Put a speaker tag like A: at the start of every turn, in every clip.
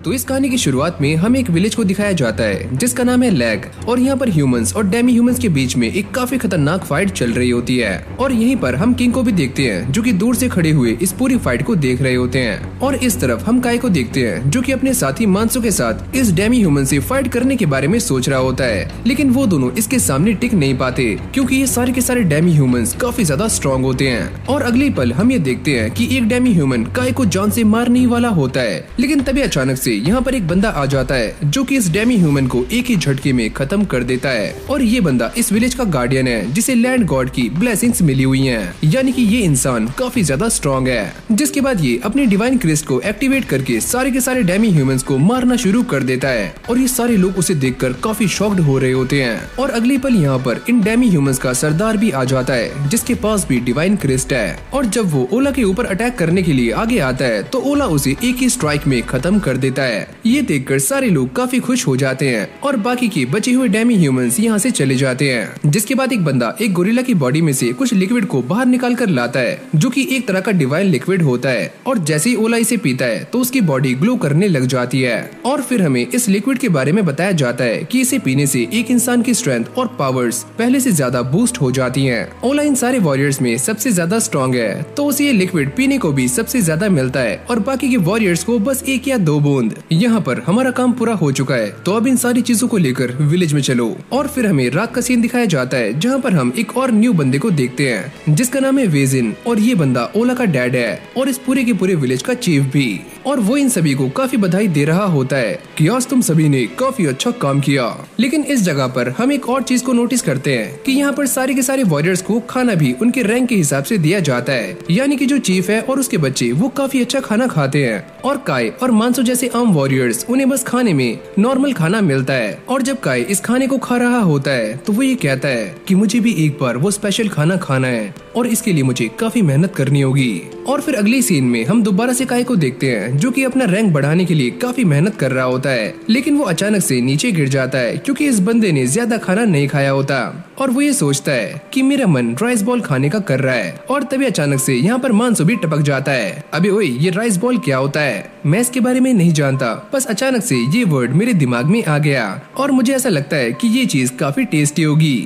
A: तो इस कहानी की शुरुआत में हमें एक विलेज को दिखाया जाता है जिसका नाम है लैग, और यहाँ पर ह्यूमंस और डेमी ह्यूमंस के बीच में एक काफी खतरनाक फाइट चल रही होती है। और यहीं पर हम किंग को भी देखते हैं जो कि दूर से खड़े हुए इस पूरी फाइट को देख रहे होते हैं। और इस तरफ हम काई को देखते हैं जो कि अपने साथी मानसो के साथ इस डेमी ह्यूमन से फाइट करने के बारे में सोच रहा होता है, लेकिन वो दोनों इसके सामने टिक नहीं पाते क्योंकि ये सारे के सारे डेमी ह्यूमंस काफी ज्यादा स्ट्रॉन्ग होते हैं। और अगले पल हम ये देखते हैं कि एक डेमी ह्यूमन काई को जान से मारने ही वाला होता है, लेकिन तभी अचानक से यहाँ पर एक बंदा आ जाता है जो कि इस डेमी ह्यूमन को एक ही झटके में खत्म कर देता है। और ये बंदा इस विलेज का गार्डियन है जिसे लैंड गॉड की ब्लेसिंग्स मिली हुई हैं, यानी कि ये इंसान काफी ज्यादा स्ट्रॉन्ग है। जिसके बाद ये अपनी डिवाइन क्रिस्ट को एक्टिवेट करके सारे के सारे डेमी ह्यूमंस को मारना शुरू कर देता है। और ये सारे लोग उसे देखकर काफी शॉक्ड हो रहे होते हैं। और अगले पल यहाँ पर इन डेमी ह्यूमंस का सरदार भी आ जाता है जिसके पास भी डिवाइन क्रिस्ट है। और जब वो ओला के ऊपर अटैक करने के लिए आगे आता है तो ओला उसे एक ही स्ट्राइक में खत्म कर देता है। ये देखकर सारे लोग काफी खुश हो जाते हैं और बाकी के बचे हुए डेमी ह्यूमंस यहाँ से चले जाते हैं। जिसके बाद एक बंदा एक गोरिल्ला की बॉडी में से कुछ लिक्विड को बाहर निकाल कर लाता है जो कि एक तरह का डिवाइन लिक्विड होता है। और जैसे ही ओला इसे पीता है तो उसकी बॉडी ग्लो करने लग जाती है। और फिर हमें इस लिक्विड के बारे में बताया जाता है कि इसे पीने से एक इंसान की स्ट्रेंथ और पावर्स पहले से ज्यादा बूस्ट हो जाती हैं। ओला इन सारे वॉरियर्स में सबसे ज्यादा स्ट्रॉन्ग है तो उसे ये लिक्विड पीने को भी सबसे ज्यादा मिलता है और बाकी के वॉरियर्स को बस 1 या 2 बूंद। यहाँ पर हमारा काम पूरा हो चुका है तो अब इन सारी चीजों को लेकर विलेज में चलो। और फिर हमें रात का सीन दिखाया जाता है जहाँ पर हम एक और न्यू बंदे को देखते हैं जिसका नाम है वेजिन। और ये बंदा ओला का डैड है और इस पूरे के पूरे विलेज का चीफ भी। और वो इन सभी को काफी बधाई दे रहा होता है कि आज तुम सभी ने काफी अच्छा काम किया। लेकिन इस जगह पर हम एक और चीज को नोटिस करते हैं कि यहाँ पर सारे के सारे वॉरियर्स को खाना भी उनके रैंक के हिसाब से दिया जाता है, यानी कि जो चीफ है और उसके बच्चे वो काफी अच्छा खाना खाते हैं और काई और मानसो जैसे आम वॉरियर्स उन्हें बस खाने में नॉर्मल खाना मिलता है। और जब काई इस खाने को खा रहा होता है तो वो ये कहता है कि मुझे भी एक बार वो स्पेशल खाना खाना है और इसके लिए मुझे काफी मेहनत करनी होगी। और फिर अगली सीन में हम दोबारा से काई को देखते हैं जो कि अपना रैंक बढ़ाने के लिए काफी मेहनत कर रहा होता है, लेकिन वो अचानक से नीचे गिर जाता है क्योंकि इस बंदे ने ज्यादा खाना नहीं खाया होता। और वो ये सोचता है कि मेरा मन राइस बॉल खाने का कर रहा है। और तभी अचानक से यहाँ पर मानसो भी टपक जाता है। अबे ओए, ये राइस बॉल क्या होता है? मैं इसके बारे में नहीं जानता, बस अचानक से ये वर्ड मेरे दिमाग में आ गया और मुझे ऐसा लगता है कि ये चीज काफी टेस्टी होगी।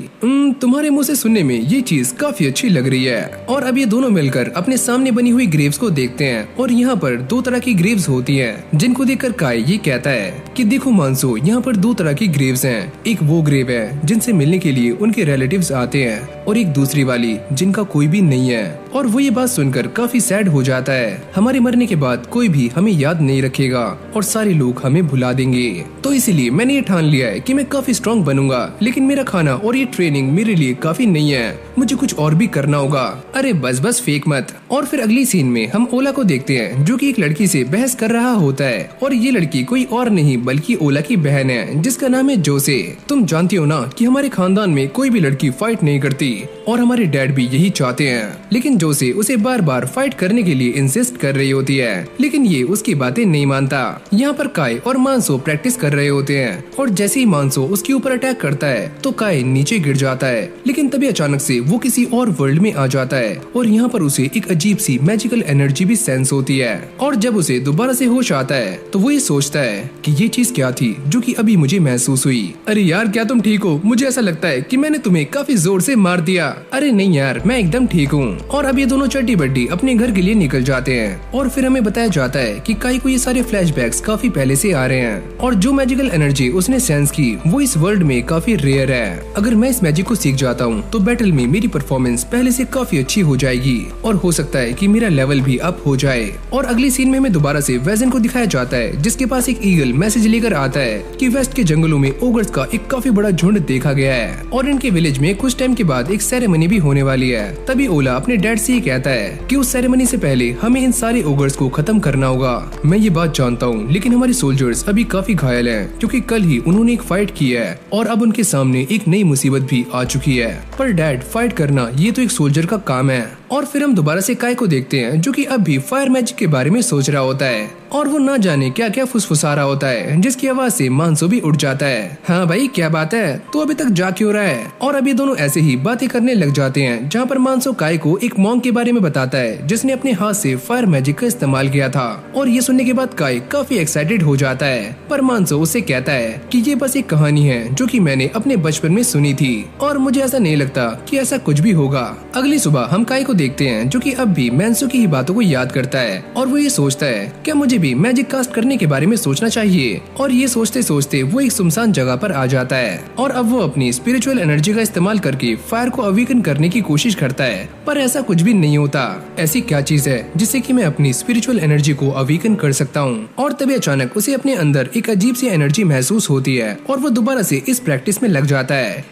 A: तुम्हारे मुंह से सुनने में ये चीज काफी अच्छी लग रही है। और अब ये दोनों मिलकर अपने सामने बनी हुई ग्रेव्स को देखते हैं और यहाँ पर 2 तरह की ग्रेव्स होती हैं जिनको देखकर काई ये कहता है कि देखो मानसो, यहाँ पर 2 तरह की ग्रेव्स हैं। एक वो ग्रेव है जिनसे मिलने के लिए उनके रिलेटिव्स आते हैं और एक दूसरी वाली जिनका कोई भी नहीं है। और वो ये बात सुनकर काफी सैड हो जाता है। हमारे मरने के बाद कोई भी हमें याद नहीं रखेगा और सारे लोग हमें भुला देंगे, तो इसीलिए मैंने ये ठान लिया है कि मैं काफी स्ट्रॉन्ग बनूंगा, लेकिन मेरा खाना और ये ट्रेनिंग मेरे लिए काफी नहीं है, मुझे कुछ और भी करना होगा। अरे बस फेक मत। और फिर अगली सीन में हम ओला को देखते हैं जो कि एक लड़की से बहस कर रहा होता है और ये लड़की कोई और नहीं बल्कि ओला की बहन है जिसका नाम है जोसे। तुम जानती हो ना कि हमारे खानदान में कोई भी लड़की फाइट नहीं करती और हमारे डैड भी यही चाहते हैं, लेकिन जोसे उसे बार बार फाइट करने के लिए इंसिस्ट कर रही होती है, लेकिन ये उसकी बातें नहीं मानता। यहाँ पर काई और मानसो प्रैक्टिस कर रहे होते हैं और जैसे ही मानसो उसके ऊपर अटैक करता है तो काई नीचे गिर जाता है, लेकिन तभी अचानक से वो किसी और वर्ल्ड में आ जाता है और यहाँ पर उसे एक अजीब सी मैजिकल एनर्जी भी सेंस होती है। और जब उसे दोबारा से होश आता है तो वो ये सोचता है कि ये चीज क्या थी जो कि अभी मुझे महसूस हुई। अरे यार, क्या तुम ठीक हो? मुझे ऐसा लगता है कि मैंने तुम्हें काफी जोर से मार दिया। अरे नहीं यार, मैं एकदम ठीक हूँ। और अब ये दोनों चड्डी बड्डी अपने घर के लिए निकल जाते हैं और फिर हमें बताया जाता है कि काई को ये सारे फ्लैशबैक्स काफी पहले से आ रहे हैं और जो मैजिकल एनर्जी उसने सेंस की वो इस वर्ल्ड में काफी रेयर है। अगर मैं इस मैजिक को सीख जाता हूँ तो बैटल में मेरी परफॉर्मेंस पहले से काफी अच्छी हो जाएगी और हो सकता है कि मेरा लेवल भी अप हो जाए। और अगली सीन में हमें दोबारा से वेजन को दिखाया जाता है जिसके पास एक ईगल मैसेज लेकर आता है कि वेस्ट के जंगलों में ओगर्स का एक काफी बड़ा झुंड देखा गया है और इनके विलेज में कुछ टाइम के बाद एक सेरेमनी भी होने वाली है। तभी ओला अपने डैड से ये कहता है कि उस सेरेमनी से पहले हमें इन सारे ओगर्स को खत्म करना होगा। मैं ये बात जानता हूँ, लेकिन हमारे सोल्जर्स अभी काफी घायल हैं क्योंकि कल ही उन्होंने एक फाइट की है और अब उनके सामने एक नई मुसीबत भी आ चुकी है। पर डैड, फाइट करना ये तो एक सोल्जर का काम है और फिर हम दोबारा से काय को देखते हैं जो कि अब भी फायर मैजिक के बारे में सोच रहा होता है और वो ना जाने क्या क्या फुसफुसा रहा होता है, जिसकी आवाज से मानसो भी उठ जाता है। हाँ भाई क्या बात है, तो अभी तक जा क्यों रहा है? और अभी दोनों ऐसे ही बातें करने लग जाते हैं जहाँ पर मानसो काय को एक मॉन्क के बारे में बताता है जिसने अपने हाथ से फायर मैजिक का इस्तेमाल किया था। और ये सुनने के बाद काय काफी एक्साइटेड हो जाता है, पर मानसो उससे कहता है कि ये बस एक कहानी है जो कि मैंने अपने बचपन में सुनी थी और मुझे ऐसा नहीं लगता कि ऐसा कुछ भी होगा। अगली सुबह हम काय को देखते हैं जो कि अब भी मानसो की ही बातों को याद करता है और वो ये सोचता है क्या मुझे भी मैजिक कास्ट करने के बारे में सोचना चाहिए। और ये सोचते सोचते वो एक सुनसान जगह पर आ जाता है और अब वो अपनी स्पिरिचुअल एनर्जी का इस्तेमाल करके फायर को अवेकन करने की कोशिश करता है, पर ऐसा कुछ भी नहीं होता। ऐसी क्या चीज है जिससे कि मैं अपनी स्पिरिचुअल एनर्जी को अवेकन कर सकता हूँ? और तभी अचानक उसे अपने अंदर एक अजीब सी एनर्जी महसूस होती है और वो दोबारा से इस प्रैक्टिस में लग जाता है।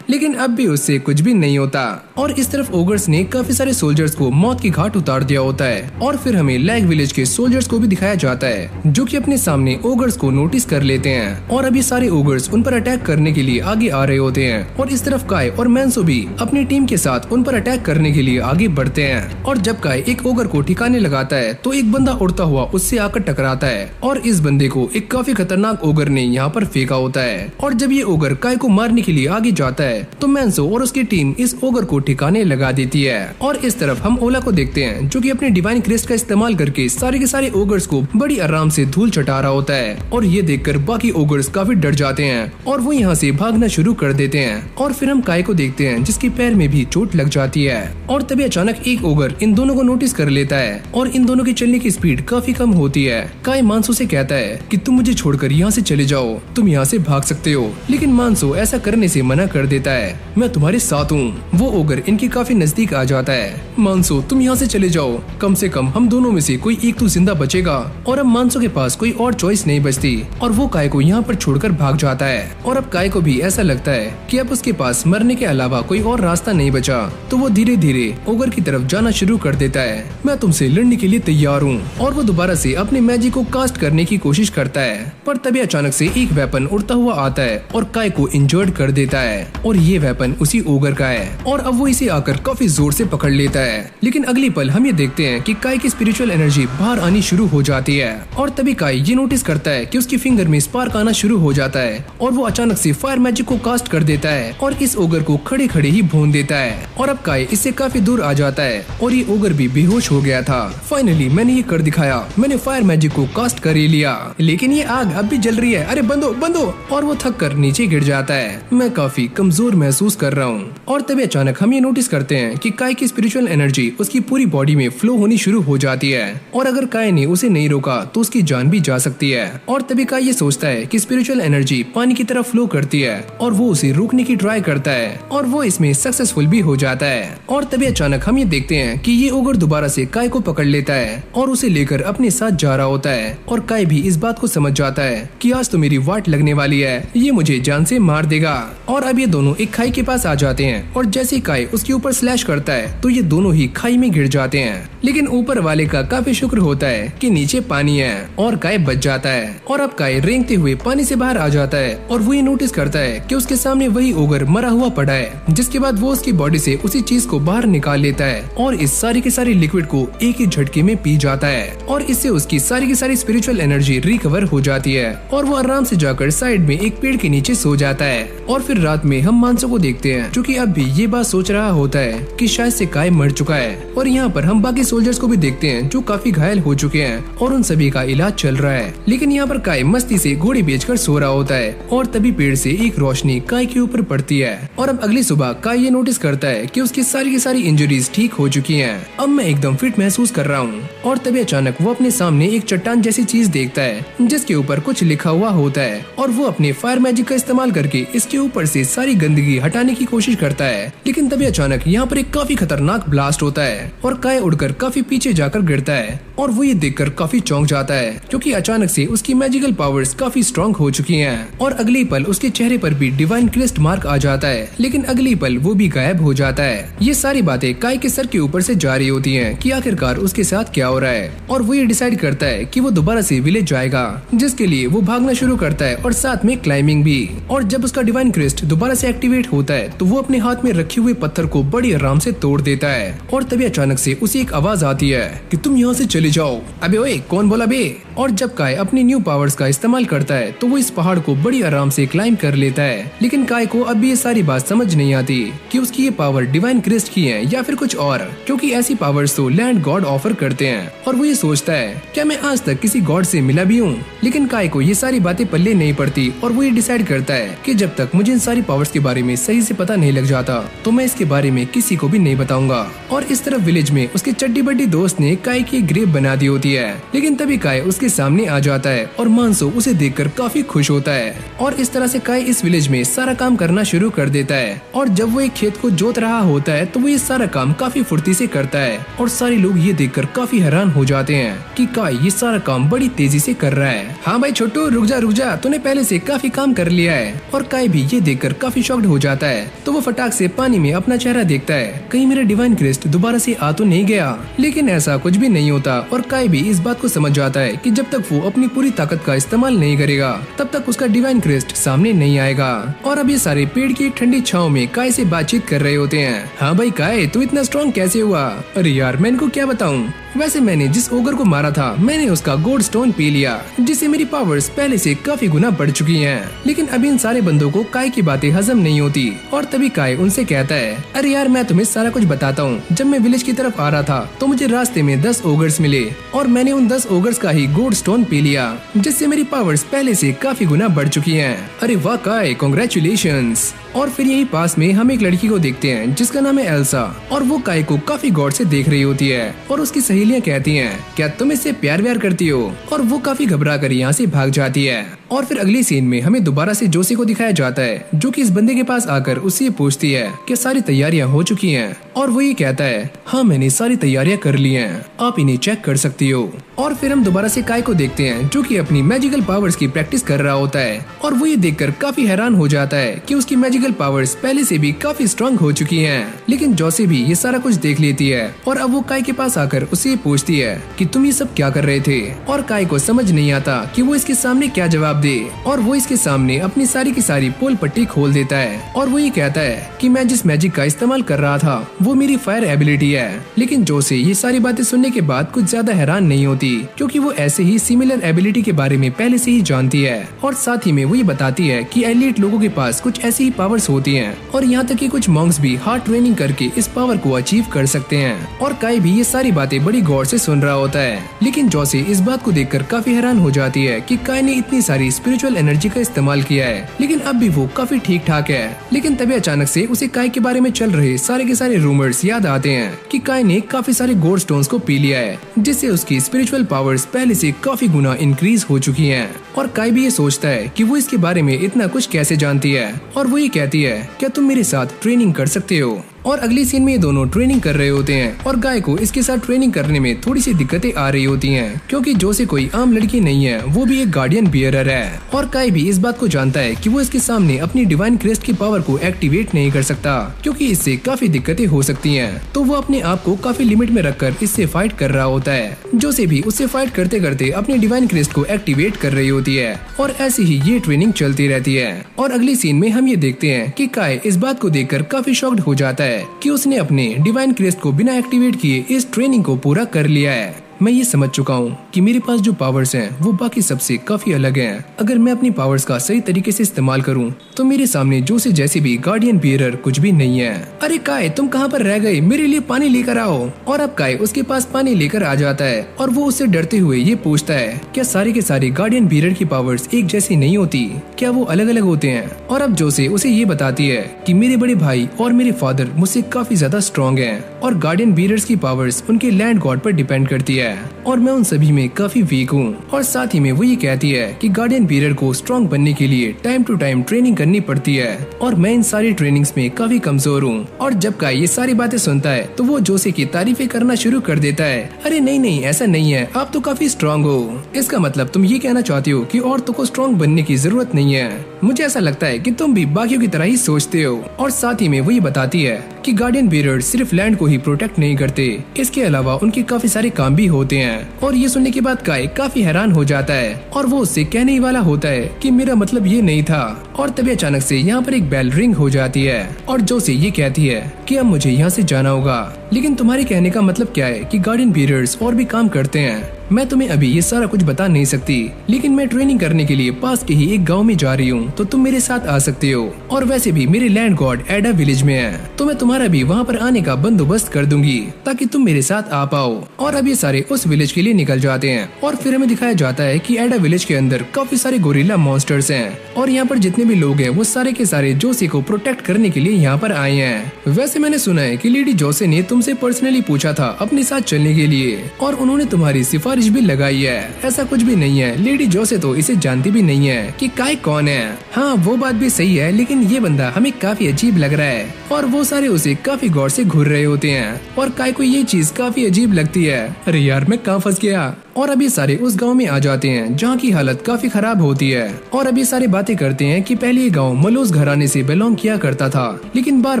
A: लेकिन अब भी उससे कुछ भी नहीं होता और इस तरफ ओगर्स ने काफी सारे सोल्जर्स को मौत की घाट उतार दिया होता है। और फिर हमें लैग विलेज के सोल्जर्स को भी दिखाया जाता है जो कि अपने सामने ओगर्स को नोटिस कर लेते हैं और अभी सारे ओगर्स उन पर अटैक करने के लिए आगे आ रहे होते हैं। और इस तरफ काय और मैंसो भी अपनी टीम के साथ उन पर अटैक करने के लिए आगे बढ़ते हैं। और जब काय एक ओगर को ठिकाने लगाता है तो एक बंदा उड़ता हुआ उससे आकर टकराता है और इस बंदे को एक काफी खतरनाक ओगर ने यहाँ पर फेंका होता है। और जब ये ओगर काय को मारने के लिए आगे जाता है तो मैंसो और उसकी टीम इस ओगर को ठिकाने लगा देती है। और इस तरफ हम ओला को देखते हैं जो कि अपने डिवाइन क्रिस्ट का इस्तेमाल करके सारे के सारे ओगर्स को बड़ी आराम से धूल चटा रहा होता है। और ये देखकर बाकी ओगर्स काफी डर जाते हैं और वो यहाँ से भागना शुरू कर देते हैं। और फिर हम काय को देखते हैं जिसके पैर में भी चोट लग जाती है। और तभी अचानक एक ओगर इन दोनों को नोटिस कर लेता है और इन दोनों की चलने की स्पीड काफी कम होती है। काय मानसो से कहता है कि तुम मुझे छोड़कर यहाँ से चले जाओ, तुम यहाँ से भाग सकते हो। लेकिन मानसो ऐसा करने से मना कर देता है, मैं तुम्हारे साथ हूँ। वो ओगर इनके काफी नजदीक आ जाता है। मानसो तुम यहाँ से चले जाओ, कम से कम हम दोनों में से कोई एक तो जिंदा बचेगा। और अब मानसो के पास कोई और चॉइस नहीं बचती और वो काय को यहाँ पर छोड़कर भाग जाता है। और अब काय को भी ऐसा लगता है कि अब उसके पास मरने के अलावा कोई और रास्ता नहीं बचा, तो वो धीरे धीरे ओगर की तरफ जाना शुरू कर देता है। मैं तुमसे लड़ने के लिए तैयार हूँ। और वो दोबारा से अपने मैजिक को कास्ट करने की कोशिश करता है, पर तभी अचानक से एक वेपन उड़ता हुआ आता है और काय को इंजर्ड कर देता है। और ये वेपन उसी ओगर का है और अब वो इसे आकर काफी जोर से पकड़ लेता है। लेकिन अगली पल हम ये देखते हैं कि काय की स्पिरिचुअल एनर्जी बाहर आनी शुरू हो जाती है। और तभी काय ये नोटिस करता है कि उसकी फिंगर में स्पार्क आना शुरू हो जाता है और वो अचानक से फायर मैजिक को कास्ट कर देता है और इस ओगर को खड़े खड़े ही भून देता है। और अब काय इससे काफी दूर आ जाता है और ये ओगर भी बेहोश हो गया था। फाइनली मैंने ये कर दिखाया, मैंने फायर मैजिक को कास्ट कर ही लिया, लेकिन ये आग अब भी जल रही है, अरे बंदो बंदो। और वो थक कर नीचे गिर जाता है। मैं काफी कमजोर महसूस कर रहा हूँ। और तभी अचानक हम ये नोटिस करते हैं कि काय की स्पिरिचुअल एनर्जी उसकी पूरी बॉडी में फ्लो होनी शुरू हो जाती है और अगर काय ने उसे नहीं रोका तो उसकी जान भी जा सकती है। और तभी काय ये सोचता है कि स्पिरिचुअल एनर्जी पानी की तरह फ्लो करती है और वो उसे रोकने की ट्राई करता है और वो इसमें सक्सेसफुल भी हो जाता है। और तभी अचानक हम ये देखते हैं कि ये ओगर दोबारा से काय को पकड़ लेता है और उसे लेकर अपने साथ जा रहा होता है। और काय भी इस बात को समझ जाता है कि आज तो मेरी वाट लगने वाली है, ये मुझे जान से मार देगा। और अब ये दोनों एक खाई के पास आ जाते हैं और जैसे काय उसके ऊपर स्लैश करता है तो ये दोनों ही खाई में गिर जाते हैं। लेकिन ऊपर वाले का काफी शुक्र होता है कि नीचे पानी है और काय बच जाता है। और अब काय रेंगते हुए पानी से बाहर आ जाता है और वो ये नोटिस करता है कि उसके सामने वही ओगर मरा हुआ पड़ा है, जिसके बाद वो उसकी बॉडी से उसी चीज को बाहर निकाल लेता है और इस सारी के सारी लिक्विड को एक ही झटके में पी जाता है। और इससे उसकी सारी की सारी स्पिरिचुअल एनर्जी रिकवर हो जाती है और वो आराम से जाकर साइड में एक पेड़ के नीचे सो जाता है। और फिर रात में हम मानसो को देखते हैं जो कि अब भी ये बात सोच रहा होता है कि शायद से काय मर चुका है। और यहाँ पर हम बाकी सोल्जर्स को भी देखते हैं जो काफी घायल हो चुके हैं और उन सभी का इलाज चल रहा है। लेकिन यहाँ पर काय मस्ती से घोड़े बेचकर सो रहा होता है और तभी पेड़ से एक रोशनी काय के ऊपर पड़ती है। और अब अगली सुबह काय ये नोटिस करता है कि उसकी सारी की सारी इंजरीज ठीक हो चुकी हैं। अब मैं एकदम फिट महसूस कर रहा हूँ। और तभी अचानक वो अपने सामने एक चट्टान जैसी चीज देखता है जिसके ऊपर कुछ लिखा हुआ होता है और वो अपने फायर मैजिक का इस्तेमाल करके इसके ऊपर से सारी गंदगी हटाने की कोशिश करता है। लेकिन तभी अचानक यहाँ पर एक काफी खतरनाक ब्लास्ट होता है और काय उड़कर काफी पीछे जाकर गिरता है और वो ये देखकर काफी चौंक जाता है क्योंकि अचानक से उसकी मैजिकल पावर्स काफी स्ट्रॉन्ग हो चुकी हैं। और अगली पल उसके चेहरे पर भी डिवाइन क्रिस्ट मार्क आ जाता है, लेकिन अगली पल वो भी गायब हो जाता है। ये सारी बातें काय के सर के ऊपर से जा रही होती हैं कि आखिरकार उसके साथ क्या हो रहा है और वो ये डिसाइड करता है कि वो दोबारा से विलेज जाएगा, जिसके लिए वो भागना शुरू करता है और साथ में क्लाइंबिंग भी। और जब उसका डिवाइन क्रिस्ट दोबारा से एक्टिवेट होता है तो वो अपने हाथ में रखे हुए पत्थर को बड़ी आराम से तोड़ देता है और तभी अचानक से उसे एक आवाज आती है कि तुम यहाँ से चले जाओ। अबे ओए कौन बोला बे? और जब काय अपनी न्यू पावर्स का इस्तेमाल करता है तो वो इस पहाड़ को बड़ी आराम से क्लाइंब कर लेता है। लेकिन काय को अब भी ये सारी बात समझ नहीं आती कि उसकी ये पावर डिवाइन क्रिस्ट की है या फिर कुछ और, क्योंकि ऐसी पावर्स तो लैंड गॉड ऑफर करते हैं। और वो ये सोचता है क्या मैं आज तक किसी गॉड से मिला भी हूँ? लेकिन काय को ये सारी बातें पल्ले नहीं पड़ती और वो ये डिसाइड करता है कि जब तक मुझे इन सारी पावर्स के बारे में सही से पता नहीं लग जाता तो मैं इसके बारे में किसी को भी नहीं बताऊंगा। और इस तरफ विलेज में उसके चड्डी बड्डी दोस्त ने काय की ग्रेव बना दी होती है। लेकिन तभी काय उसके सामने आ जाता है और मानसो उसे देखकर काफी खुश होता है। और इस तरह से काय इस विलेज में सारा काम करना शुरू कर देता है। और जब वो एक खेत को जोत रहा होता है तो वो ये सारा काम काफी फुर्ती से करता है और सारे लोग ये देखकर काफी हैरान हो जाते हैं कि काय ये सारा काम बड़ी तेजी से कर रहा है। हाँ भाई छोटू रुक जा, तूने पहले से काफी काम कर लिया है। और काय भी ये देखकर काफी शॉक्ड हो जाता है तो वो फटाक से पानी में अपना चेहरा देखता है, कहीं मेरा डिवाइन क्रिस्ट दोबारा से आ तो नहीं गया। लेकिन ऐसा कुछ भी नहीं होता और काय भी इस बात को समझ जाता है कि जब तक वो अपनी पूरी ताकत का इस्तेमाल नहीं करेगा तब तक उसका डिवाइन क्रिस्ट सामने नहीं आएगा। और अब ये सारे पेड़ की ठंडी छांव में काय से बातचीत कर रहे होते हैं। हाँ भाई काय तू इतना स्ट्रॉन्ग कैसे हुआ? अरे यार मैं इनको क्या बताऊं, वैसे मैंने जिस ओगर को मारा था मैंने उसका गोल्ड स्टोन पी लिया जिससे मेरी पावर्स पहले से काफी गुना बढ़ चुकी हैं। लेकिन अभी इन सारे बंदों को काय की बातें हजम नहीं होती और तभी काय उनसे कहता है अरे यार मैं तुम्हें सारा कुछ बताता हूँ। जब मैं विलेज की तरफ आ रहा था तो मुझे रास्ते में 10 ओगर्स मिले और मैंने उन 10 ओगर्स का ही गोल्ड स्टोन पी लिया जिससे मेरी पावर्स पहले से काफी गुना बढ़ चुकी हैं। अरे वाह काय कांग्रेचुलेशंस। और फिर यही पास में हम एक लड़की को देखते हैं जिसका नाम है एल्सा और वो काय को काफी गौर से देख रही होती है और उसकी सहेलियां कहती हैं क्या तुम इससे प्यार व्यार करती हो? और वो काफी घबरा कर यहाँ से भाग जाती है। और फिर अगली सीन में हमें दोबारा से जोशी को दिखाया जाता है जो कि इस बंदे के पास आकर उससे पूछती है कि सारी तैयारियां हो चुकी हैं और वो ये कहता है हाँ मैंने सारी तैयारियां कर ली हैं, आप इन्हें चेक कर सकती हो। और फिर हम दोबारा से काय को देखते हैं जो कि अपनी मैजिकल पावर्स की प्रैक्टिस कर रहा होता है और वो ये देखकर काफी हैरान हो जाता है कि उसकी मैजिकल पावर्स पहले से भी काफी स्ट्रांग हो चुकी हैं। लेकिन जोशी भी ये सारा कुछ देख लेती है और अब वो काय के पास आकर उससे पूछती है कि तुम ये सब क्या कर रहे थे? और काय को समझ नहीं आता कि वो इसके सामने क्या जवाब दे और वो इसके सामने अपनी सारी की सारी पोल पट्टी खोल देता है और वो ये कहता है कि मैं जिस मैजिक का इस्तेमाल कर रहा था वो मेरी फायर एबिलिटी है। लेकिन जोशी ये सारी बातें सुनने के बाद कुछ ज्यादा हैरान नहीं होती क्योंकि वो ऐसे ही सिमिलर एबिलिटी के बारे में पहले से ही जानती है और साथ ही में वो ये बताती है कि एलीट लोगों के पास कुछ ऐसी ही पावर्स होती हैं और यहाँ तक कि कुछ मॉन्क्स भी हार्ड ट्रेनिंग करके इस पावर को अचीव कर सकते हैं। और काय भी ये सारी बातें बड़ी गौर से सुन रहा होता है। लेकिन जोशी इस बात को देखकर काफी हैरान हो जाती है कि काय ने इतनी सारी स्पिरिचुअल एनर्जी का इस्तेमाल किया है लेकिन अब भी वो काफी ठीक ठाक है। लेकिन तभी अचानक से उसे काय के बारे में चल रहे सारे के सारे रूमर्स याद आते हैं कि काय ने काफी सारे गोल्ड स्टोन्स को पी लिया है जिससे उसकी स्पिरिचुअल पावर्स पहले से काफी गुना इंक्रीज हो चुकी हैं। और काय भी ये सोचता है कि वो इसके बारे में इतना कुछ कैसे जानती है और वो ये कहती है क्या तुम मेरे साथ ट्रेनिंग कर सकते हो? और अगली सीन में ये दोनों ट्रेनिंग कर रहे होते हैं और गाय को इसके साथ ट्रेनिंग करने में थोड़ी सी दिक्कतें आ रही होती हैं क्योंकि जोशी कोई आम लड़की नहीं है, वो भी एक गार्डियन बियरर है। और काय भी इस बात को जानता है कि वो इसके सामने अपनी डिवाइन क्रेस्ट की पावर को एक्टिवेट नहीं कर सकता क्योंकि इससे काफी दिक्कतें हो सकती हैं। तो वो अपने आप को काफी लिमिट में रखकर इससे फाइट कर रहा होता है। जोशी भी उससे फाइट करते करते अपनी डिवाइन क्रेस्ट को एक्टिवेट कर रही होती है और ऐसी ही ये ट्रेनिंग चलती रहती है। और अगली सीन में हम ये देखते हैं कि काय इस बात को देखकर काफी शॉक्ड हो जाता है कि उसने अपने डिवाइन क्रेस्ट को बिना एक्टिवेट किए इस ट्रेनिंग को पूरा कर लिया है। मैं ये समझ चुका हूँ कि मेरे पास जो पावर्स हैं वो बाकी सबसे काफी अलग हैं। अगर मैं अपनी पावर्स का सही तरीके से इस्तेमाल करूँ तो मेरे सामने जोशी जैसे भी गार्डियन बियरर कुछ भी नहीं है। अरे काय तुम कहाँ पर रह गए, मेरे लिए पानी लेकर आओ। और अब काय उसके पास पानी लेकर आ जाता है और वो उससे डरते हुए ये पूछता है क्या सारे के सारे गार्डियन बियरर की पावर्स एक जैसी नहीं होती, क्या वो अलग अलग होते हैं? और अब जोशी उसे ये बताती है कि मेरे बड़े भाई और मेरे फादर मुझसे काफी ज्यादा स्ट्रॉन्ग हैं और गार्डियन बियरर्स की पावर्स उनके लैंड गॉड पर डिपेंड करती है और मैं उन सभी में काफी वीक हूँ। और साथ ही में वो ये कहती है कि गार्डियन बियरर को स्ट्रॉन्ग बनने के लिए टाइम टू टाइम ट्रेनिंग करनी पड़ती है और मैं इन सारी ट्रेनिंग्स में काफी कमजोर हूँ। और जब काय ये सारी बातें सुनता है तो वो जोशी की तारीफें करना शुरू कर देता है। अरे नहीं नहीं ऐसा नहीं है, आप तो काफी स्ट्रॉन्ग हो। इसका मतलब तुम ये कहना चाहती हो कि औरतों को स्ट्रॉन्ग बनने की जरूरत नहीं है। मुझे ऐसा लगता है कि तुम भी बाकियों की तरह ही सोचते हो। और साथ ही में वो ये बताती है कि गार्डियन बियरर सिर्फ लैंड को ही प्रोटेक्ट नहीं करते, इसके अलावा उनके काफी सारे काम भी होते हैं। और ये सुनने के बाद काय काफी हैरान हो जाता है और वो उससे कहने वाला होता है कि मेरा मतलब ये नहीं था। और तभी अचानक से यहाँ पर एक बेल रिंग हो जाती है और जोसी ये कहती है कि अब मुझे यहाँ से जाना होगा। लेकिन तुम्हारे कहने का मतलब क्या है कि गार्डियन बीयर्स और भी काम करते हैं? मैं तुम्हें अभी ये सारा कुछ बता नहीं सकती, लेकिन मैं ट्रेनिंग करने के लिए पास के ही एक गांव में जा रही हूँ, तो तुम मेरे साथ आ सकते हो। और वैसे भी मेरे लैंड गॉड एडा विलेज में है, तो मैं तुम्हारा भी वहाँ पर आने का बंदोबस्त कर दूंगी ताकि तुम मेरे साथ आ पाओ। और अब ये सारे उस विलेज के लिए निकल जाते हैं और फिर हमें दिखाया जाता है कि एडा विलेज के अंदर काफी सारे गोरिल्ला मॉन्स्टर्स हैं और यहाँ पर जितने भी लोग हैं वो सारे के सारे जोसी को प्रोटेक्ट करने के लिए यहाँ पर आए हैं। वैसे मैंने सुना है कि लेडी जोसे ने तुमसे पर्सनली पूछा था अपने साथ चलने के लिए और उन्होंने तुम्हारी सिफारिश भी लगाई है। ऐसा कुछ भी नहीं है, लेडी जोसे तो इसे जानती भी नहीं है कि काय कौन है। हाँ वो बात भी सही है, लेकिन ये बंदा हमें काफी अजीब लग रहा है और वो सारे उसे काफी गौर से घूर रहे होते हैं और काय को ये चीज काफी अजीब लगती है। अरे यार मैं कहाँ फंस गया। और अभी सारे उस गांव में आ जाते हैं जहाँ की हालत काफी खराब होती है और अभी सारे बातें करते हैं कि पहले ये गांव मलोस घराने से बिलोंग किया करता था, लेकिन बार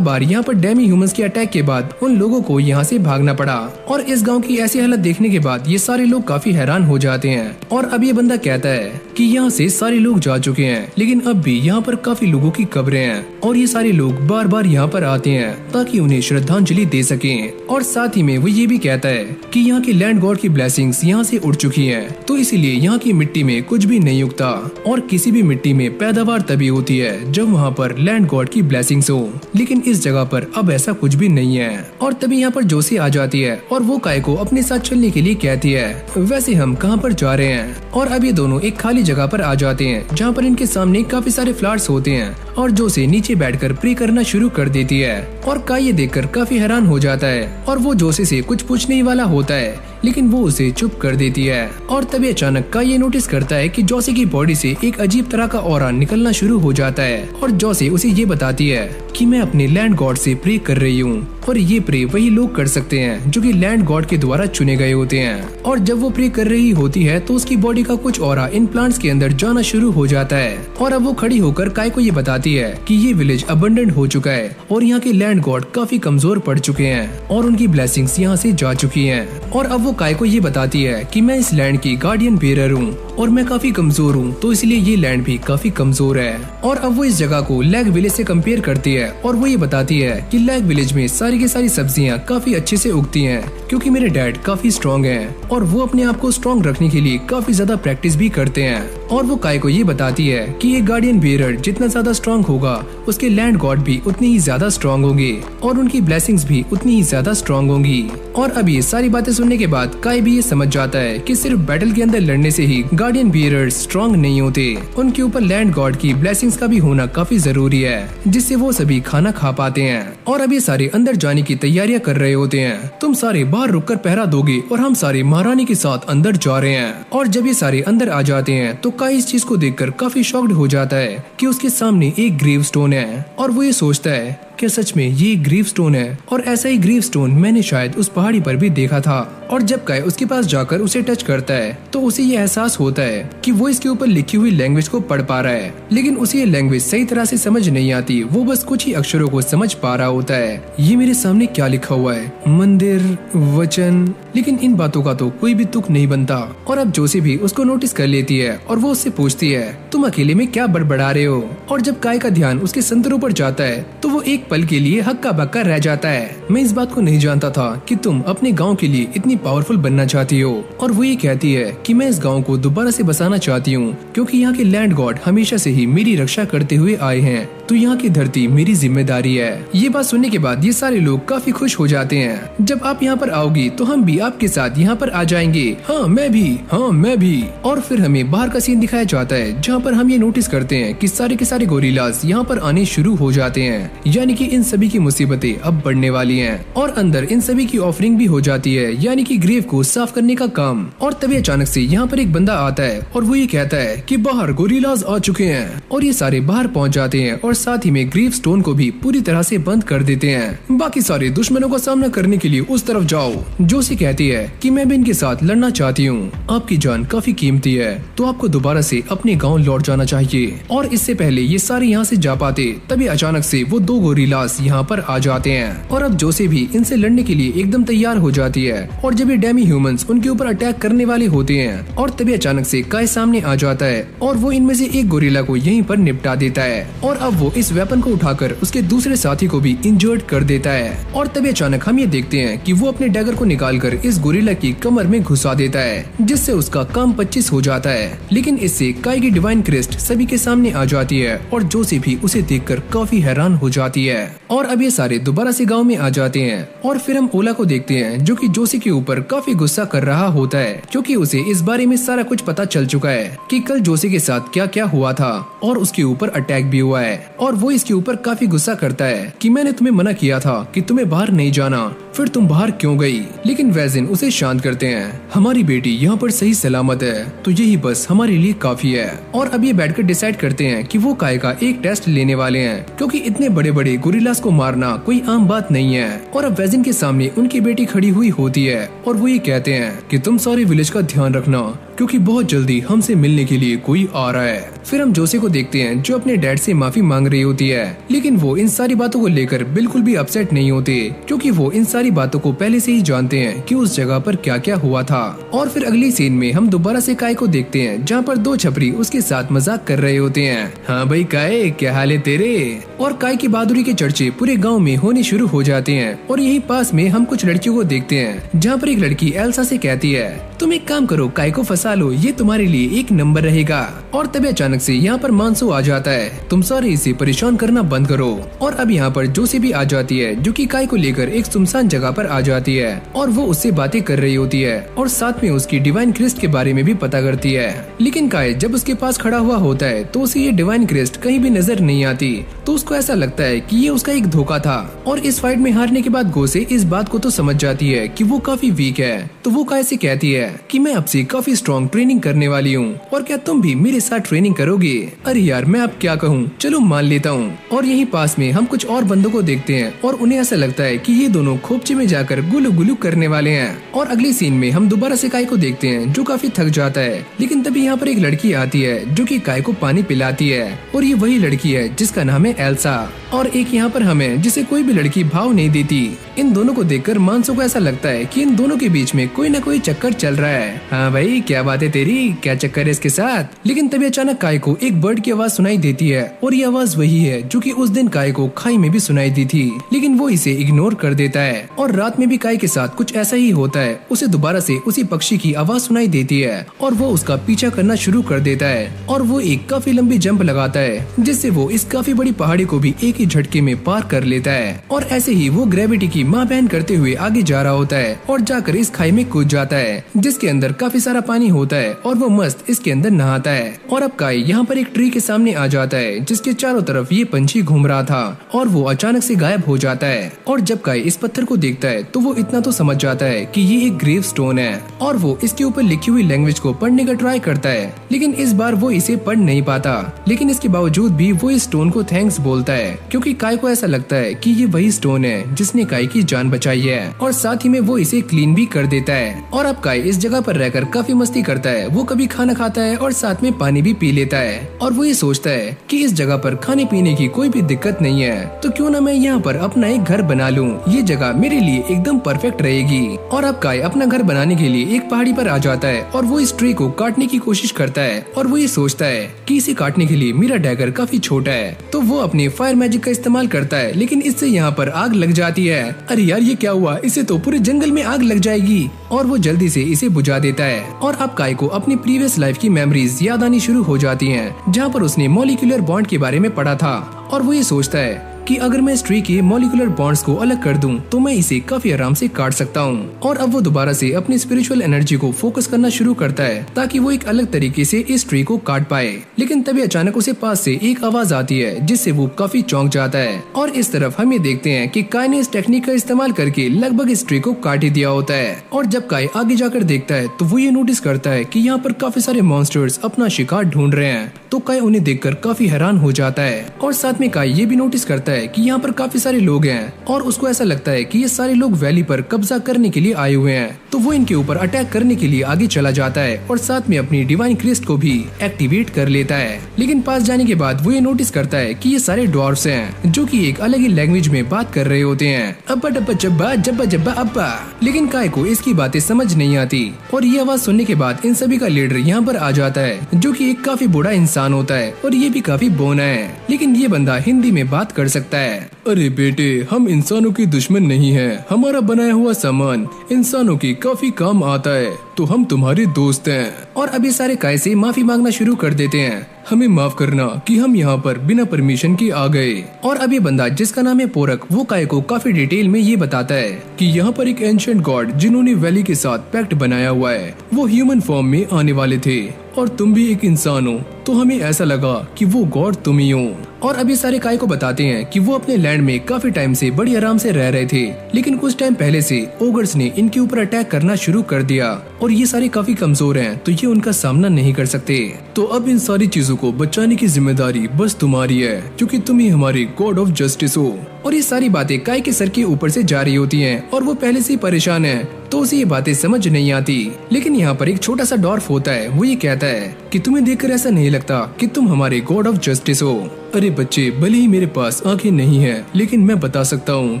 A: बार यहाँ पर डेमी ह्यूमंस के अटैक के बाद उन लोगों को यहाँ से भागना पड़ा। और इस गांव की ऐसी हालत देखने के बाद ये सारे लोग काफी हैरान हो जाते हैं। और अब ये बंदा कहता है कि यहाँ से सारे लोग जा चुके हैं, लेकिन अब भी यहाँ पर काफी लोगों की कब्रें हैं और ये सारे लोग बार बार यहाँ पर आते हैं ताकि उन्हें श्रद्धांजलि दे सकें। और साथ ही में वो ये भी कहता है कि यहाँ के लैंड गॉड की ब्लेसिंग्स यहाँ से उड़ चुकी है, तो इसीलिए यहाँ की मिट्टी में कुछ भी नहीं उगता और किसी भी मिट्टी में पैदावार तभी होती है जब वहाँ पर लैंड गॉड की ब्लेसिंग्स हो। लेकिन इस जगह पर अब ऐसा कुछ भी नहीं है। और तभी यहाँ पर जोसी आ जाती है और वो काय को अपने साथ चलने के लिए कहती है वैसे हम कहाँ पर जा रहे हैं। और अब ये दोनों एक खाली जगह पर आ जाते हैं जहाँ पर इनके सामने काफी सारे फ्लावर्स होते हैं और जोसी नीचे बैठकर प्रे करना शुरू कर देती है। और काय ये देखकर काफी हैरान हो जाता है और वो जोसी से कुछ पूछने ही वाला होता है, लेकिन वो उसे चुप कर देती है। और तभी अचानक काय ये नोटिस करता है कि जोसी की बॉडी से एक अजीब तरह का ऑरा निकलना शुरू हो जाता है और जोसी उसे ये बताती है कि मैं अपने लैंड गॉड से प्रे कर रही हूँ और ये प्रे वही लोग कर सकते हैं जो कि लैंड गॉड के द्वारा चुने गए होते हैं। और जब वो प्रे कर रही होती है तो उसकी बॉडी का कुछ ऑरा इन प्लांट्स के अंदर जाना शुरू हो जाता है। और अब वो खड़ी होकर काय को ये बताती है कि ये विलेज अबंडेंट हो चुका है और यहाँ के लैंड गॉड काफी कमजोर पड़ चुके हैं और उनकी ब्लेसिंग्स यहाँ से जा चुकी हैं। और अब वो काय को ये बताती है कि मैं इस लैंड की गार्डियन बेरर हूँ और मैं काफी कमजोर हूँ, तो इसलिए ये लैंड भी काफी कमजोर है। और अब वो इस जगह को लैग विलेज से कंपेयर करती है और वो ये बताती है कि लैग विलेज में सारी की सारी सब्जियाँ काफी अच्छे से उगती हैं क्योंकि मेरे डैड काफी स्ट्रॉन्ग हैं और वो अपने आप को स्ट्रॉन्ग रखने के लिए काफी ज्यादा प्रैक्टिस भी करते हैं। और वो काय को ये बताती है कि ये गार्डियन बेरर जितना ज्यादा स्ट्रॉन्ग होगा उसके लैंड गॉड भी उतनी ही ज्यादा स्ट्रॉन्ग होंगे और उनकी ब्लेसिंग्स भी उतनी ही ज्यादा स्ट्रॉन्ग होंगी। और अब ये सारी बातें सुनने के बाद काय भी ये समझ जाता है कि सिर्फ बैटल के अंदर लड़ने से ही गार्डियन बेरर्स स्ट्रॉन्ग नहीं होते, उनके ऊपर लैंड गॉड की ब्लेसिंग्स का भी होना काफी जरूरी है जिससे वो सभी खाना खा पाते हैं। और अब ये सारे अंदर जाने की तैयारियां कर रहे होते हैं। तुम सारे बाहर रुककर पहरा दोगे और हम सारे महारानी के साथ अंदर जा रहे हैं। और जब ये सारे अंदर आ जाते हैं तो काय इस चीज को देखकर काफी शॉक्ड हो जाता है कि उसके सामने एक ग्रेव स्टोन है और वो ये सोचता है क्या सच में ये ग्रीव स्टोन है। और ऐसा ही ग्रीव स्टोन मैंने शायद उस पहाड़ी पर भी देखा था। और जब काय उसके पास जाकर उसे टच करता है तो उसे ये एहसास होता है कि वो इसके ऊपर लिखी हुई लैंग्वेज को पढ़ पा रहा है, लेकिन उसे ये लैंग्वेज सही तरह से समझ नहीं आती, वो बस कुछ ही अक्षरों को समझ पा रहा होता है। ये मेरे सामने क्या लिखा हुआ है, मंदिर, वचन, लेकिन इन बातों का तो कोई भी तुक नहीं बनता। और अब जोसी भी उसको नोटिस कर लेती है और वो उससे पूछती है तुम अकेले में क्या बड़बड़ा रहे हो। और जब काय का ध्यान उसके संतरों पर जाता है तो वो एक पल के लिए हक्का बक्का रह जाता है। मैं इस बात को नहीं जानता था कि तुम अपने गांव के लिए इतनी पावरफुल बनना चाहती हो। और वो ये कहती है कि मैं इस गांव को दोबारा से बसाना चाहती हूँ क्योंकि यहाँ के लैंड गॉड हमेशा से ही मेरी रक्षा करते हुए आए हैं, तो यहाँ की धरती मेरी जिम्मेदारी है। ये बात सुनने के बाद ये सारे लोग काफी खुश हो जाते हैं। जब आप यहाँ पर आओगी तो हम भी आपके साथ यहाँ पर आ जाएंगे। हाँ मैं भी। और फिर हमें बाहर का सीन दिखाया जाता है जहाँ पर हम ये नोटिस करते हैं कि सारे के सारे गोरिल्लास यहाँ पर आने शुरू हो जाते हैं, यानी कि इन सभी की मुसीबतें अब बढ़ने वाली हैं। और अंदर इन सभी की ऑफरिंग भी हो जाती है, यानी कि ग्रेव को साफ करने का काम। और तभी अचानक से यहाँ पर एक बंदा आता है और वो ये कहता है कि बाहर गोरिल्लास आ चुके हैं। और ये सारे बाहर पहुँच जाते हैं और साथ ही में ग्रेव स्टोन को भी पूरी तरह से बंद कर देते हैं। बाकी सारे दुश्मनों का सामना करने के लिए उस तरफ जाओ। जोसी कहती है कि मैं भी इनके साथ लड़ना चाहती हूँ, आपकी जान काफी कीमती है तो आपको दोबारा से अपने गाँव लौट जाना चाहिए। और इससे पहले ये सारे यहाँ से जा पाते तभी अचानक से वो दो गोरिल्ला गोरिल्लास यहाँ पर आ जाते हैं और अब जोसे भी इनसे लड़ने के लिए एकदम तैयार हो जाती है। और जब ये डेमी ह्यूमंस उनके ऊपर अटैक करने वाले होते हैं और तभी अचानक से काय सामने आ जाता है और वो इनमें से एक गोरिल्ला को यहीं पर निपटा देता है और अब वो इस वेपन को उठाकर उसके दूसरे साथी को भी इंजर्ड कर देता है। और तभी अचानक हम ये देखते हैं कि वो अपने डैगर को निकालकर इस गोरिल्ला की कमर में घुसा देता है, जिससे उसका काम 25 हो जाता है। लेकिन इससे काय की डिवाइन क्रिस्ट सभी के सामने आ जाती है और जोसे भी उसे देखकर काफी हैरान हो जाती है। और अब ये सारे दोबारा से गांव में आ जाते हैं और फिर हम ओला को देखते हैं जो कि जोसे के ऊपर काफी गुस्सा कर रहा होता है, क्योंकि उसे इस बारे में सारा कुछ पता चल चुका है कि कल जोसे के साथ क्या क्या हुआ था और उसके ऊपर अटैक भी हुआ है। और वो इसके ऊपर काफी गुस्सा करता है कि मैंने तुम्हें मना किया था कि तुम्हें बाहर नहीं जाना, फिर तुम बाहर क्यों गई। लेकिन वैजिन उसे शांत करते हैं, हमारी बेटी यहाँ पर सही सलामत है तो यही बस हमारे लिए काफी है। और अब ये बैठकर डिसाइड करते हैं कि वो काय का एक टेस्ट लेने वाले हैं, क्योंकि इतने बड़े बड़े गोरिल्लास को मारना कोई आम बात नहीं है। और अब वैजिन के सामने उनकी बेटी खड़ी हुई होती है और वो ये कहते हैं कि तुम सारे विलेज का ध्यान रखना, क्योंकि बहुत जल्दी हमसे मिलने के लिए कोई आ रहा है। फिर हम जोसे को देखते हैं जो अपने डैड से माफी मांग रही होती है, लेकिन वो इन सारी बातों को लेकर बिल्कुल भी अपसेट नहीं होते, क्योंकि वो इन सारी बातों को पहले से ही जानते हैं कि उस जगह पर क्या क्या हुआ था। और फिर अगली सीन में हम दोबारा से काय को देखते हैं जहाँ पर दो छपरी उसके साथ मजाक कर रहे होते हैं। हाँ भाई काय, क्या हाल है तेरे। और काय की बहादुरी के चर्चे पूरे गाँव में होने शुरू हो जाते हैं। और यही पास में हम कुछ लड़कियों को देखते हैं जहाँ पर एक लड़की एल्सा से कहती है, तुम एक काम करो, काय को फंसा लो, ये तुम्हारे लिए एक नंबर रहेगा। और तभी अचानक से यहाँ पर मानसू आ जाता है, तुम सारे इसे परेशान करना बंद करो। और अब यहाँ पर जोसे भी आ जाती है जो कि काय को लेकर एक सुनसान जगह पर आ जाती है और वो उससे बातें कर रही होती है और साथ में उसकी डिवाइन क्रिस्ट के बारे में भी पता करती है। लेकिन काय जब उसके पास खड़ा हुआ होता है तो उसे ये डिवाइन क्रिस्ट कहीं भी नजर नहीं आती, तो उसको ऐसा लगता है कि ये उसका एक धोखा था। और इस फाइट में हारने के बाद गोसे इस बात को तो समझ जाती है कि वो काफी वीक है, तो वो काय से कहती है कि मैं आपसे काफी स्ट्रॉन्ग ट्रेनिंग करने वाली हूँ और क्या तुम भी मेरे साथ ट्रेनिंग करोगे। अरे यार मैं अब क्या कहूँ, चलो मान लेता हूँ। और यहीं पास में हम कुछ और बंदों को देखते हैं और उन्हें ऐसा लगता है कि ये दोनों खोपचे में जाकर गुलू गुलू करने वाले हैं। और अगली सीन में हम दोबारा से काय को देखते हैं जो काफी थक जाता है, लेकिन तभी यहाँ पर एक लड़की आती है जो कि काय को पानी पिलाती है और ये वही लड़की है जिसका नाम है एल्सा। और एक यहाँ पर हमें जिसे कोई भी लड़की भाव नहीं देती। इन दोनों को देखकर मानसू को ऐसा लगता है कि इन दोनों के बीच में कोई न कोई चक्कर चल रहा है। हाँ भाई क्या बात है तेरी, क्या चक्कर है इसके साथ। लेकिन तभी अचानक काय को एक बर्ड की आवाज सुनाई देती है और ये आवाज वही है जो कि उस दिन काय को खाई में भी सुनाई दी थी, लेकिन वो इसे इग्नोर कर देता है। और रात में भी काय के साथ कुछ ऐसा ही होता है, उसे दोबारा से उसी पक्षी की आवाज सुनाई देती है और वो उसका पीछा करना शुरू कर देता है और वो एक काफी लंबी जंप लगाता है जिससे वो इस काफी बड़ी पहाड़ी को भी एक ही झटके में पार कर लेता है। और ऐसे ही वो ग्रेविटी की माँ बहन करते हुए आगे जा रहा होता है और जाकर इस खाई में कूद जाता है जिसके अंदर काफी सारा पानी होता है और वो मस्त इसके अंदर नहाता है। और अब काय यहाँ पर एक ट्री के सामने आ जाता है जिसके चारों तरफ ये पंछी घूम रहा था और वो अचानक से गायब हो जाता है। और जब काय इस पत्थर को देखता है तो वो इतना तो समझ जाता है कि ये एक ग्रेव स्टोन है और वो इसके ऊपर लिखी हुई लैंग्वेज को पढ़ने का ट्राई करता है, लेकिन इस बार वो इसे पढ़ नहीं पाता। लेकिन इसके बावजूद भी वो इस स्टोन को थैंक्स बोलता है, क्योंकि काय को ऐसा लगता है कि ये वही स्टोन है जिसने काय की जान बचाई है और साथ ही में वो इसे क्लीन भी कर देता है। और अब काय इस जगह पर रहकर काफी मस्ती करता है, वो कभी खाना खाता है और साथ में पानी भी पी लेता है और वो ये सोचता है कि इस जगह पर खाने पीने की कोई भी दिक्कत नहीं है, तो क्यों ना मैं यहाँ पर अपना एक घर बना लूँ, ये जगह मेरे लिए एकदम परफेक्ट रहेगी। और अब काय अपना घर बनाने के लिए एक पहाड़ी पर आ जाता है और वो इस ट्री को काटने की कोशिश करता है और वो ये सोचता है कि इसे काटने के लिए मेरा डैगर काफी छोटा है, तो वो अपने फायर मैजिक का इस्तेमाल करता है, लेकिन इससे यहाँ पर आग लग जाती है। अरे यार ये क्या हुआ, इसे तो पूरे जंगल में आग लग जाएगी। और वो जल्दी से इसे बुझा देता है और अब काय को अपनी प्रीवियस लाइफ की मेमोरीज याद आनी शुरू हो जाती हैं, जहाँ पर उसने मॉलिक्यूलर बॉन्ड के बारे में पढ़ा था। और वो ये सोचता है कि अगर मैं इस ट्री के मॉलिक्यूलर बॉन्ड्स को अलग कर दूं तो मैं इसे काफी आराम से काट सकता हूं। और अब वो दोबारा से अपनी स्पिरिचुअल एनर्जी को फोकस करना शुरू करता है ताकि वो एक अलग तरीके से इस ट्री को काट पाए। लेकिन तभी अचानक उसे पास से एक आवाज आती है जिससे वो काफी चौंक जाता है और इस तरफ हम ये देखते हैं कि काय ने इस टेक्निक का इस्तेमाल करके लगभग इस ट्री को काट ही दिया होता है। और जब काय आगे जाकर देखता है तो वो ये नोटिस करता है कि यहाँ पर काफी सारे मॉन्स्टर्स अपना शिकार ढूंढ रहे हैं, तो तो काय उन्हें देखकर काफी हैरान हो जाता है और साथ में काय ये भी नोटिस करता है कि यहाँ पर काफी सारे लोग हैं और उसको ऐसा लगता है कि ये सारे लोग वैली पर कब्जा करने के लिए आए हुए हैं। तो वो इनके ऊपर अटैक करने के लिए आगे चला जाता है और साथ में अपनी डिवाइन क्रिस्ट को भी एक्टिवेट कर लेता है। लेकिन पास जाने के बाद वो ये नोटिस करता है कि ये सारे ड्वार्फ्स हैं जो कि एक अलग ही लैंग्वेज में बात कर रहे होते हैं, अब्बा डब्बा जब्बा जब्बा जब्बा अब्बा। लेकिन काय को इसकी बातें समझ नहीं आती और ये आवाज सुनने के बाद इन सभी का लीडर यहाँ पर आ जाता है जो कि एक काफी बूढ़ा इंसान होता है और ये भी काफी बौना है, लेकिन ये बंदा हिंदी में बात कर सकता है। अरे बेटे, हम इंसानों के दुश्मन नहीं हैं। हमारा बनाया हुआ सामान इंसानों के काफी काम आता है, तो हम तुम्हारे दोस्त हैं। और अभी सारे काय से माफी मांगना शुरू कर देते हैं, हमें माफ करना कि हम यहाँ पर बिना परमिशन के आ गए। और अभी बंदा जिसका नाम है पोरक, वो काय को काफी डिटेल में ये बताता है कि यहाँ पर एक एंशिएंट गॉड जिन्होंने वैली के साथ पैक्ट बनाया हुआ है, वो ह्यूमन फॉर्म में आने वाले थे और तुम भी एक इंसान हो, तो हमें ऐसा लगा कि वो गॉड तुम ही हो। और अभी सारे काय को बताते हैं कि वो अपने लैंड में काफी टाइम से बड़ी आराम से रह रहे थे, लेकिन कुछ टाइम पहले से ओगर्स ने इनके ऊपर अटैक करना शुरू कर दिया और ये सारे काफी कमजोर हैं, तो ये उनका सामना नहीं कर सकते। तो अब इन सारी चीजों को बचाने की जिम्मेदारी बस तुम्हारी है, क्योंकि तुम ही हमारे गॉड ऑफ जस्टिस हो। और ये सारी बातें काय के सर के ऊपर से जा रही होती हैं और वो पहले से ही परेशान है, तो उसे ये बातें समझ नहीं आती। लेकिन यहाँ पर एक छोटा सा डॉर्फ होता है, वो ये कहता है कि तुम्हें देखकर ऐसा नहीं लगता कि तुम हमारे गॉड ऑफ जस्टिस हो। अरे बच्चे, भले ही मेरे पास आंखें नहीं है, लेकिन मैं बता सकता हूँ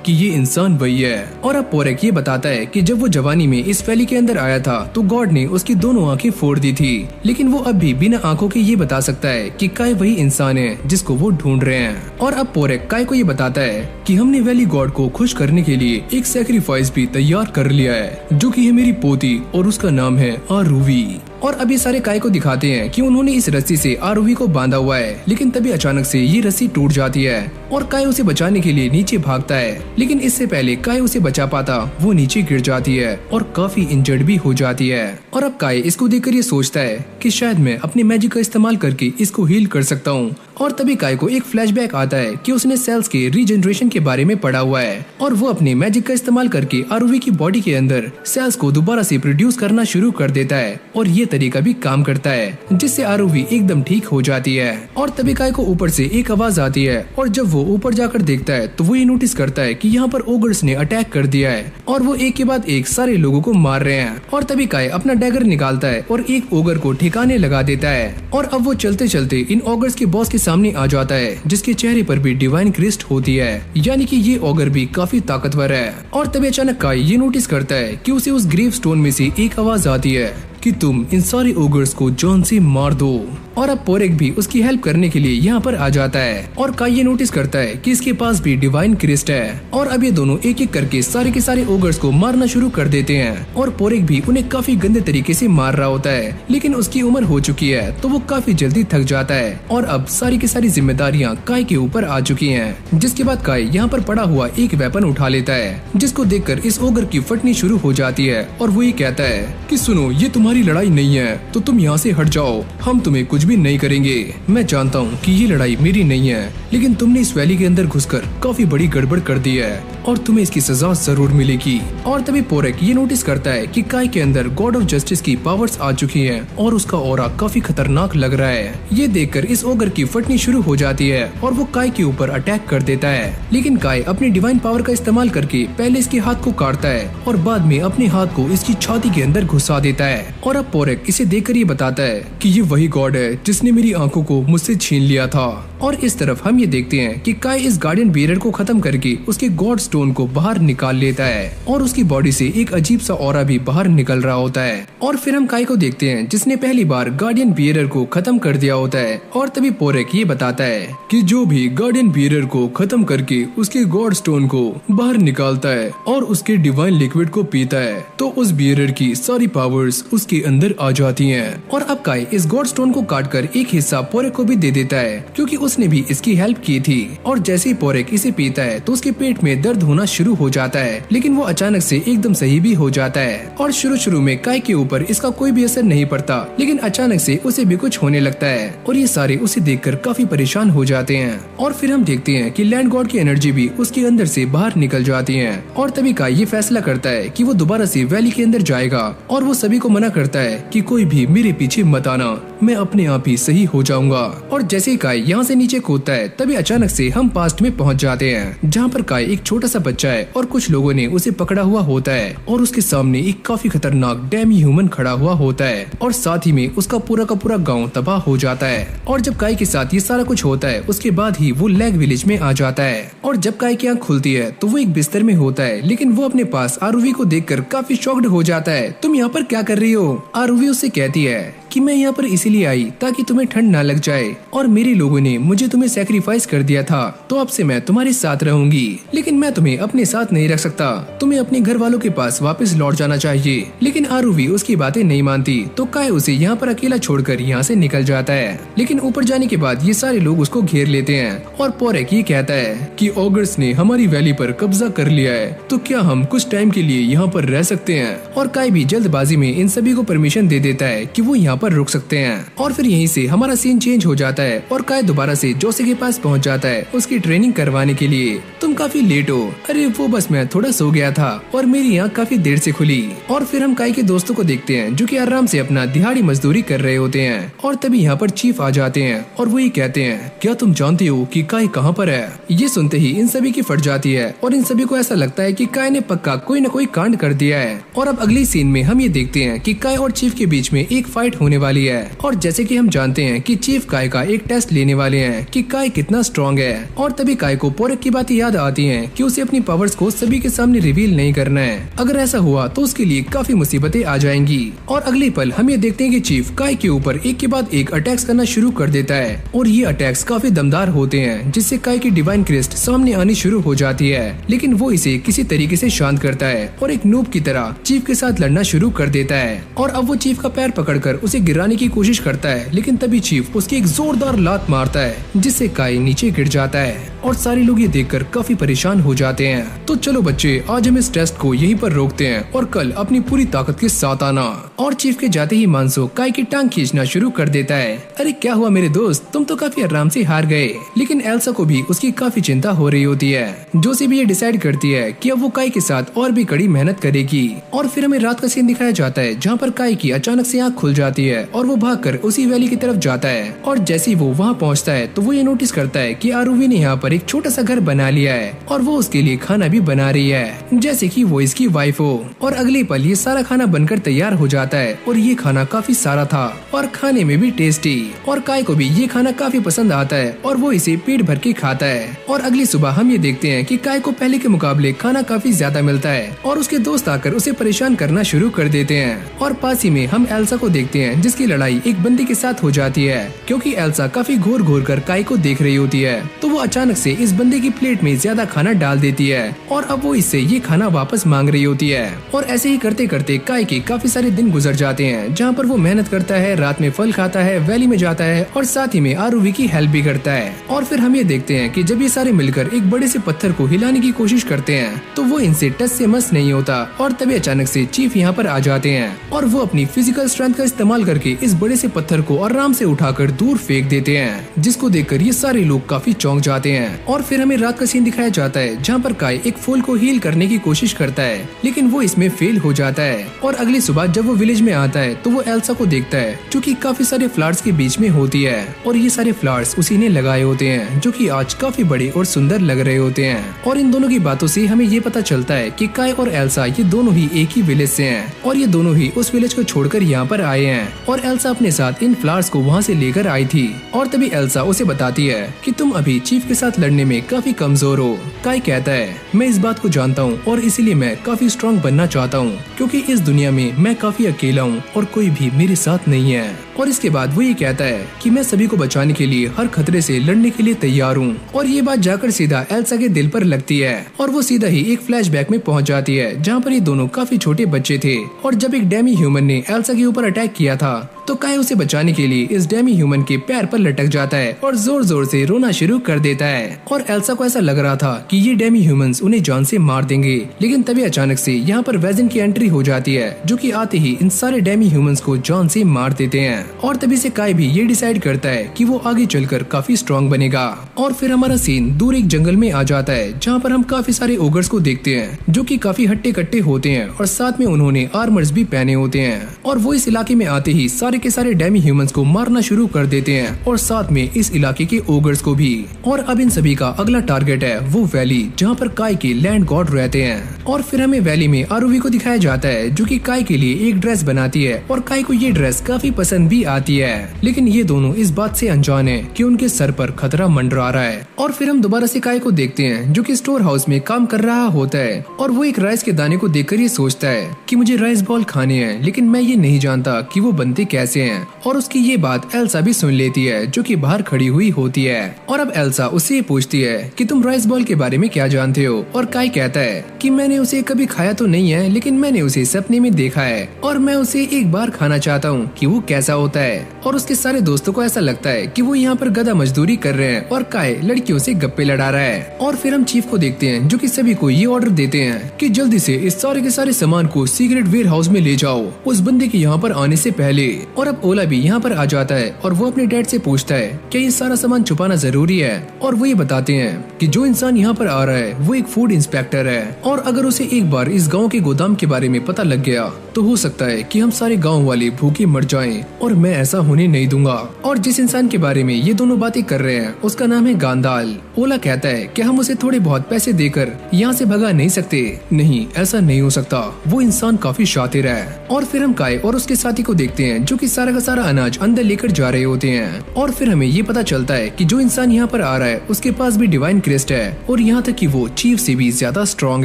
A: कि ये इंसान वही है। और अब पोरक ये बताता है कि जब वो जवानी में इस वैली के अंदर आया था तो गॉड ने उसकी दोनों आंखें फोड़ दी थी, लेकिन वो अब भी बिना आंखों के ये बता सकता है कि काय वही इंसान है जिसको वो ढूंढ रहे हैं। और अब पोरक काय को ये बताता है कि हमने वैली गॉड को खुश करने के लिए एक सैक्रिफाइस भी तैयार कर लिया है, जो कि है मेरी पोती और उसका नाम है आरुवी। और अभी सारे काय को दिखाते हैं कि उन्होंने इस रस्सी से आरुवी को बांधा हुआ है, लेकिन तभी अचानक से ये रस्सी टूट जाती है और काय उसे बचाने के लिए नीचे भागता है, लेकिन इससे पहले काय उसे बचा पाता वो नीचे गिर जाती है और काफी इंजर्ड भी हो जाती है। और अब काय इसको देखकर ये सोचता है कि शायद मैं अपने मैजिक का इस्तेमाल करके इसको हील कर सकता हूँ। और तभी काय को एक फ्लैशबैक आता है कि उसने सेल्स के रीजनरेशन के बारे में पढ़ा हुआ है और वो अपने मैजिक का इस्तेमाल करके आरुवी की बॉडी के अंदर सेल्स को दोबारा से प्रोड्यूस करना शुरू कर देता है और ये तरीका भी काम करता है, जिससे आरुवी एकदम ठीक हो जाती है। और तभी काय को ऊपर से एक आवाज आती है और जब वो ऊपर जाकर देखता है तो वो ये नोटिस करता है कि यहाँ पर ओगर्स ने अटैक कर दिया है और वो एक के बाद एक सारे लोगों को मार रहे हैं। और तभी काय अपना डैगर निकालता है और एक ओगर को ठिकाने लगा देता है और अब वो चलते चलते इन ओगर्स के बॉस के सामने आ जाता है, जिसके चेहरे पर भी डिवाइन क्रिस्ट होती है, यानी कि ये ओगर भी काफी ताकतवर है। और तभी अचानक काय ये नोटिस करता है कि उसे उस ग्रेव स्टोन में से एक आवाज आती है कि तुम इन सारे ओगर्स को जान से मार दो। और अब पोरक भी उसकी हेल्प करने के लिए यहाँ पर आ जाता है और काय ये नोटिस करता है कि इसके पास भी डिवाइन क्रिस्ट है। और अब ये दोनों एक एक करके सारे के सारे ओगर्स को मारना शुरू कर देते हैं और पोरक भी उन्हें काफी गंदे तरीके से मार रहा होता है, लेकिन उसकी उम्र हो चुकी है तो वो काफी जल्दी थक जाता है और अब सारी की सारी जिम्मेदारियाँ काय के ऊपर आ चुकी हैं। जिसके बाद काय यहाँ पर पड़ा हुआ एक वेपन उठा लेता है, जिसको देखकर इस ओगर की फटनी शुरू हो जाती है और वो ये कहता है कि सुनो, ये तुम्हारी लड़ाई नहीं है तो तुम यहाँ से हट जाओ, हम तुम्हें कुछ भी नहीं करेंगे। मैं जानता हूँ कि ये लड़ाई मेरी नहीं है, लेकिन तुमने इस वैली के अंदर घुसकर काफी बड़ी गड़बड़ कर दी है और तुम्हें इसकी सजा जरूर मिलेगी। और तभी पोरक ये नोटिस करता है कि काय के अंदर गॉड ऑफ जस्टिस की पावर्स आ चुकी हैं और उसका ऑरा काफी खतरनाक लग रहा है। ये देखकर इस ओगर की फटनी शुरू हो जाती है और वो काय के ऊपर अटैक कर देता है, लेकिन काय अपनी डिवाइन पावर का इस्तेमाल करके पहले इसके हाथ को काटता है और बाद में अपने हाथ को इसकी छाती के अंदर घुसा देता है। और अब पोरक इसे देखकर ये बताता है कि ये वही गॉड है जिसने मेरी आंखों को मुझसे छीन लिया था। और इस तरफ हम ये देखते हैं कि काय इस गार्डियन बियरर को खत्म करके उसके गॉड स्टोन को बाहर निकाल लेता है और उसकी बॉडी से एक अजीब सा ऑरा भी बाहर निकल रहा होता है। और फिर हम काय को देखते हैं जिसने पहली बार गार्डियन बियरर को खत्म कर दिया होता है। और तभी पोरक ये बताता है कि जो भी गार्डियन बियरर को खत्म करके उसके गॉड स्टोन को बाहर निकालता है और उसके डिवाइन लिक्विड को पीता है तो उस बियरर की सारी पावर्स उसके अंदर आ जाती हैं। और अब काय इस गॉड स्टोन को काटकर एक हिस्सा पोरक को भी दे देता है, क्योंकि उसने भी इसकी हेल्प की थी। और जैसे ही पोरक इसे पीता है तो उसके पेट में दर्द होना शुरू हो जाता है, लेकिन वो अचानक से एकदम सही भी हो जाता है। और शुरू में काय के ऊपर इसका कोई भी असर नहीं पड़ता, लेकिन अचानक से उसे भी कुछ होने लगता है और ये सारे उसे देखकर काफी परेशान हो जाते हैं। और फिर हम देखते हैं कि लैंड गॉड की एनर्जी भी उसके अंदर से बाहर निकल जाती है। और तभी काय ये फैसला करता है कि वो दोबारा से वैली के अंदर जाएगा और वो सभी को मना करता है कि कोई भी मेरे पीछे मत आना, मैं अपने आप ही सही हो जाऊंगा। और जैसे ही काय यहाँ से नीचे कूदता है तभी अचानक से हम पास्ट में पहुँच जाते हैं, जहाँ पर काय एक छोटा सा बच्चा है और कुछ लोगों ने उसे पकड़ा हुआ होता है और उसके सामने एक काफी खतरनाक डेमी ह्यूमन खड़ा हुआ होता है और साथ ही में उसका पूरा का पूरा गाँव तबाह हो जाता है। और जब काय के साथ ये सारा कुछ होता है उसके बाद ही वो लैग विलेज में आ जाता है। और जब काय की आँख खुलती है तो वो एक बिस्तर में होता है, लेकिन वो अपने पास आरुवी को देखकर काफी शॉक्ड हो जाता है। तुम यहाँ पर क्या कर रही हो? आरुवी उससे कहती है कि मैं यहाँ पर इसीलिए आई ताकि तुम्हें ठंड ना लग जाए और मेरे लोगों ने मुझे तुम्हें सैक्रिफाइस कर दिया था, तो अब से मैं तुम्हारे साथ रहूंगी, लेकिन मैं तुम्हें अपने साथ नहीं रख सकता। तुम्हें अपने घर वालों के पास वापस लौट जाना चाहिए। लेकिन आरुवी उसकी बातें नहीं मानती, तो काय उसे यहाँ पर अकेला छोड़कर यहाँ से निकल जाता है। लेकिन ऊपर जाने के बाद ये सारे लोग उसको घेर लेते हैं और पोरेक ये कहता है कि ऑगर्स ने हमारी वैली पर कब्जा कर लिया है, तो क्या हम कुछ टाइम के लिए यहाँ पर रह सकते हैं? और काय भी जल्दबाजी में इन सभी को परमिशन दे देता है कि वो यहाँ पर रुक सकते हैं। और फिर यहीं से हमारा सीन चेंज हो जाता है और काय दोबारा से जोसे के पास पहुँच जाता है उसकी ट्रेनिंग करवाने के लिए। तुम काफी लेट हो। अरे वो बस मैं थोड़ा सो गया था और मेरी आँख काफी देर से खुली। और फिर हम काय के दोस्तों को देखते हैं जो कि आराम से अपना दिहाड़ी मजदूरी कर रहे होते हैं। और तभी यहाँ पर चीफ आ जाते हैं और वो ये कहते हैं, क्या तुम जानते हो कि काय कहाँ पर है? ये सुनते ही इन सभी की फट जाती है और इन सभी को ऐसा लगता है कि काय ने पक्का कोई न कोई कांड कर दिया है। और अब अगली सीन में हम ये देखते हैं कि काय और चीफ के बीच में एक फाइट होने वाली है। और जैसे कि हम जानते हैं कि चीफ काय का एक टेस्ट लेने वाले हैं कि काय कितना स्ट्रॉन्ग है। और तभी काय को पोरेक की बातें याद आती हैं कि उसे अपनी पावर्स को सभी के सामने रिवील नहीं करना है। अगर ऐसा हुआ तो उसके लिए काफी मुसीबतें आ जाएंगी। और अगले पल हम ये देखते हैं कि चीफ काय के ऊपर एक के बाद एक अटैक्स करना शुरू कर देता है और ये अटैक्स काफी दमदार होते हैं, जिससे काय की डिवाइन क्रिस्ट सामने आनी शुरू हो जाती है। लेकिन वो इसे किसी तरीके से शांत करता है और एक नूब की तरह चीफ के साथ लड़ना शुरू कर देता है। और अब वो चीफ का पैर पकड़कर उसे गिराने की कोशिश करता है, लेकिन तभी चीफ उसकी एक जोरदार लात मारता है जिससे काय नीचे गिर जाता है। और सारे लोग ये देखकर काफी परेशान हो जाते हैं। तो चलो बच्चे, आज हम इस टेस्ट को यहीं पर रोकते हैं और कल अपनी पूरी ताकत के साथ आना। और चीफ के जाते ही मानसो काय की टांग खींचना शुरू कर देता है। अरे क्या हुआ मेरे दोस्त, तुम तो काफी आराम से हार गए। लेकिन एल्सा को भी उसकी काफी चिंता हो रही होती है। जोसे भी ये डिसाइड करती है कि अब वो काय के साथ और भी कड़ी मेहनत करेगी। और फिर हमें रात का सीन दिखाया जाता है जहाँ पर काय की अचानक से आँख खुल जाती है और वो भागकर उसी वैली की तरफ जाता है। और जैसे ही वो वहाँ पहुँचता है तो वो ये नोटिस करता है कि आरुवी ने यहाँ पर एक छोटा सा घर बना लिया है और वो उसके लिए खाना भी बना रही है जैसे कि वो इसकी वाइफ हो। और अगले पल ये सारा खाना बनकर तैयार हो जाता है और ये खाना काफी सारा था और खाने में भी टेस्टी। और काय को भी ये खाना काफी पसंद आता है और वो इसे पेट भर के खाता है। और अगली सुबह हम ये देखते हैं कि काय को पहले के मुकाबले खाना काफी ज्यादा मिलता है और उसके दोस्त आकर उसे परेशान करना शुरू कर देते हैं। और पास ही में हम एल्सा को देखते हैं जिसकी लड़ाई एक बंदी के साथ हो जाती है, क्योंकि एल्सा काफी घूर घूर कर काय को देख रही होती है। तो वो अचानक से इस बंदे की प्लेट में ज्यादा खाना डाल देती है और अब वो इससे ये खाना वापस मांग रही होती है। और ऐसे ही करते करते काय के काफी सारे दिन गुजर जाते हैं, जहाँ पर वो मेहनत करता है, रात में फल खाता है, वैली में जाता है और साथ ही में आरुवी की हेल्प भी करता है। और फिर हम ये देखते हैं कि जब ये सारे मिलकर एक बड़े से पत्थर को हिलाने की कोशिश करते हैं तो वो इनसे टस से मस नहीं होता। और तभी अचानक से चीफ यहाँ पर आ जाते हैं और वो अपनी फिजिकल स्ट्रेंथ का इस्तेमाल करके इस बड़े से पत्थर को आराम से उठाकर दूर फेंक देते हैं, जिसको देखकर ये सारे लोग काफी चौंक जाते हैं। और फिर हमें रात का सीन दिखाया जाता है जहाँ पर काय एक फूल को हील करने की कोशिश करता है, लेकिन वो इसमें फेल हो जाता है। और अगली सुबह जब वो विलेज में आता है तो वो एल्सा को देखता है जो कि काफी सारे फ्लावर्स के बीच में होती है और ये सारे फ्लावर्स उसी ने लगाए होते हैं जो कि आज काफी बड़े और सुंदर लग रहे होते हैं। और इन दोनों की बातों से हमें ये पता चलता है कि काय और एल्सा ये दोनों ही एक ही विलेज से हैं और ये दोनों ही उस विलेज को छोड़कर यहाँ पर आए हैं। और एल्सा अपने साथ इन फ्लावर्स को वहाँ से लेकर आई थी। और तभी एल्सा उसे बताती है कि तुम अभी चीफ के साथ लड़ने में काफी कमजोर हो। काय कहता है, मैं इस बात को जानता हूँ और इसीलिए मैं काफी स्ट्रॉन्ग बनना चाहता हूँ, क्योंकि इस दुनिया में मैं काफी अकेला हूँ और कोई भी मेरे साथ नहीं है। और इसके बाद वो ये कहता है कि मैं सभी को बचाने के लिए हर खतरे से लड़ने के लिए तैयार हूँ। और ये बात जाकर सीधा एल्सा के दिल पर लगती है और वो सीधा ही एक फ्लैशबैक में पहुँच जाती है जहाँ पर ये दोनों काफी छोटे बच्चे थे और जब एक डेमी ह्यूमन ने एल्सा के ऊपर अटैक किया था तो काय उसे बचाने के लिए इस डेमी ह्यूमन के पैर पर लटक जाता है और जोर जोर से रोना शुरू कर देता है। और एल्सा को ऐसा लग रहा था कि ये डेमी ह्यूमंस उन्हें जान से मार देंगे, लेकिन तभी अचानक से यहाँ पर वेजन की एंट्री हो जाती है जो कि आते ही इन सारे डेमी ह्यूमंस को जान से मार देते हैं। और तभी से काय भी ये डिसाइड करता है कि वो आगे चलकर काफी स्ट्रॉन्ग बनेगा। और फिर हमारा सीन दूर एक जंगल में आ जाता है जहाँ पर हम काफी सारे ओगर्स को देखते हैं जो कि काफी हट्टे कट्टे होते हैं और साथ में उन्होंने आर्मर्स भी पहने होते हैं। और वो इस इलाके में आते ही सारे के सारे डेमी ह्यूमंस को मारना शुरू कर देते हैं और साथ में इस इलाके के ओगर्स को भी। और अब इन सभी का अगला टारगेट है वो वैली जहाँ पर काय के लैंड गॉड रहते हैं। और फिर हमें वैली में आरुवी को दिखाया जाता है जो कि काय के लिए एक ड्रेस बनाती है और काय को ये ड्रेस काफी पसंद भी आती है। लेकिन ये दोनों इस बात से अनजान है कि उनके सर पर खतरा मंडरा रहा है। और फिर हम दोबारा से काय को देखते हैं जो कि स्टोर हाउस में काम कर रहा होता है और वो एक राइस के दाने को देखकर ये सोचता है कि मुझे राइस बॉल खाने हैं, लेकिन मैं ये नहीं जानता कि वो बनते कैसे हैं। और उसकी ये बात एल्सा भी सुन लेती है जो कि बाहर खड़ी हुई होती है। और अब एल्सा उससे पूछती है कि तुम राइस बॉल के बारे में क्या जानते हो। और काय कहता है कि मैंने उसे कभी खाया तो नहीं है, लेकिन मैंने उसे सपने में देखा है और मैं उसे एक बार खाना चाहता हूँ कि वो कैसा होता है। और उसके सारे दोस्तों को ऐसा लगता है कि वो यहाँ पर गधा मजदूरी कर रहे हैं और काय लड़कियों से गप्पे लड़ा रहा है। और फिर हम चीफ को देखते हैं जो कि सभी को ये ऑर्डर देते हैं कि जल्दी से इस सारे के सारे सामान को सीक्रेट वेयर हाउस में ले जाओ उस बंदे के यहाँ पर आने से पहले। और अब ओला भी यहाँ पर आ जाता है और वो अपने डैड से पूछता है क्या ये सारा सामान छुपाना जरूरी है। और वो ये बताते हैं कि जो इंसान यहाँ पर आ रहा है वो एक फूड इंस्पेक्टर है और अगर उसे एक बार इस गाँव के गोदाम के बारे में पता लग गया तो हो सकता है कि हम सारे गाँव वाले भूखे मर जाएं और मैं ऐसा होने नहीं दूंगा। और जिस इंसान के बारे में ये दोनों बातें कर रहे हैं उसका नाम है गांडाल। ओला कहता है कि हम उसे थोड़े बहुत पैसे देकर यहाँ से भगा नहीं सकते। नहीं, ऐसा नहीं हो सकता, वो इंसान काफी शातिर है। और फिर हम काय और उसके साथी को देखते हैं जो कि सारा का सारा अनाज अंदर लेकर जा रहे होते हैं। और फिर हमें ये पता चलता है कि जो इंसान यहाँ पर आ रहा है उसके पास भी डिवाइन क्रेस्ट है और यहाँ तक कि वो चीफ से भी ज्यादा स्ट्रॉन्ग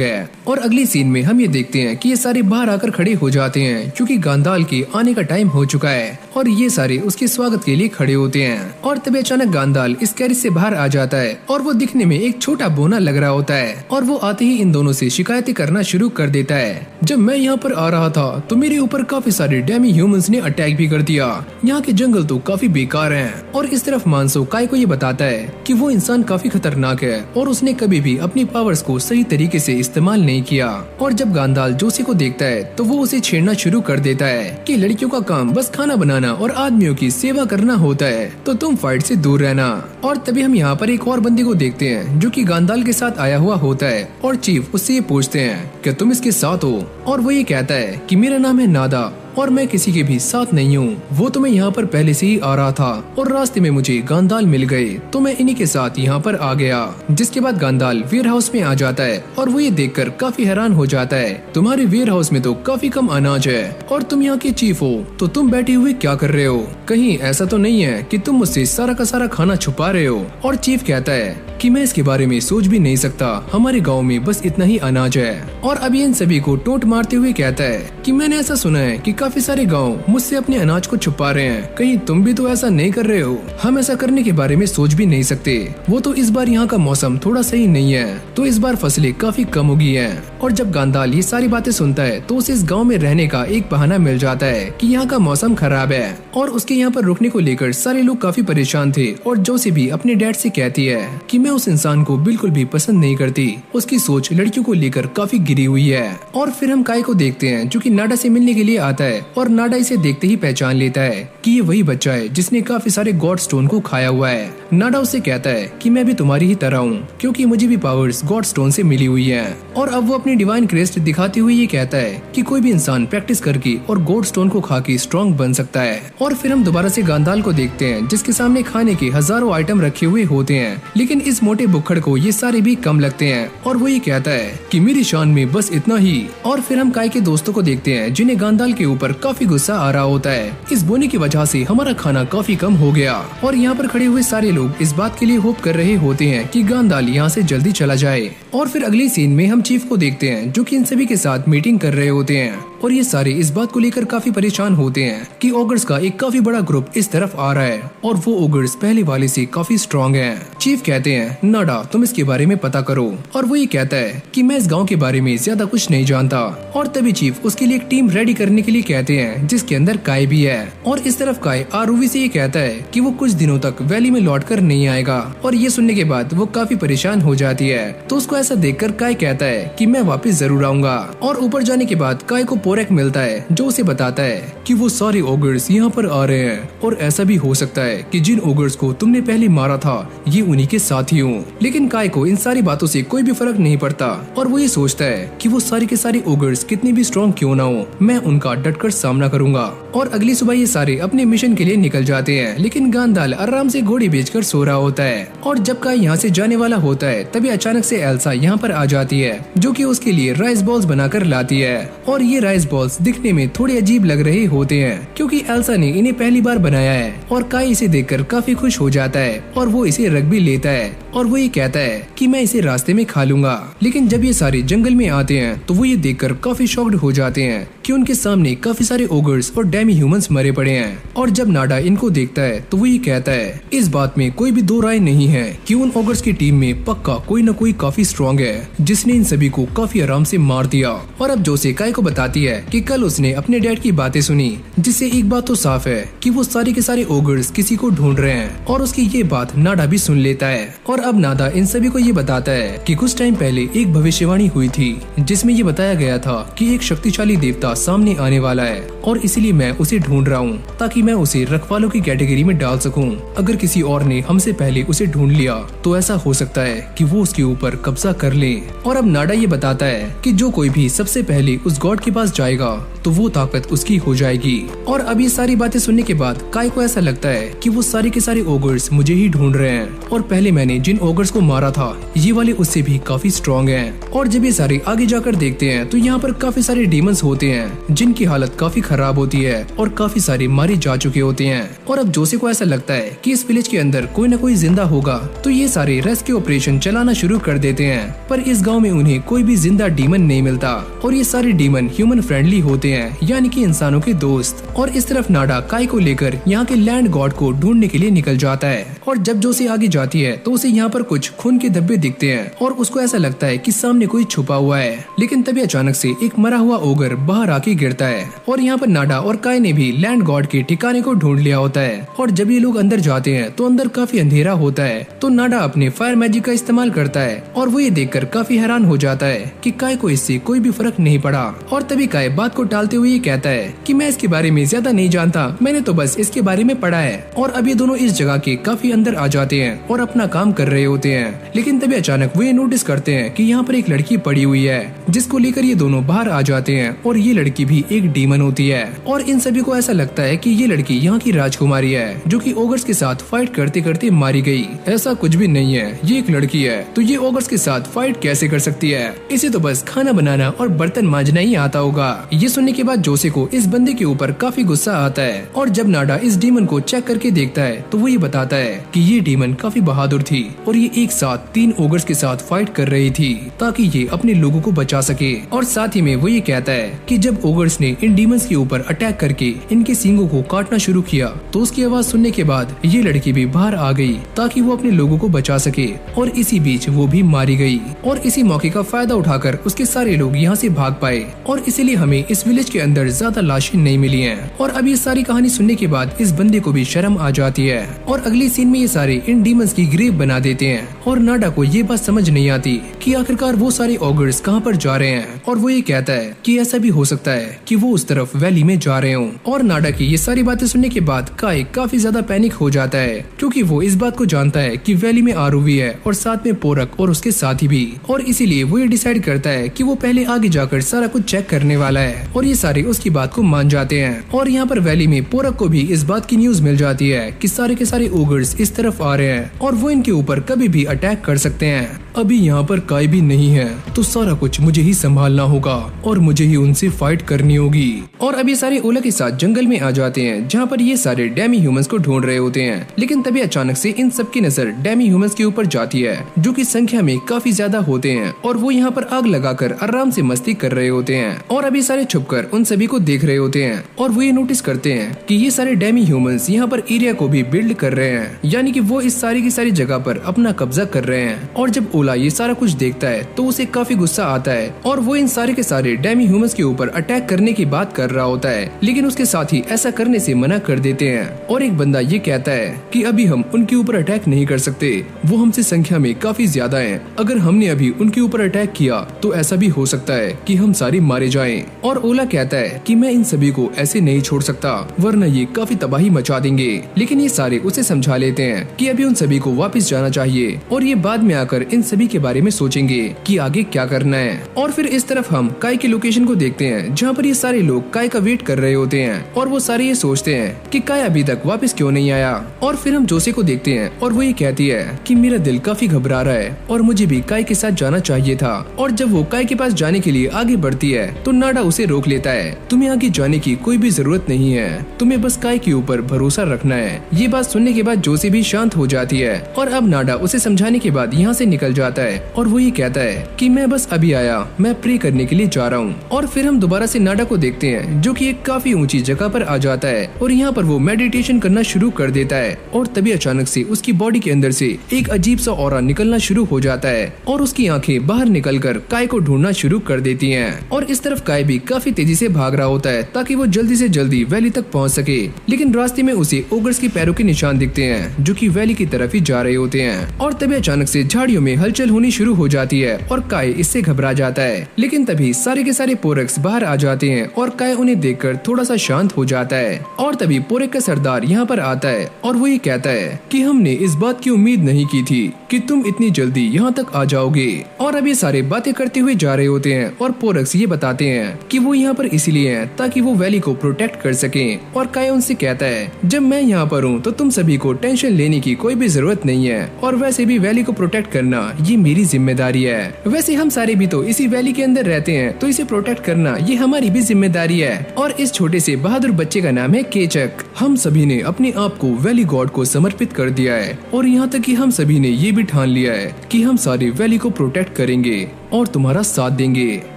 A: है। और अगली सीन में हम ये देखते हैं कि ये सारे बाहर आकर खड़े हो जाते हैं क्योंकि गांडाल के आने का टाइम हो चुका है और ये सारे उसके स्वागत के लिए खड़े होते हैं। और तभी अचानक गांडाल इस कैरिज से बाहर आ जाता है और वो दिखने में एक छोटा बोना लग रहा होता है और वो आते ही इन दोनों से शिकायतें करना शुरू कर देता है। जब मैं यहाँ पर आ रहा था तो मेरे ऊपर काफी सारे डेमी ह्यूमंस ने अटैक भी कर दिया, यहाँ के जंगल तो काफी बेकार हैं। और इस तरफ मानसो काय को ये बताता है कि वो इंसान काफी खतरनाक है और उसने कभी भी अपनी पावर्स को सही तरीके से इस्तेमाल नहीं किया। और जब गांडाल जोशी को देखता है तो वो उसे छेड़ना शुरू कर देता है कि लड़कियों का काम बस खाना बनाना और आदमियों की सेवा करना होता है, तो तुम फाइट से दूर रहना। और तभी हम यहाँ पर एक और बंदे को देखते हैं जो कि गांडाल के साथ आया हुआ होता है और चीफ उससे ये पूछते हैं कि तुम इसके साथ हो। और वो ये कहता है कि मेरा नाम है नादा और मैं किसी के भी साथ नहीं हूँ। वो तो मैं यहाँ पर पहले से ही आ रहा था और रास्ते में मुझे गांडाल मिल गए तो मैं इन्हीं के साथ यहाँ पर आ गया। जिसके बाद गांडाल वेयर हाउस में आ जाता है और वो ये देखकर काफी हैरान हो जाता है, तुम्हारे वेयर हाउस में तो काफी कम अनाज है और तुम यहाँ के चीफ हो तो तुम बैठे हुए क्या कर रहे हो? कहीं ऐसा तो नहीं है कि तुम मुझसे सारा का सारा खाना छुपा रहे हो? और चीफ कहता है कि मैं इसके बारे में सोच भी नहीं सकता, हमारे गांव में बस इतना ही अनाज है। और अभी इन सभी को टोंट मारते हुए कहता है कि मैंने ऐसा सुना है कि काफी सारे गांव मुझसे अपने अनाज को छुपा रहे हैं, कहीं तुम भी तो ऐसा नहीं कर रहे हो? हम ऐसा करने के बारे में सोच भी नहीं सकते। वो तो इस बार यहाँ का मौसम थोड़ा सही नहीं है तो इस बार फसलें काफी कम होगी है। और जब गांडाल ये सारी बातें सुनता है तो उसे इस गाँव में रहने का एक बहाना मिल जाता है कि यहाँ का मौसम खराब है और उसके यहाँ पर रुकने को लेकर सारे लोग काफी परेशान थे। और जोशी भी अपने डैड से कहती है कि मैं उस इंसान को बिल्कुल भी पसंद नहीं करती, उसकी सोच लड़कियों को लेकर काफी गिरी हुई है। और फिर हम काय को देखते हैं जो कि नाडा से मिलने के लिए आता है और नाडा इसे देखते ही पहचान लेता है कि ये वही बच्चा है जिसने काफी सारे गॉड स्टोन को खाया हुआ है। नाडा उससे कहता है कि मैं भी तुम्हारी ही तरह हूँ क्योंकि मुझे भी पावर्स गॉड स्टोन से मिली हुई है। और अब वो अपनी डिवाइन क्रेस्ट दिखाते हुए ये कहता है कि कोई भी इंसान प्रैक्टिस करके और गॉड स्टोन को खा के स्ट्रॉन्ग बन सकता है। और फिर हम दोबारा से गांडाल को देखते हैं जिसके सामने खाने के हजारों आइटम रखे हुए होते हैं, लेकिन इस मोटे बुक्खड़ को ये सारे भी कम लगते हैं और वो ये कहता है कि मेरी शान में बस इतना ही। और फिर हम काय के दोस्तों को देखते हैं जिन्हें गांडाल के ऊपर काफी गुस्सा आ रहा होता है, इस बोने की वजह से हमारा खाना काफी कम हो गया। और यहाँ पर खड़े हुए सारे लोग इस बात के लिए होप कर रहे होते हैं कि गांडाल यहाँ से जल्दी चला जाए। और फिर अगली सीन में हम चीफ को देखते हैं जो कि इन सभी के साथ मीटिंग कर रहे होते हैं और ये सारे इस बात को लेकर काफी परेशान होते हैं कि ओगर्स का एक काफी बड़ा ग्रुप इस तरफ आ रहा है और वो ओगर्स पहले वाले से काफी स्ट्रॉन्ग हैं। चीफ कहते हैं नाडा तुम इसके बारे में पता करो और वो ये कहता है कि मैं इस गांव के बारे में ज्यादा कुछ नहीं जानता। और तभी चीफ उसके लिए एक टीम रेडी करने के लिए कहते हैं जिसके अंदर काय भी है। और इस तरफ काय आरुवी से ये कहता है कि वो कुछ दिनों तक वैली में लौट कर नहीं आएगा और ये सुनने के बाद वो काफी परेशान हो जाती है। तो उसको ऐसा देखकर काय कहता है कि मैं वापस जरूर आऊंगा। और ऊपर जाने के बाद काय को पोरक मिलता है जो उसे बताता है कि वो सारे ओगर्स यहाँ पर आ रहे हैं और ऐसा भी हो सकता है कि जिन ओगर्स को तुमने पहले मारा था ये उन्हीं के साथी हों। लेकिन काय को इन सारी बातों से कोई भी फर्क नहीं पड़ता और वो ये सोचता है कि वो सारे के सारे ओगर्स कितने भी स्ट्रॉन्ग क्यों ना हो, मैं उनका डटकर सामना करूंगा। और अगली सुबह ये सारे अपने मिशन के लिए निकल जाते हैं, लेकिन गांडाल आराम से घोड़ी बेचकर सो रहा होता है। और जब काय यहाँ से जाने वाला होता है तभी अचानक से एल्सा यहाँ पर आ जाती है जो कि उसके लिए राइस बॉल्स बनाकर लाती है। और ये राइस बॉल्स दिखने में थोड़े अजीब लग रहे होते हैं क्योंकि एल्सा ने इन्हें पहली बार बनाया है। और काय इसे देखकर काफी खुश हो जाता है और वो इसे रख भी लेता है और वो ये कहता है कि मैं इसे रास्ते में खा लूंगा। लेकिन जब ये सारे जंगल में आते हैं तो वो ये देखकर काफी शॉक्ड हो जाते हैं कि उनके सामने काफी सारे ओगर्स और डेमी ह्यूमंस मरे पड़े हैं। और जब नाडा इनको देखता है तो वो ये कहता है इस बात में कोई भी दो राय नहीं है कि उन ओगर्स की टीम में पक्का कोई न कोई काफी स्ट्रॉन्ग है जिसने इन सभी को काफी आराम से मार दिया। और अब जोसे काय को बताती है कि कल उसने अपने डैड की बातें सुनी, जिससे एक बात तो साफ है कि वो सारे के सारे ओगर्स किसी को ढूंढ रहे हैं। और उसकी ये बात नाडा भी सुन लेता है। और अब नाडा इन सभी को ये बताता है कि कुछ टाइम पहले एक भविष्यवाणी हुई थी जिसमें ये बताया गया था कि एक शक्तिशाली देवता सामने आने वाला है और इसीलिए मैं उसे ढूंढ रहा हूँ ताकि मैं उसे रखवालों की कैटेगरी में डाल सकूं। अगर किसी और ने हमसे पहले उसे ढूंढ लिया तो ऐसा हो सकता है कि वो उसके ऊपर कब्जा कर ले। और अब नाडा ये बताता है कि जो कोई भी सबसे पहले उस गॉड के पास जाएगा तो वो ताकत उसकी हो जाएगी। और अब ये सारी बातें सुनने के बाद काय को ऐसा लगता है कि वो सारे के सारे ओगर्स मुझे ही ढूंढ रहे हैं और पहले मैंने जिन ओगर्स को मारा था ये वाले उससे भी काफी स्ट्रॉन्ग हैं। और जब ये सारे आगे जाकर देखते हैं तो यहाँ पर काफी सारे डीमंस होते हैं जिनकी हालत काफी खराब होती है और काफी सारे मारे जा चुके होते हैं। और अब जोसे को ऐसा लगता है कि इस विलेज के अंदर कोई न कोई जिंदा होगा तो ये सारे रेस्क्यू ऑपरेशन चलाना शुरू कर देते हैं। पर इस गाँव में उन्हें कोई भी जिंदा डीमन नहीं मिलता और ये सारे डीमन ह्यूमन फ्रेंडली होते हैं, यानी कि इंसानों के दोस्त। और इस तरफ नाडा काय को लेकर यहाँ के लैंड गॉड को ढूंढने के लिए निकल जाता है। और जब जोसे आगे जाती है तो उसे यहाँ पर कुछ खून के धब्बे दिखते हैं और उसको ऐसा लगता है कि सामने कोई छुपा हुआ है। लेकिन तभी अचानक से एक मरा हुआ ओगर बाहर आके गिरता है और यहाँ पर नाडा और काय ने भी लैंड गॉड के ठिकाने को ढूंढ लिया होता है। और जब ये लोग अंदर जाते हैं तो अंदर काफी अंधेरा होता है तो नाडा अपने फायर मैजिक का इस्तेमाल करता है और वो ये देखकर काफी हैरान हो जाता है कि काय को इससे कोई भी फर्क नहीं पड़ा। और तभी काय बात को टालते हुए ये कहता है कि मैं इसके बारे में ज्यादा नहीं जानता, मैंने तो बस इसके बारे में पढ़ा है। और अब ये दोनों इस जगह के काफी अंदर आ जाते हैं और अपना काम कर रहे होते हैं। लेकिन तभी अचानक वो ये नोटिस करते हैं कि यहाँ पर एक लड़की पड़ी हुई है जिसको लेकर ये दोनों बाहर आ जाते हैं और ये लड़की भी एक डीमन होती है। और इन सभी को ऐसा लगता है कि ये लड़की यहाँ की राजकुमारी है जो कि ओगर्स के साथ फाइट करते करते मारी गई। ऐसा कुछ भी नहीं है, ये एक लड़की है तो ये ओगर्स के साथ फाइट कैसे कर सकती है, इसे तो बस खाना बनाना और बर्तन मांजना ही आता होगा। ये सुनने के बाद जोसे को इस बंदे के ऊपर काफी गुस्सा आता है। और जब नाडा इस डीमन को चेक करके देखता है तो वो ये बताता है कि ये डीमन काफी बहादुर थी और ये एक साथ 3 ओगर्स के साथ फाइट कर रही थी ताकि ये अपने लोगों को बचा सके। और साथ ही में वो ये कहता है कि जब ओगर्स ने इन डीमंस के ऊपर अटैक करके इनके सींगों को काटना शुरू किया तो उसकी आवाज सुनने के बाद ये लड़की भी बाहर आ गई ताकि वो अपने लोगों को बचा सके। और इसी बीच वो भी मारी गई और इसी मौके का फायदा उठाकर उसके सारे लोग यहाँ से भाग पाए और इसीलिए हमें इस विलेज के अंदर ज्यादा लाशें नहीं मिली हैं। और अब ये सारी कहानी सुनने के बाद इस बंदे को भी शर्म आ जाती है और अगली सीन में ये सारे इन डीमंस की ग्रेव बना देते हैं। और नाडा को ये बात समझ नहीं आती कि आखिरकार वो सारे ऑगर्स कहाँ पर जा रहे हैं और वो ये कहता है कि ऐसा भी हो सकता है कि वो उस तरफ वैली में जा रहे हों। और नाडा की ये सारी बातें सुनने के बाद काय काफी ज्यादा पैनिक हो जाता है क्योंकि वो इस बात को जानता है कि वैली में आरुवी है और साथ में पोरक और उसके साथी भी। और इसीलिए वो ये डिसाइड करता है कि वो पहले आगे जाकर सारा कुछ चेक करने वाला है और ये सारे उसकी बात को मान जाते हैं। और यहाँ पर वैली में पोरक को भी इस बात की न्यूज मिल जाती है कि सारे के सारे ओगर्स इस तरफ आ रहे हैं और वो इनके ऊपर कभी भी अटैक कर सकते हैं। अभी यहाँ पर काय भी नहीं है तो सारा कुछ मुझे ही संभालना होगा और मुझे ही उनसे फाइट करनी होगी। और अभी सारे ओला के साथ जंगल में आ जाते हैं जहाँ पर ये सारे डेमी ह्यूमंस को ढूंढ रहे होते हैं। लेकिन तभी अचानक से इन सब की नजर डेमी ह्यूमंस के ऊपर जाती है जो कि संख्या में काफी ज्यादा होते हैं और वो यहाँ पर आग लगाकर आराम से मस्ती कर रहे होते हैं। और अभी सारे छुपकर उन सभी को देख रहे होते हैं और वो ये नोटिस करते हैं कि ये सारे डेमी ह्यूमंस यहाँ पर एरिया को भी बिल्ड कर रहे हैं, यानी कि वो इस सारी की सारी जगह पर अपना कब्जा कर रहे हैं। और जब ओला ये सारा कुछ देखता है तो उसे काफी गुस्सा आता है और वो इन सारे के सारे डेमी ह्यूमंस के ऊपर अटैक करने की बात कर रहा होता है, लेकिन उसके साथ ही ऐसा करने से मना कर देते हैं। और एक बंदा ये कहता है कि अभी हम उनके ऊपर अटैक नहीं कर सकते, वो हमसे संख्या में काफी ज्यादा हैं। अगर हमने अभी उनके ऊपर अटैक किया तो ऐसा भी हो सकता है कि हम सारे मारे जाएं। और ओला कहता है कि मैं इन सभी को ऐसे नहीं छोड़ सकता, वरना ये काफी तबाही मचा देंगे। लेकिन ये सारे उसे समझा लेते हैं कि अभी उन सभी को वापस जाना चाहिए और ये बाद में आकर इन सभी के बारे में सोचेंगे कि आगे क्या करना है। और फिर इस तरफ हम काय की लोकेशन को देखते हैं जहाँ पर ये सारे लोग काय का वेट कर रहे होते हैं और वो सारे ये सोचते हैं कि काय अभी तक वापस क्यों नहीं आया। और फिर हम जोसे को देखते हैं और वो ये कहती है कि मेरा दिल काफी घबरा रहा है और मुझे भी काय के साथ जाना चाहिए था। और जब वो काय के पास जाने के लिए आगे बढ़ती है तो नाडा उसे रोक लेता है। तुम्हें आगे जाने की कोई भी जरूरत नहीं है, तुम्हें बस काय के ऊपर भरोसा रखना है। ये बात सुनने के बाद जोसे भी शांत हो जाती है और अब नाडा उसे समझाने के बाद यहाँ से निकल जाता है और वो ये कहता है कि मैं बस अभी आया, मैं प्रे करने के लिए जा रहा हूँ। और फिर हम दोबारा से नाडा को देखते हैं जो कि एक काफी ऊंची जगह पर आ जाता है और यहाँ पर वो मेडिटेशन करना शुरू कर देता है। और तभी अचानक से उसकी बॉडी के अंदर से एक अजीब सा ऑरा निकलना शुरू हो जाता है और उसकी आंखें बाहर निकलकर काय को ढूंढना शुरू कर देती हैं। और इस तरफ काय भी काफी तेजी से भाग रहा होता है ताकि वो जल्दी से जल्दी वैली तक पहुंच सके। लेकिन रास्ते में उसे ओगर्स के पैरों के निशान दिखते हैं जो कि वैली की तरफ ही जा रहे होते हैं। और तभी अचानक से झाड़ियों में हलचल होनी शुरू हो जाती है और काय इससे घबरा जाता है। लेकिन तभी सारे के सारे पोरक्स बाहर आ जाते हैं और काय उन्हें देखकर थोड़ा सा शांत हो जाता है। और तभी पोरक का सरदार यहाँ पर आता है और वो ये कहता है कि हमने इस बात की उम्मीद नहीं की थी कि तुम इतनी जल्दी यहाँ तक आ जाओगे। और अब ये सारे बातें करते हुए जा रहे होते हैं और पोरक्स ये बताते हैं कि वो यहाँ पर इसीलिए हैं ताकि वो वैली को प्रोटेक्ट कर सकें। और काय उनसे कहता है जब मैं यहाँ पर हूँ तो तुम सभी को टेंशन लेने की कोई भी जरूरत नहीं है और वैसे भी वैली को प्रोटेक्ट करना ये मेरी जिम्मेदारी है। वैसे हम सारे भी तो इसी वैली के अंदर रहते हैं तो इसे प्रोटेक्ट करना ये हमारी भी जिम्मेदारी है। और इस छोटे से बहादुर बच्चे का नाम है केचक। हम सभी ने अपने आप को वैली गॉड को समर्पित कर दिया है और यहाँ तक कि हम सभी ने ये भी ठान लिया है कि हम सारे वैली को प्रोटेक्ट करेंगे और तुम्हारा साथ देंगे।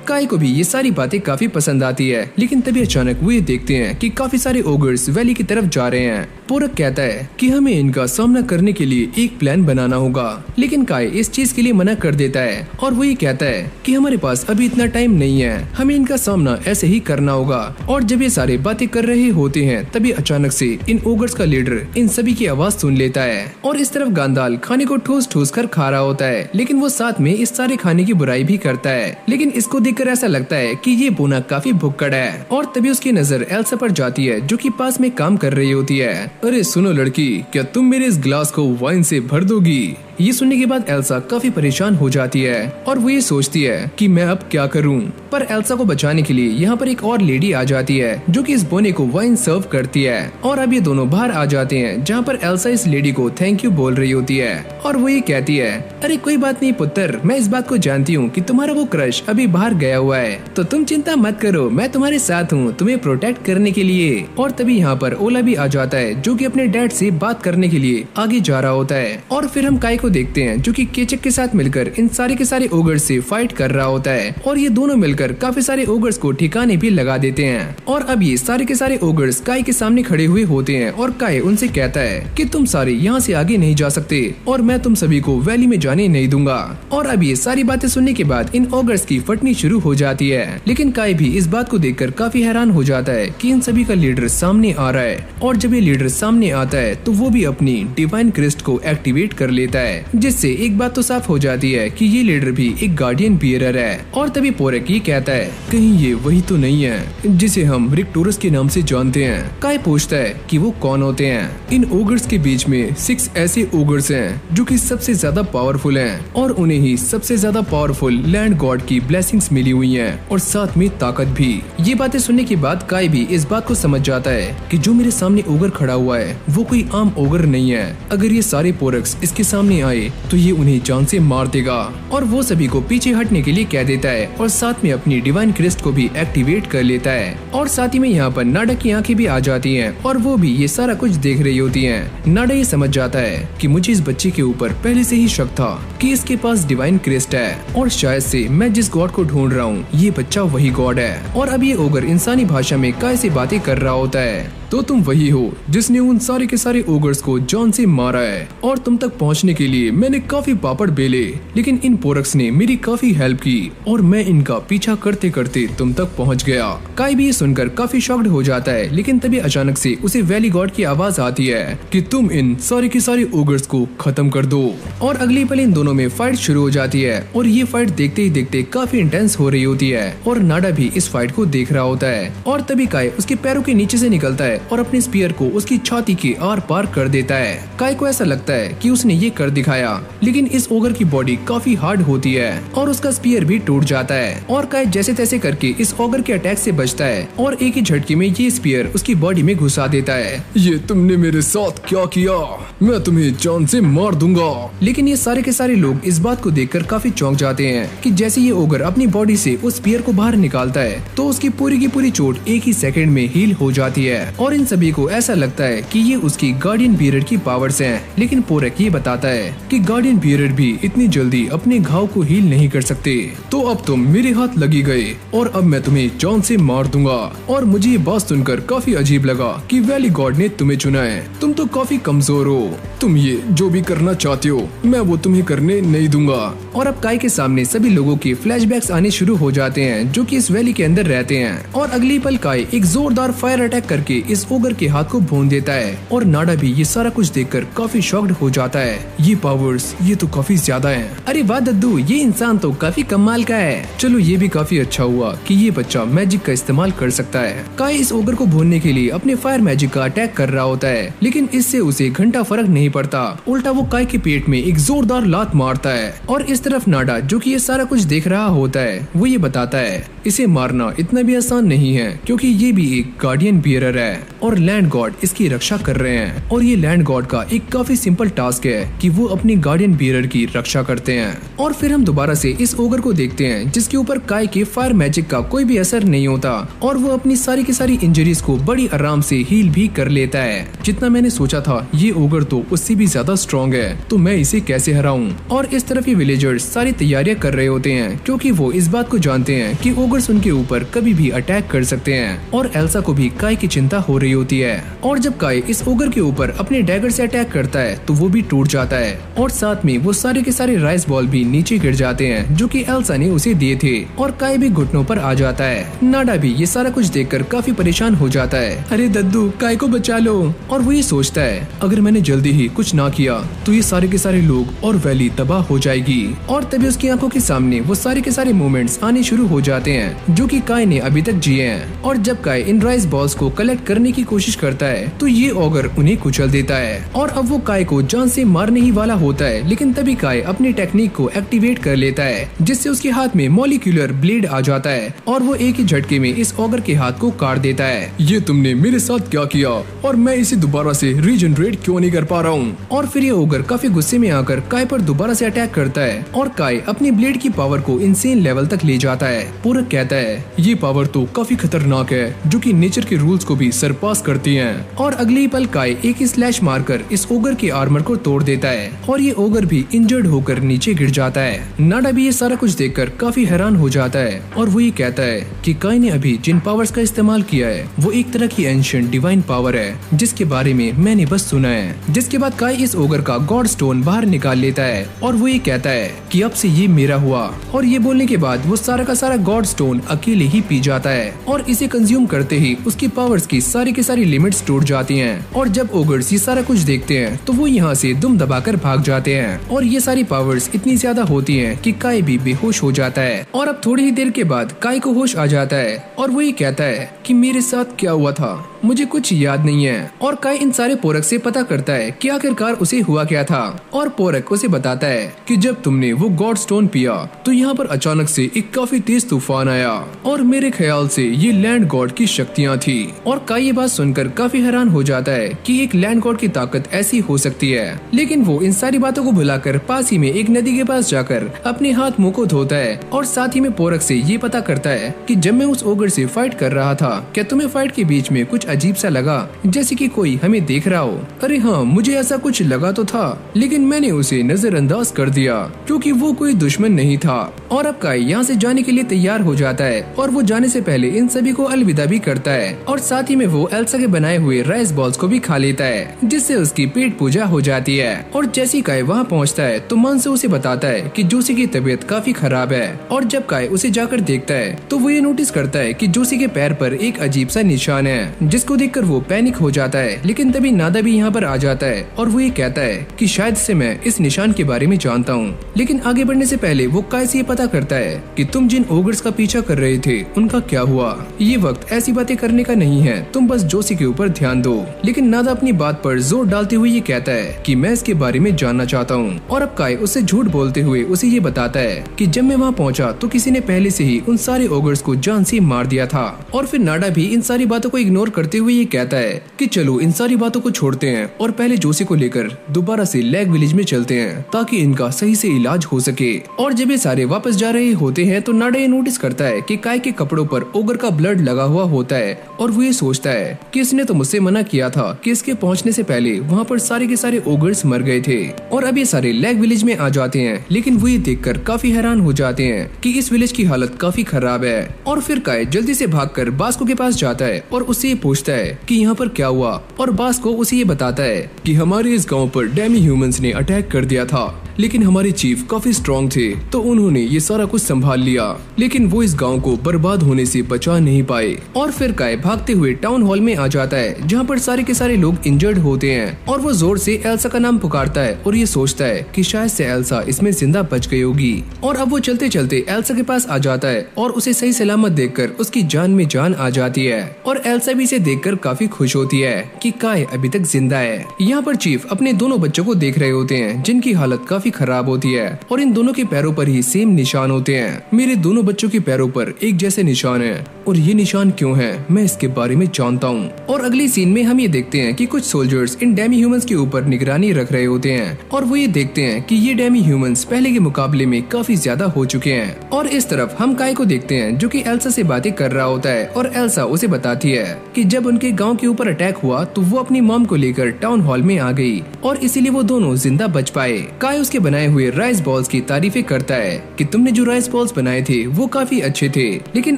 A: काय को भी ये सारी बातें काफी पसंद आती है। लेकिन तभी अचानक वो ये देखते हैं कि काफी सारे ओगर्स वैली की तरफ जा रहे हैं। पोरक कहता है कि हमें इनका सामना करने के लिए एक प्लान बनाना होगा, लेकिन काय इस चीज के लिए मना कर देता है और वो ये कहता है कि हमारे पास अभी इतना टाइम नहीं है, हमें इनका सामना ऐसे ही करना होगा। और जब ये सारे बातें कर रहे होते हैं तभी अचानक से इन ओगर्स का लीडर इन सभी की आवाज सुन लेता है। और इस तरफ गांडाल खाने को ठूस ठूस कर खा रहा होता है, लेकिन वो साथ में इस सारे खाने की बुराई भी करता है। लेकिन इसको देखकर ऐसा लगता है कि ये बोना काफी भुक्कड़ है। और तभी उसकी नजर एल्सा पर जाती है जो कि पास में काम कर रही होती है। अरे सुनो लड़की, क्या तुम मेरे इस गिलास को वाइन से भर दोगी? ये सुनने के बाद एल्सा काफी परेशान हो जाती है और वो ये सोचती है कि मैं अब क्या करूं। पर एल्सा को बचाने के लिए यहाँ पर एक और लेडी आ जाती है जो कि इस बोने को वाइन सर्व करती है। और अब ये दोनों बाहर आ जाते हैं जहाँ पर एल्सा इस लेडी को थैंक यू बोल रही होती है और वो ये कहती है अरे कोई बात नहीं पुत्र, मैं इस बात को जानती हूँ कि तुम्हारा वो क्रश अभी बाहर गया हुआ है, तो तुम चिंता मत करो, मैं तुम्हारे साथ हूँ तुम्हें प्रोटेक्ट करने के लिए। और तभी यहाँ पर ओला भी आ जाता है जो कि अपने डैड से बात करने के लिए आगे जा रहा होता है। और फिर हम काय को देखते हैं जो कि केचक के साथ मिलकर इन सारे के सारे ओगर्स से फाइट कर रहा होता है और ये दोनों मिलकर काफी सारे ओगर्स को ठिकाने भी लगा देते हैं। और अब ये सारे के सारे ओगर्स काय के सामने खड़े हुए होते हैं और काय उनसे कहता है कि तुम सारे यहाँ से आगे नहीं जा सकते और मैं तुम सभी को वैली में जाने नहीं दूंगा। और अब ये सारी बातें सुनने के बाद इन ओगर्स की फटनी शुरू हो जाती है। लेकिन काय भी इस बात को देखकर काफी हैरान हो जाता है कि इन सभी का लीडर सामने आ रहा है। और जब ये लीडर सामने आता है तो वो भी अपनी डिवाइन क्रिस्ट को एक्टिवेट कर लेता है, जिससे एक बात तो साफ हो जाती है कि ये लीडर भी एक गार्डियन बियरर है। और तभी पोरक ये कहता है कहीं ये वही तो नहीं है जिसे हम रिक्टोरस के नाम से जानते हैं। काय पूछता है कि वो कौन होते हैं। इन ओगर्स के बीच में 6 ऐसे ओगर्स हैं जो कि सबसे ज्यादा पावरफुल हैं और उन्हें ही सबसे ज्यादा पावरफुल लैंड गॉड की ब्लेसिंग्स मिली हुई हैं और साथ में ताकत भी। ये बातें सुनने के बाद काय भी इस बात को समझ जाता है कि जो मेरे सामने ओगर खड़ा हुआ है वो कोई आम ओगर नहीं है। अगर ये सारे पोरक्स इसके सामने आए तो ये उन्हें जान से मार देगा। और वो सभी को पीछे हटने के लिए कह देता है और साथ में अपनी डिवाइन क्रिस्ट को भी एक्टिवेट कर लेता है। और साथ ही में यहाँ पर नाडा की आंखें भी आ जाती हैं और वो भी ये सारा कुछ देख रही होती हैं। नाडा ये समझ जाता है कि मुझे इस बच्चे के ऊपर पहले से ही शक था कि इसके पास डिवाइन क्रिस्ट है और शायद से मैं जिस गॉड को ढूंढ रहा हूँ ये बच्चा वही गॉड है। और अब ये ओगर इंसानी भाषा में काय से बातें कर रहा होता है। तो तुम वही हो जिसने उन सारे के सारे ओगर्स को जान से मारा है, और तुम तक पहुंचने के लिए मैंने काफी पापड़ बेले, लेकिन इन पोरक्स ने मेरी काफी हेल्प की और मैं इनका पीछा करते करते तुम तक पहुंच गया। काय भी ये सुनकर काफी शॉक्ड हो जाता है, लेकिन तभी अचानक से उसे वैली गॉड की आवाज आती है कि तुम इन सारे के सारे ओगर्स को खत्म कर दो। और अगली पल इन दोनों में फाइट शुरू हो जाती है, और ये फाइट देखते ही देखते काफी इंटेंस हो रही होती है, और नाडा भी इस फाइट को देख रहा होता है। और तभी काय उसके पैरों के नीचे से निकलता है और अपने स्पीयर को उसकी छाती के आर पार कर देता है। काय को ऐसा लगता है कि उसने ये कर दिखाया, लेकिन इस ओगर की बॉडी काफी हार्ड होती है और उसका स्पीयर भी टूट जाता है। और काय जैसे तैसे करके इस ओगर के अटैक से बचता है और एक ही झटके में ये स्पीयर उसकी बॉडी में घुसा देता है।
B: ये तुमने मेरे साथ क्या किया? मैं तुम्हें जान से मार दूंगा।
A: लेकिन ये सारे के सारे लोग इस बात को देखकर काफी चौंक जाते हैं कि जैसे ये ओगर अपनी बॉडी से उस स्पीयर को बाहर निकालता है तो उसकी पूरी की पूरी चोट एक ही सेकंड में हील हो जाती है। और इन सभी को ऐसा लगता है कि ये उसकी गार्डियन बियरर की पावर्स हैं, लेकिन पोरक ये बताता है कि गार्डियन बियरर भी इतनी जल्दी अपने घाव को हील नहीं कर सकते।
B: तो अब तुम मेरे हाथ लगी गए और अब मैं तुम्हें जान से मार दूंगा। और मुझे ये बात सुनकर काफी अजीब लगा कि वैली गॉड ने तुम्हें चुना है। तुम तो काफी कमजोर हो, तुम ये जो भी करना चाहते हो मैं वो तुम्हें करने नहीं दूंगा।
A: और अब काय के सामने सभी लोगों के फ्लैशबैक्स आने शुरू हो जाते हैं जो कि इस वैली के अंदर रहते हैं। और अगली पल काय एक जोरदार फायर अटैक करके इस ओगर के हाथ को भून देता है, और नाडा भी ये सारा कुछ देखकर काफी शॉक्ड हो जाता है।
B: ये पावर्स ये तो काफी ज्यादा हैं।
A: अरे वाह दद्दू, ये इंसान तो काफी कमाल का है।
B: चलो ये भी काफी अच्छा हुआ कि ये बच्चा मैजिक का इस्तेमाल कर सकता है।
A: काय इस ओगर को भूनने के लिए अपने फायर मैजिक का अटैक कर रहा होता है, लेकिन इससे उसे घंटा फर्क नहीं पड़ता। उल्टा वो काय के पेट में एक जोरदार लात मारता है। और इस तरफ नाडा जो कि ये सारा कुछ देख रहा होता है वो ये बताता है इसे मारना इतना भी आसान नहीं है, क्योंकि ये भी एक गार्डियन बियरर है और लैंड गॉड इसकी रक्षा कर रहे हैं। और ये लैंड गॉड का एक काफी सिंपल टास्क है कि वो अपनी गार्डियन बियरर की रक्षा करते हैं। और फिर हम दोबारा से इस ओगर को देखते हैं जिसके ऊपर काय के फायर मैजिक का कोई भी असर नहीं होता, और वो अपनी सारी की सारी इंजरीज को बड़ी आराम से हील भी कर लेता है। जितना मैंने सोचा था ये ओगर तो उससे भी ज्यादा स्ट्रॉन्ग है, तो मैं इसे कैसे हराऊं। और इस तरफ ये विलेजर्स सारी तैयारियां कर रहे होते हैं, क्योंकि वो इस बात को जानते हैं कि ओगर्स उनके ऊपर कभी भी अटैक कर सकते हैं। और एल्सा को भी काय की चिंता हो रही होती है। और जब काय इस ओगर के ऊपर अपने डैगर से अटैक करता है तो वो भी टूट जाता है, और साथ में वो सारे के सारे राइस बॉल भी नीचे गिर जाते हैं जो कि एल्सा ने उसे दिए थे। और काय भी घुटनों पर आ जाता है। नाडा भी ये सारा कुछ देखकर काफी परेशान हो जाता है। अरे दद्दू, काय को बचा लो। और वो ये सोचता है अगर मैंने जल्दी ही कुछ ना किया तो ये सारे के सारे लोग और वैली तबाह हो जाएगी। और तभी उसकी आंखों के सामने वो सारे के सारे मोमेंट्स आने शुरू हो जाते हैं जो कि काय ने अभी तक जिए हैं। और जब काय इन राइस बॉल्स को कलेक्ट करने की कोशिश करता है तो ये ओगर उन्हें कुचल देता है। और अब वो काय को जान से मारने ही वाला होता है, लेकिन तभी काय अपनी टेक्निक को एक्टिवेट कर लेता है, जिससे उसके हाथ में मॉलिक्यूलर ब्लेड आ जाता है और वो एक ही झटके में इस ओगर के हाथ को काट देता है।
B: ये तुमने मेरे साथ क्या किया और मैं इसे दोबारा से रीजनरेट क्यों नहीं कर पा रहा हूँ।
A: और फिर ये ओगर काफी गुस्से में आकर काय पर दोबारा से अटैक करता है और काय अपनी ब्लेड की पावर को इनसेन लेवल तक ले जाता है। पोरक कहता है
B: ये पावर तो काफी खतरनाक है जो कि नेचर के रूल्स को भी सरपास करती हैं।
A: और अगले ही पल काय एक ही स्लैश मारकर इस ओगर के आर्मर को तोड़ देता है और ये ओगर भी इंजर्ड होकर नीचे गिर जाता है। नाडा भी ये सारा कुछ देखकर काफी हैरान हो जाता है और वो ये कहता है कि काय ने अभी जिन पावर्स का इस्तेमाल किया है वो एक तरह की एंशिएंट डिवाइन पावर है जिसके बारे में मैंने बस सुना है। जिसके बाद काय इस ओगर का गॉड स्टोन बाहर निकाल लेता है और वो ये कहता है कि अब से ये मेरा हुआ। और ये बोलने के बाद वो सारा का सारा गॉड स्टोन अकेले ही पी जाता है और इसे कंज्यूम करते ही उसकी पावर्स की सारी की सारी लिमिट्स टूट जाती हैं। और जब ओगर्स ये सारा कुछ देखते हैं तो वो यहाँ से दुम दबाकर भाग जाते हैं और ये सारी पावर्स इतनी ज्यादा होती हैं कि काय भी बेहोश हो जाता है। और अब थोड़ी ही देर के बाद काय को होश आ जाता है और वो ये कहता है कि मेरे साथ क्या हुआ था, मुझे कुछ याद नहीं है। और काय इन सारे पोरक से पता करता है कि आखिरकार उसे हुआ क्या था। और पोरक उसे बताता है
B: कि जब तुमने वो गॉड स्टोन पिया तो यहाँ पर अचानक से एक काफी तेज तूफान आया और मेरे ख्याल से ये लैंड गॉड की शक्तियाँ थी।
A: और काय ये बात सुनकर काफी हैरान हो जाता है कि एक लैंड गॉड की ताकत ऐसी हो सकती है। लेकिन वो इन सारी बातों को भुलाकर पास ही में एक नदी के पास जाकर अपने हाथ मुंह को धोता है और साथ ही में पोरक से ये पता करता है कि जब मैं उस ओगर से फाइट कर रहा था क्या तुम्हें फाइट के बीच में कुछ अजीब सा लगा, जैसे कि कोई हमें देख रहा हो। अरे हाँ, मुझे ऐसा कुछ लगा तो था, लेकिन मैंने उसे नजरअंदाज कर दिया क्योंकि वो कोई दुश्मन नहीं था। और अब काई यहाँ से जाने के लिए तैयार हो जाता है और वो जाने से पहले इन सभी को अलविदा भी करता है और साथ ही में वो एल्सा के बनाए हुए राइस बॉल्स को भी खा लेता है, जिससे उसकी पेट पूजा हो जाती है। और जैसी काई वहाँ पहुँचता है तो मानसो उसे बताता है कि जोशी की तबीयत काफी खराब है। और जब काई उसे जाकर देखता है तो वो ये नोटिस करता है कि जोशी के पैर पर एक अजीब सा निशान है, जिसको देखकर वो पैनिक हो जाता है। लेकिन तभी नादा भी यहाँ पर आ जाता है और वो ये कहता है कि शायद से मैं इस निशान के बारे में जानता हूँ। लेकिन आगे बढ़ने से पहले वो काई से ये पता करता है कि तुम जिन ओगर्स का पीछा कर रहे थे उनका क्या हुआ। ये वक्त ऐसी बातें करने का नहीं है, तुम बस जोशी के ऊपर ध्यान दो। लेकिन नादा अपनी बात पर जोर डालते हुए ये कहता है कि मैं इसके बारे में जानना चाहता हूँ। और अब काई उससे झूठ बोलते हुए उसे ये बताता है कि जब मैं वहाँ पहुँचा तो किसी ने पहले से ही उन सारे ओगर्स को जान से मार दिया था। और फिर नाडा भी इन सारी बातों को इग्नोर करते हुए ये कहता है कि चलो इन सारी बातों को छोड़ते हैं और पहले जोशी को लेकर दोबारा से लैग विलेज में चलते हैं ताकि इनका सही से इलाज हो सके। और जब ये सारे वापस जा रहे होते हैं तो नाडा ये नोटिस करता है कि काई के कपड़ों पर ओगर का ब्लड लगा हुआ होता है और वो ये सोचता है कि इसने तो मुझसे मना किया था कि इसके पहुंचने से पहले वहाँ पर सारे के सारे ओगर्स मर गए थे। और अब ये सारे लैग विलेज में आ जाते हैं, लेकिन वो ये देखकर काफी हैरान हो जाते हैं कि इस विलेज की हालत काफी खराब है। और फिर काई जल्दी से भागकर बास्को के पास जाता है और उससे ये पूछता है कि यहाँ पर क्या हुआ। और बास्को उसे ये बताता है कि हमारे इस गांव पर डेमी ह्यूमंस ने अटैक कर दिया था, लेकिन हमारे चीफ काफी स्ट्रॉन्ग थे तो उन्होंने ये सारा कुछ संभाल लिया, लेकिन वो इस गांव को बर्बाद होने से बचा नहीं पाए। और फिर काई भागते हुए टाउन हॉल में आ जाता है जहाँ पर सारे के सारे लोग इंजर्ड होते हैं और वो जोर से एल्सा का नाम पुकारता है और ये सोचता है कि शायद से एल्सा इसमें जिंदा बच गई होगी। और अब वो चलते चलते एल्सा के पास आ जाता है और उसे सही सलामत देखकर उसकी जान में जान आ जाती है। और एल्सा भी इसे देखकर काफी खुश होती है कि काई अभी तक जिंदा है। यहाँ पर चीफ अपने दोनों बच्चों को देख रहे होते हैं जिनकी हालत काफी खराब होती है और इन दोनों के पैरों पर ही सेम निशान होते हैं। मेरे दोनों बच्चों के पैरों पर एक जैसे निशान है और ये निशान क्यों है मैं इसके बारे में जानता हूँ। और अगली सीन में हम ये देखते हैं कि कुछ सोल्जर्स इन डेमी ह्यूमंस के ऊपर निगरानी रख रहे होते हैं और वो ये देखते हैं कि ये डेमी ह्यूमंस पहले के मुकाबले में काफी ज्यादा हो चुके हैं। और इस तरफ हम काई को देखते हैं जो कि एल्सा से बातें कर रहा होता है और एल्सा उसे बताती है कि जब उनके गांव के ऊपर अटैक हुआ तो वो अपनी मॉम को लेकर टाउन हॉल में आ गई और इसीलिए वो दोनों जिंदा बच पाए। काई उसके बनाए हुए राइस बॉल्स की तारीफें करता है कि तुमने जो राइस बॉल्स बनाए थे वो काफी अच्छे थे। लेकिन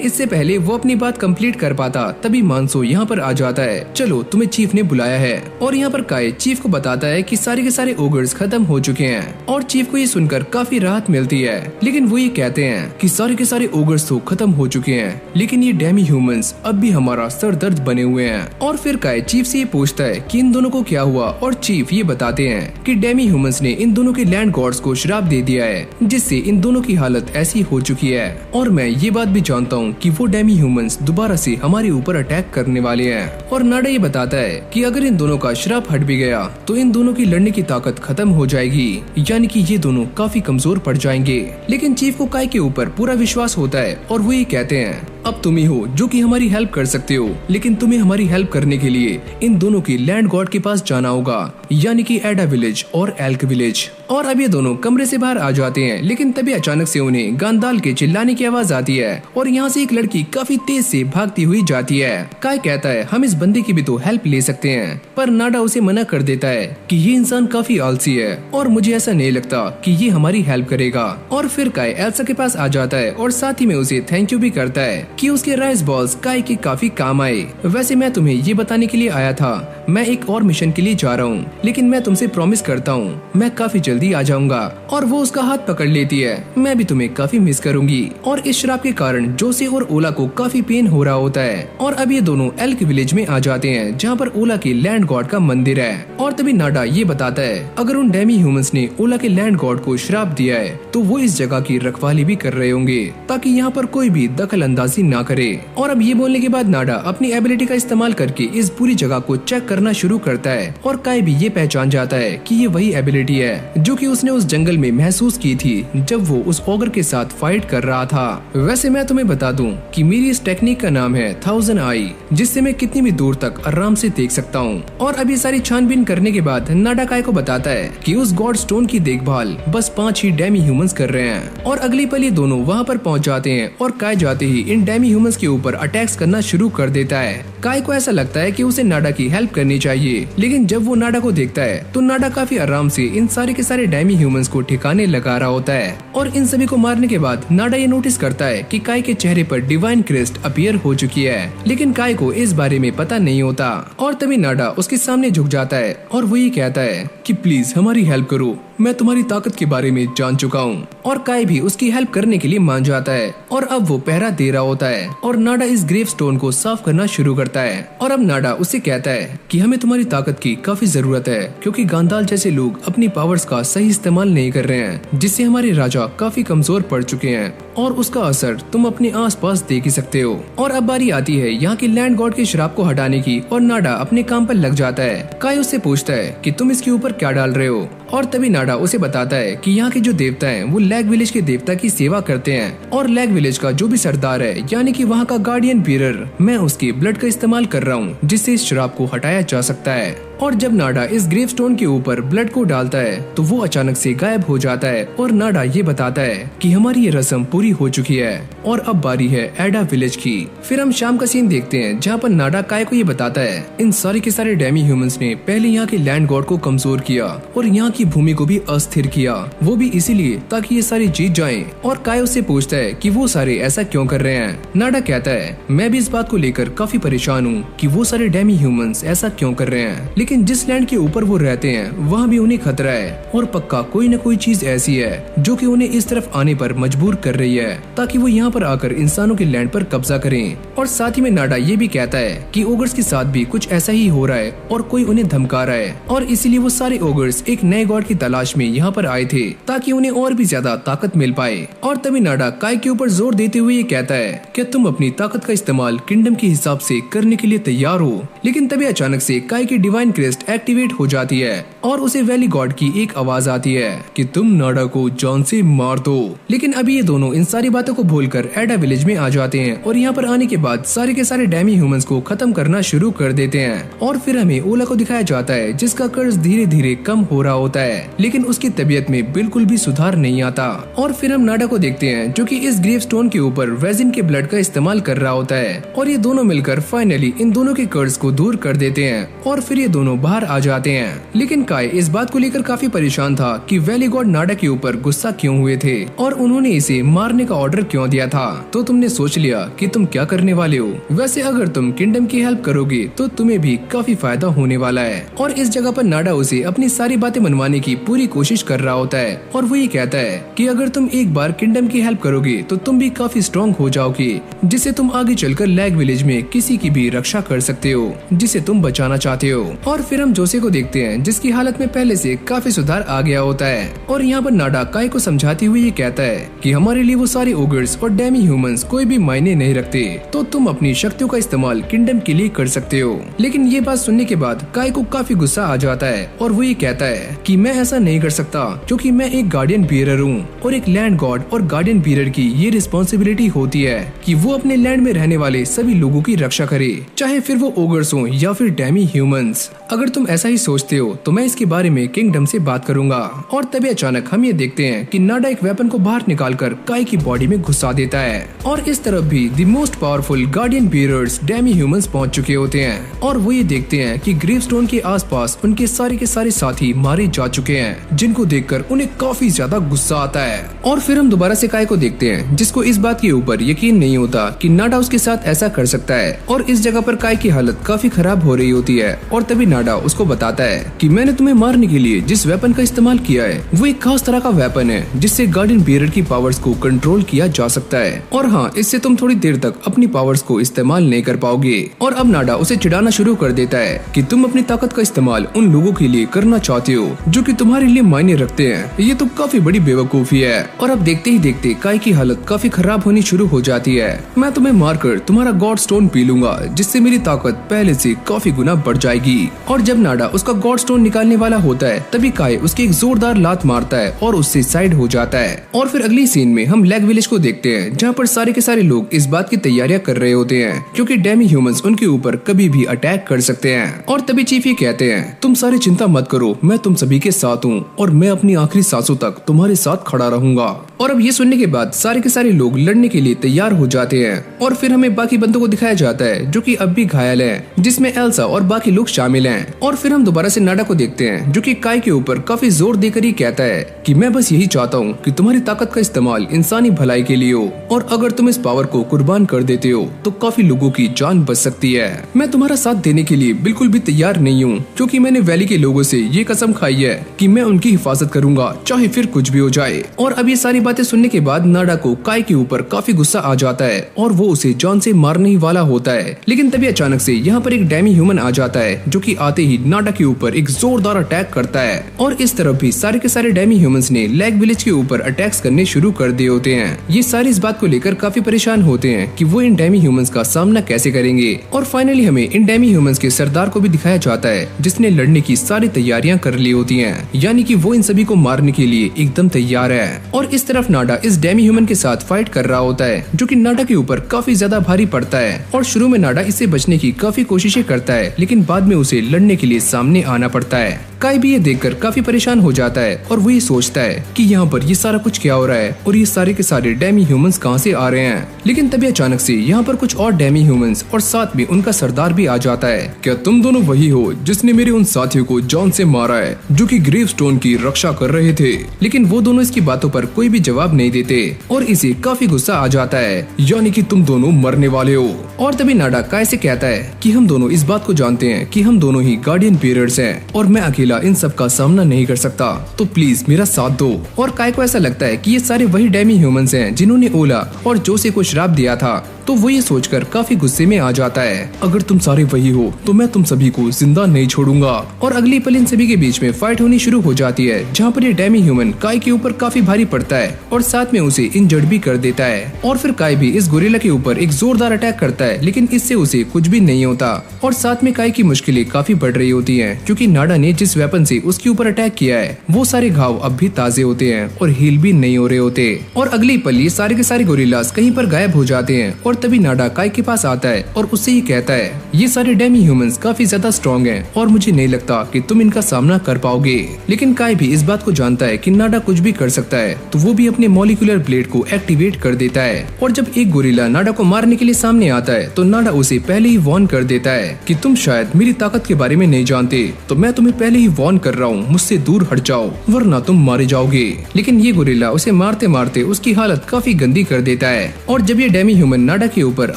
A: इससे पहले वो अपनी बात कंप्लीट कर पाता तभी मानसो यहाँ पर आ जाता है, चलो तुम्हें चीफ ने बुलाया है। और यहाँ पर काई चीफ को बताता है कि सारे के सारे ओगर्स खत्म हो चुके हैं और चीफ को ये सुनकर काफी राहत मिलती है। लेकिन वो ये कहते हैं कि सारे के सारे ओगर्स तो खत्म हो चुके हैं, लेकिन ये डेमी ह्यूमंस अब भी हमारा सर दर्द बने हुए हैं। और फिर काई चीफ से ये पूछता है कि इन दोनों को क्या हुआ और चीफ ये बताते हैं कि डेमी ह्यूमंस ने इन दोनों के लैंड गॉड्स को श्राप दे दिया है, जिससे इन दोनों की हालत ऐसी हो चुकी है। और मैं ये बात भी जानता हूँ कि वो डेमी ह्यूमंस दोबारा से हमारे ऊपर अटैक करने वाले हैं। और नाडा ये बताता है कि अगर इन दोनों का श्राप हट भी गया तो इन दोनों की लड़ने की ताकत खत्म हो जाएगी, यानी कि ये दोनों काफी कमजोर पड़ जाएंगे। लेकिन चीफ को काई के ऊपर पूरा विश्वास होता है और वो ये कहते हैं अब तुम ही हो जो कि हमारी हेल्प कर सकते हो, लेकिन तुम्हें हमारी हेल्प करने के लिए इन दोनों की लैंड गॉड के पास जाना होगा, यानी कि एडा विलेज और एल्क विलेज। और अब ये दोनों कमरे से बाहर आ जाते हैं, लेकिन तभी अचानक से उन्हें गांदाल के चिल्लाने की आवाज आती है और यहाँ से एक लड़की काफी तेज से भागती हुई जाती है। काय कहता है हम इस बंदे की भी तो हेल्प ले सकते हैं, पर नाडा उसे मना कर देता है कि ये इंसान काफी आलसी है और मुझे ऐसा नहीं लगता कि ये हमारी हेल्प करेगा। और फिर काय एल्सा के पास आ जाता है और साथ ही में उसे थैंक यू भी करता है कि उसके राइस बॉल्स काय के काफी काम आए। वैसे मैं तुम्हें ये बताने के लिए आया था, मैं एक और मिशन के लिए जा रहा हूँ, लेकिन मैं तुमसे प्रॉमिस करता हूँ मैं काफी जल्दी आ जाऊंगा। और वो उसका हाथ पकड़ लेती है, मैं भी तुम्हें काफी मिस करूंगी। और इस श्राप के कारण जोसे और ओला को काफी पेन हो रहा होता है। और अब ये दोनों एल्क विलेज में आ जाते हैं जहाँ पर ओला के लैंड गॉड का मंदिर है। और तभी नाडा ये बताता है अगर उन डेमी ह्यूमंस ने ओला के लैंड गॉड को श्राप दिया है तो वो इस जगह की रखवाली भी कर रहे होंगे ताकि यहाँ पर कोई भी दखल अंदाजी ना करे। और अब ये बोलने के बाद नाडा अपनी एबिलिटी का इस्तेमाल करके इस पूरी जगह को चेक करना शुरू करता है और काय भी ये पहचान जाता है कि ये वही एबिलिटी है जो कि उसने उस जंगल में महसूस की थी जब वो उस ऑगर के साथ फाइट कर रहा था। वैसे मैं तुम्हें बता दूं कि मेरी इस टेक्निक का नाम है 1000 आई, जिससे मैं कितनी भी दूर तक आराम से देख सकता हूँ। और अभी सारी छानबीन करने के बाद नाडा काय को बताता है कि उस गॉड स्टोन की देखभाल बस 5 ही डेमी ह्यूमंस कर रहे हैं। और अगली पल ये दोनों वहाँ पर पहुँच जाते हैं और काय जाते ही इन डेमी ह्यूमंस के ऊपर अटैक्स करना शुरू कर देता है। काय को ऐसा लगता है कि उसे नाडा की हेल्प करनी चाहिए, लेकिन जब वो नाडा को देखता है तो नाडा काफी आराम से इन सारे के सारे डेमी ह्यूमंस को ठिकाने लगा रहा होता है। और इन सभी को मारने के बाद नाडा ये नोटिस करता है कि काय के चेहरे पर डिवाइन क्रिस्ट अपीयर हो चुकी है, लेकिन काय को इस बारे में पता नहीं होता। और तभी नाडा उसके सामने झुक जाता है और वो ये कहता है कि प्लीज हमारी हेल्प करो, मैं तुम्हारी ताकत के बारे में जान चुका हूँ। और काय भी उसकी हेल्प करने के लिए मान जाता है और अब वो पहरा दे रहा होता है और नाडा इस ग्रेव स्टोन को साफ करना शुरू करता है। और अब नाडा उससे कहता है कि हमें तुम्हारी ताकत की काफी जरूरत है, क्योंकि गांधाल जैसे लोग अपनी पावर्स का सही इस्तेमाल नहीं कर रहे हैं, जिससे हमारे राजा काफी कमजोर पड़ चुके हैं और उसका असर तुम अपने आसपास देख ही सकते हो। और अब बारी आती है यहाँ के लैंड गॉड के श्राप को हटाने की और नाडा अपने काम पर लग जाता है। काय उससे पूछता है कि तुम इसके ऊपर क्या डाल रहे हो, और तभी नाडा उसे बताता है कि यहाँ के जो देवता हैं वो लैग विलेज के देवता की सेवा करते हैं और लैग विलेज का जो भी सरदार है यानी कि वहाँ का गार्डियन बीरर, मैं उसके ब्लड का इस्तेमाल कर रहा हूँ जिससे इस श्राप को हटाया जा सकता है। और जब नाडा इस ग्रेव स्टोन के ऊपर ब्लड को डालता है तो वो अचानक से गायब हो जाता है और नाडा ये बताता है कि हमारी ये रस्म पूरी हो चुकी है और अब बारी है एडा विलेज की। फिर हम शाम का सीन देखते हैं जहाँ पर नाडा काय को ये बताता है इन सारे के सारे डेमी ह्यूमंस ने पहले यहाँ के लैंड गॉड को कमजोर किया और यहाँ की भूमि को भी अस्थिर किया, वो भी इसीलिए ताकि ये सारे जीत जाएं। और काय उससे पूछता है कि वो सारे ऐसा क्यों कर रहे हैं। नाडा कहता है मैं भी इस बात को लेकर काफी परेशान हूँ कि वो सारे डेमी ह्यूमंस ऐसा क्यों कर रहे हैं, लेकिन जिस लैंड के ऊपर वो रहते हैं वहाँ भी उन्हें खतरा है और पक्का कोई न कोई चीज ऐसी है जो कि उन्हें इस तरफ आने पर मजबूर कर रही है ताकि वो यहाँ पर आकर इंसानों के लैंड पर कब्जा करें। और साथ ही में नाडा ये भी कहता है कि ओगर्स के साथ भी कुछ ऐसा ही हो रहा है और कोई उन्हें धमका रहा है और इसीलिए वो सारे ओगर्स एक नए गॉड की तलाश में यहाँ पर आए थे ताकि उन्हें और भी ज्यादा ताकत मिल पाए। और तभी नाडा काय के ऊपर जोर देते हुए ये कहता है कि तुम अपनी ताकत का इस्तेमाल किंगडम के हिसाब से करने के लिए तैयार हो, लेकिन तभी अचानक से काय की डिवाइन क्रिस्ट एक्टिवेट हो जाती है और उसे वैली गॉड की एक आवाज आती है कि तुम नाडा को जान से मार दो। लेकिन अभी ये दोनों इन सारी बातों को भूलकर एडा विलेज में आ जाते हैं और यहाँ पर आने के बाद सारे के सारे डेमी ह्यूमंस को खत्म करना शुरू कर देते हैं। और फिर हमें ओला को दिखाया जाता है जिसका कर्ज धीरे धीरे कम हो रहा होता है, लेकिन उसकी तबीयत में बिल्कुल भी सुधार नहीं आता। और फिर हम नाडा को देखते हैं जो कि इस ग्रेव स्टोन के ऊपर वेजिन के ब्लड का इस्तेमाल कर रहा होता है और ये दोनों मिलकर फाइनली इन दोनों के कर्ज को दूर कर देते हैं और फिर ये दोनों बाहर आ जाते हैं। लेकिन काय इस बात को लेकर काफी परेशान था कि वैली गॉड नाडा के ऊपर गुस्सा क्यों हुए थे और उन्होंने इसे मारने का ऑर्डर क्यों दिया था। तो तुमने सोच लिया कि तुम क्या करने वाले हो। वैसे अगर तुम किंगडम की हेल्प करोगे तो तुम्हें भी काफी फायदा होने वाला है। और इस जगह पर नाडा उसे अपनी सारी बातें मनवाने की पूरी कोशिश कर रहा होता है और वो ये कहता है कि अगर तुम एक बार किंगडम की हेल्प करोगे तो तुम भी काफी स्ट्रॉन्ग हो जाओगे, जिससे तुम आगे चलकर लैग विलेज में किसी की भी रक्षा कर सकते हो जिसे तुम बचाना चाहते हो। और फिर हम जोसे को देखते हैं जिसकी हालत में पहले से काफी सुधार आ गया होता है और यहाँ पर नाडा काय को समझाते हुए ये कहता है कि हमारे लिए वो सारे ओगर्स और डेमी ह्यूमंस कोई भी मायने नहीं रखते, तो तुम अपनी शक्तियों का इस्तेमाल किंगडम के लिए कर सकते हो। लेकिन ये बात सुनने के बाद काय को काफी गुस्सा आ जाता है और वो ये कहता है कि मैं ऐसा नहीं कर सकता क्योंकि मैं एक गार्डियन बीरर हूँ और एक लैंड गॉड और गार्डियन बीरर की ये रिस्पॉन्सिबिलिटी होती है कि वो अपने लैंड में रहने वाले सभी लोगों की रक्षा करे, चाहे फिर वो ओगर्स हो या फिर डेमी ह्यूमंस। अगर तुम ऐसा ही सोचते हो तो मैं इसके बारे में किंगडम से बात करूंगा। और तभी अचानक हम ये देखते हैं कि नाडा एक वेपन को बाहर निकालकर काय की बॉडी में घुसा देता है और इस तरफ भी the most powerful guardian bearers demi humans पहुंच चुके होते हैं और वो ये देखते हैं कि ग्रेवस्टोन के आसपास उनके सारे साथी मारे जा चुके हैं, जिनको देखकर उन्हें काफी ज्यादा गुस्सा आता है। और फिर हम दोबारा से काय को देखते हैं जिसको इस बात के ऊपर यकीन नहीं होता कि नाडा उसके साथ ऐसा कर सकता है और इस जगह पर काय की हालत काफी खराब हो रही होती है। और तभी नाडा उसको बताता है कि मैंने तुम्हें मारने के लिए जिस वेपन का इस्तेमाल किया है वो एक खास तरह का वेपन है जिससे गार्डियन बीरर की पावर्स को कंट्रोल किया जा सकता है और हाँ, इससे तुम थोड़ी देर तक अपनी पावर्स को इस्तेमाल नहीं कर पाओगे। और अब नाडा उसे चिढ़ाना शुरू कर देता है कि तुम अपनी ताकत का इस्तेमाल उन लोगों के लिए करना चाहते हो जो कि तुम्हारे लिए मायने रखते हैं। ये तो काफी बड़ी बेवकूफी है। और अब देखते ही देखते काय की हालत काफी खराब होनी शुरू हो जाती है। मैं तुम्हें मारकर तुम्हारा गॉड स्टोन पी लूंगा जिससे मेरी ताकत पहले से काफी गुना बढ़ जाएगी। और जब नाडा उसका गॉड स्टोन निकालने वाला होता है तभी काय उसकी एक जोरदार लात मारता है और उससे साइड हो जाता है। और फिर अगली सीन में हम लैग विलेज को देखते हैं जहाँ पर सारे के सारे लोग इस बात की तैयारियां कर रहे होते हैं क्योंकि डेमी ह्यूमंस उनके ऊपर कभी भी अटैक कर सकते हैं। और तभी चीफ ये कहते हैं, तुम सारी चिंता मत करो, मैं तुम सभी के साथ हूँ और मैं अपनी आखिरी सांसों तक तुम्हारे साथ खड़ा रहूंगा। और अब ये सुनने के बाद सारे के सारे लोग लड़ने के लिए तैयार हो जाते हैं। और फिर हमें बाकी बंदों को दिखाया जाता है जो कि अब भी घायल हैं, जिसमें एल्सा और बाकी लोग शामिल हैं। और फिर हम दोबारा से नाडा को देखते हैं जो कि काय के ऊपर काफी जोर देकर ही कहता है कि मैं बस यही चाहता हूँ कि तुम्हारी ताकत का इस्तेमाल इंसानी भलाई के लिए हो और अगर तुम इस पावर को कुर्बान कर देते हो तो काफी लोगों की जान बच सकती है। मैं तुम्हारा साथ देने के लिए बिल्कुल भी तैयार नहीं हूँ क्योंकि मैंने वैली के लोगों से ये कसम खाई है कि मैं उनकी हिफाजत करूंगा चाहे फिर कुछ भी हो जाए। और अब ये सारी बातें सुनने के बाद नाडा को काय के ऊपर काफी गुस्सा आ जाता है और वो उसे जान से मारने ही वाला होता है। लेकिन तभी अचानक से यहाँ पर एक डेमी ह्यूमन आ जाता है जो कि आते ही नाडा के ऊपर एक जोरदार अटैक करता है। और इस तरफ भी सारे के सारे डेमी ह्यूमंस ने लैग विलेज के ऊपर अटैक्स करने शुरू कर दिए होते हैं। ये सारे इस बात को लेकर काफी परेशान होते हैं कि वो इन डेमी ह्यूमंस का सामना कैसे करेंगे। और फाइनली हमें इन डेमी ह्यूमंस के सरदार को भी दिखाया जाता है जिसने लड़ने की सारी तैयारियां कर ली होती हैं, यानी कि वो इन सभी को मारने के लिए एकदम तैयार है। और इस तरफ नाडा इस डेमी ह्यूमन के साथ फाइट कर रहा होता है जो कि नाडा के ऊपर काफी ज्यादा भारी पड़ता है। और शुरू में नाडा इससे बचने की काफी कोशिशें करता है लेकिन बाद में उसे लड़ने के लिए सामने आना पड़ता है। काय भी ये देखकर काफी परेशान हो जाता है और वो ये सोचता है कि यहाँ पर ये सारा कुछ क्या हो रहा है और ये सारे के सारे डेमी ह्यूमंस कहाँ से आ रहे हैं। लेकिन तभी अचानक से यहाँ पर कुछ और डेमी ह्यूमंस और साथ में उनका सरदार भी आ जाता है।
B: क्या तुम दोनों वही हो जिसने मेरे उन साथियों को जान से मारा है जो कि ग्रेव स्टोन की रक्षा कर रहे थे?
A: लेकिन वो दोनों इसकी बातों पर कोई भी जवाब नहीं देते और इसे काफी गुस्सा आ जाता है,
B: यानी कि तुम दोनों मरने वाले हो।
A: और तभी नाडा काय से कहता है कि हम दोनों इस बात को जानते हैं कि हम दोनों ही गार्डियन पीरियड्स हैं और मैं अकेला इन सब का सामना नहीं कर सकता, तो प्लीज मेरा साथ दो। और काय को ऐसा लगता है कि ये सारे वही डेमी ह्यूमंस हैं जिन्होंने ओला और जोसे को श्राप दिया था, तो वो ये सोचकर काफी गुस्से में आ जाता है।
B: अगर तुम सारे वही हो तो मैं तुम सभी को जिंदा नहीं छोड़ूंगा।
A: और अगली पल इन सभी के बीच में फाइट होनी शुरू हो जाती है जहाँ पर ये डेमी ह्यूमन काय के ऊपर काफी भारी पड़ता है और साथ में उसे इंजर्ड भी कर देता है। और फिर काय भी इस गोरिल्ला के ऊपर एक जोरदार अटैक करता है लेकिन इससे उसे कुछ भी नहीं होता। और साथ में काय की मुश्किलें काफी बढ़ रही होती है क्योंकि नाडा ने जिस वेपन से उसके ऊपर अटैक किया है वो सारे घाव अब भी ताजे होते हैं और हील भी नहीं हो रहे होते। और अगली पल ये सारे के सारे गोरिल्लास कहीं पर गायब हो जाते हैं और तभी नाडा काय के पास आता है और उससे ये कहता है, ये सारे डेमी ह्यूमंस काफी ज्यादा स्ट्रॉन्ग हैं और मुझे नहीं लगता कि तुम इनका सामना कर पाओगे। लेकिन काय भी इस बात को जानता है कि नाडा कुछ भी कर सकता है, तो वो भी अपने मॉलिक्यूलर ब्लेड को एक्टिवेट कर देता है। और जब एक गोरिल्ला नाडा को मारने के लिए सामने आता है तो नाडा उसे पहले ही वार्न कर देता है कि तुम शायद मेरी ताकत के बारे में नहीं जानते, तो मैं तुम्हें पहले ही वार्न कर रहा हूँ, मुझसे दूर हट जाओ वरना तुम मारे जाओगे। लेकिन ये गोरिल्ला उसे मारते मारते उसकी हालत काफी गंदी कर देता है। और जब ये डेमी ह्यूमन नाडा के ऊपर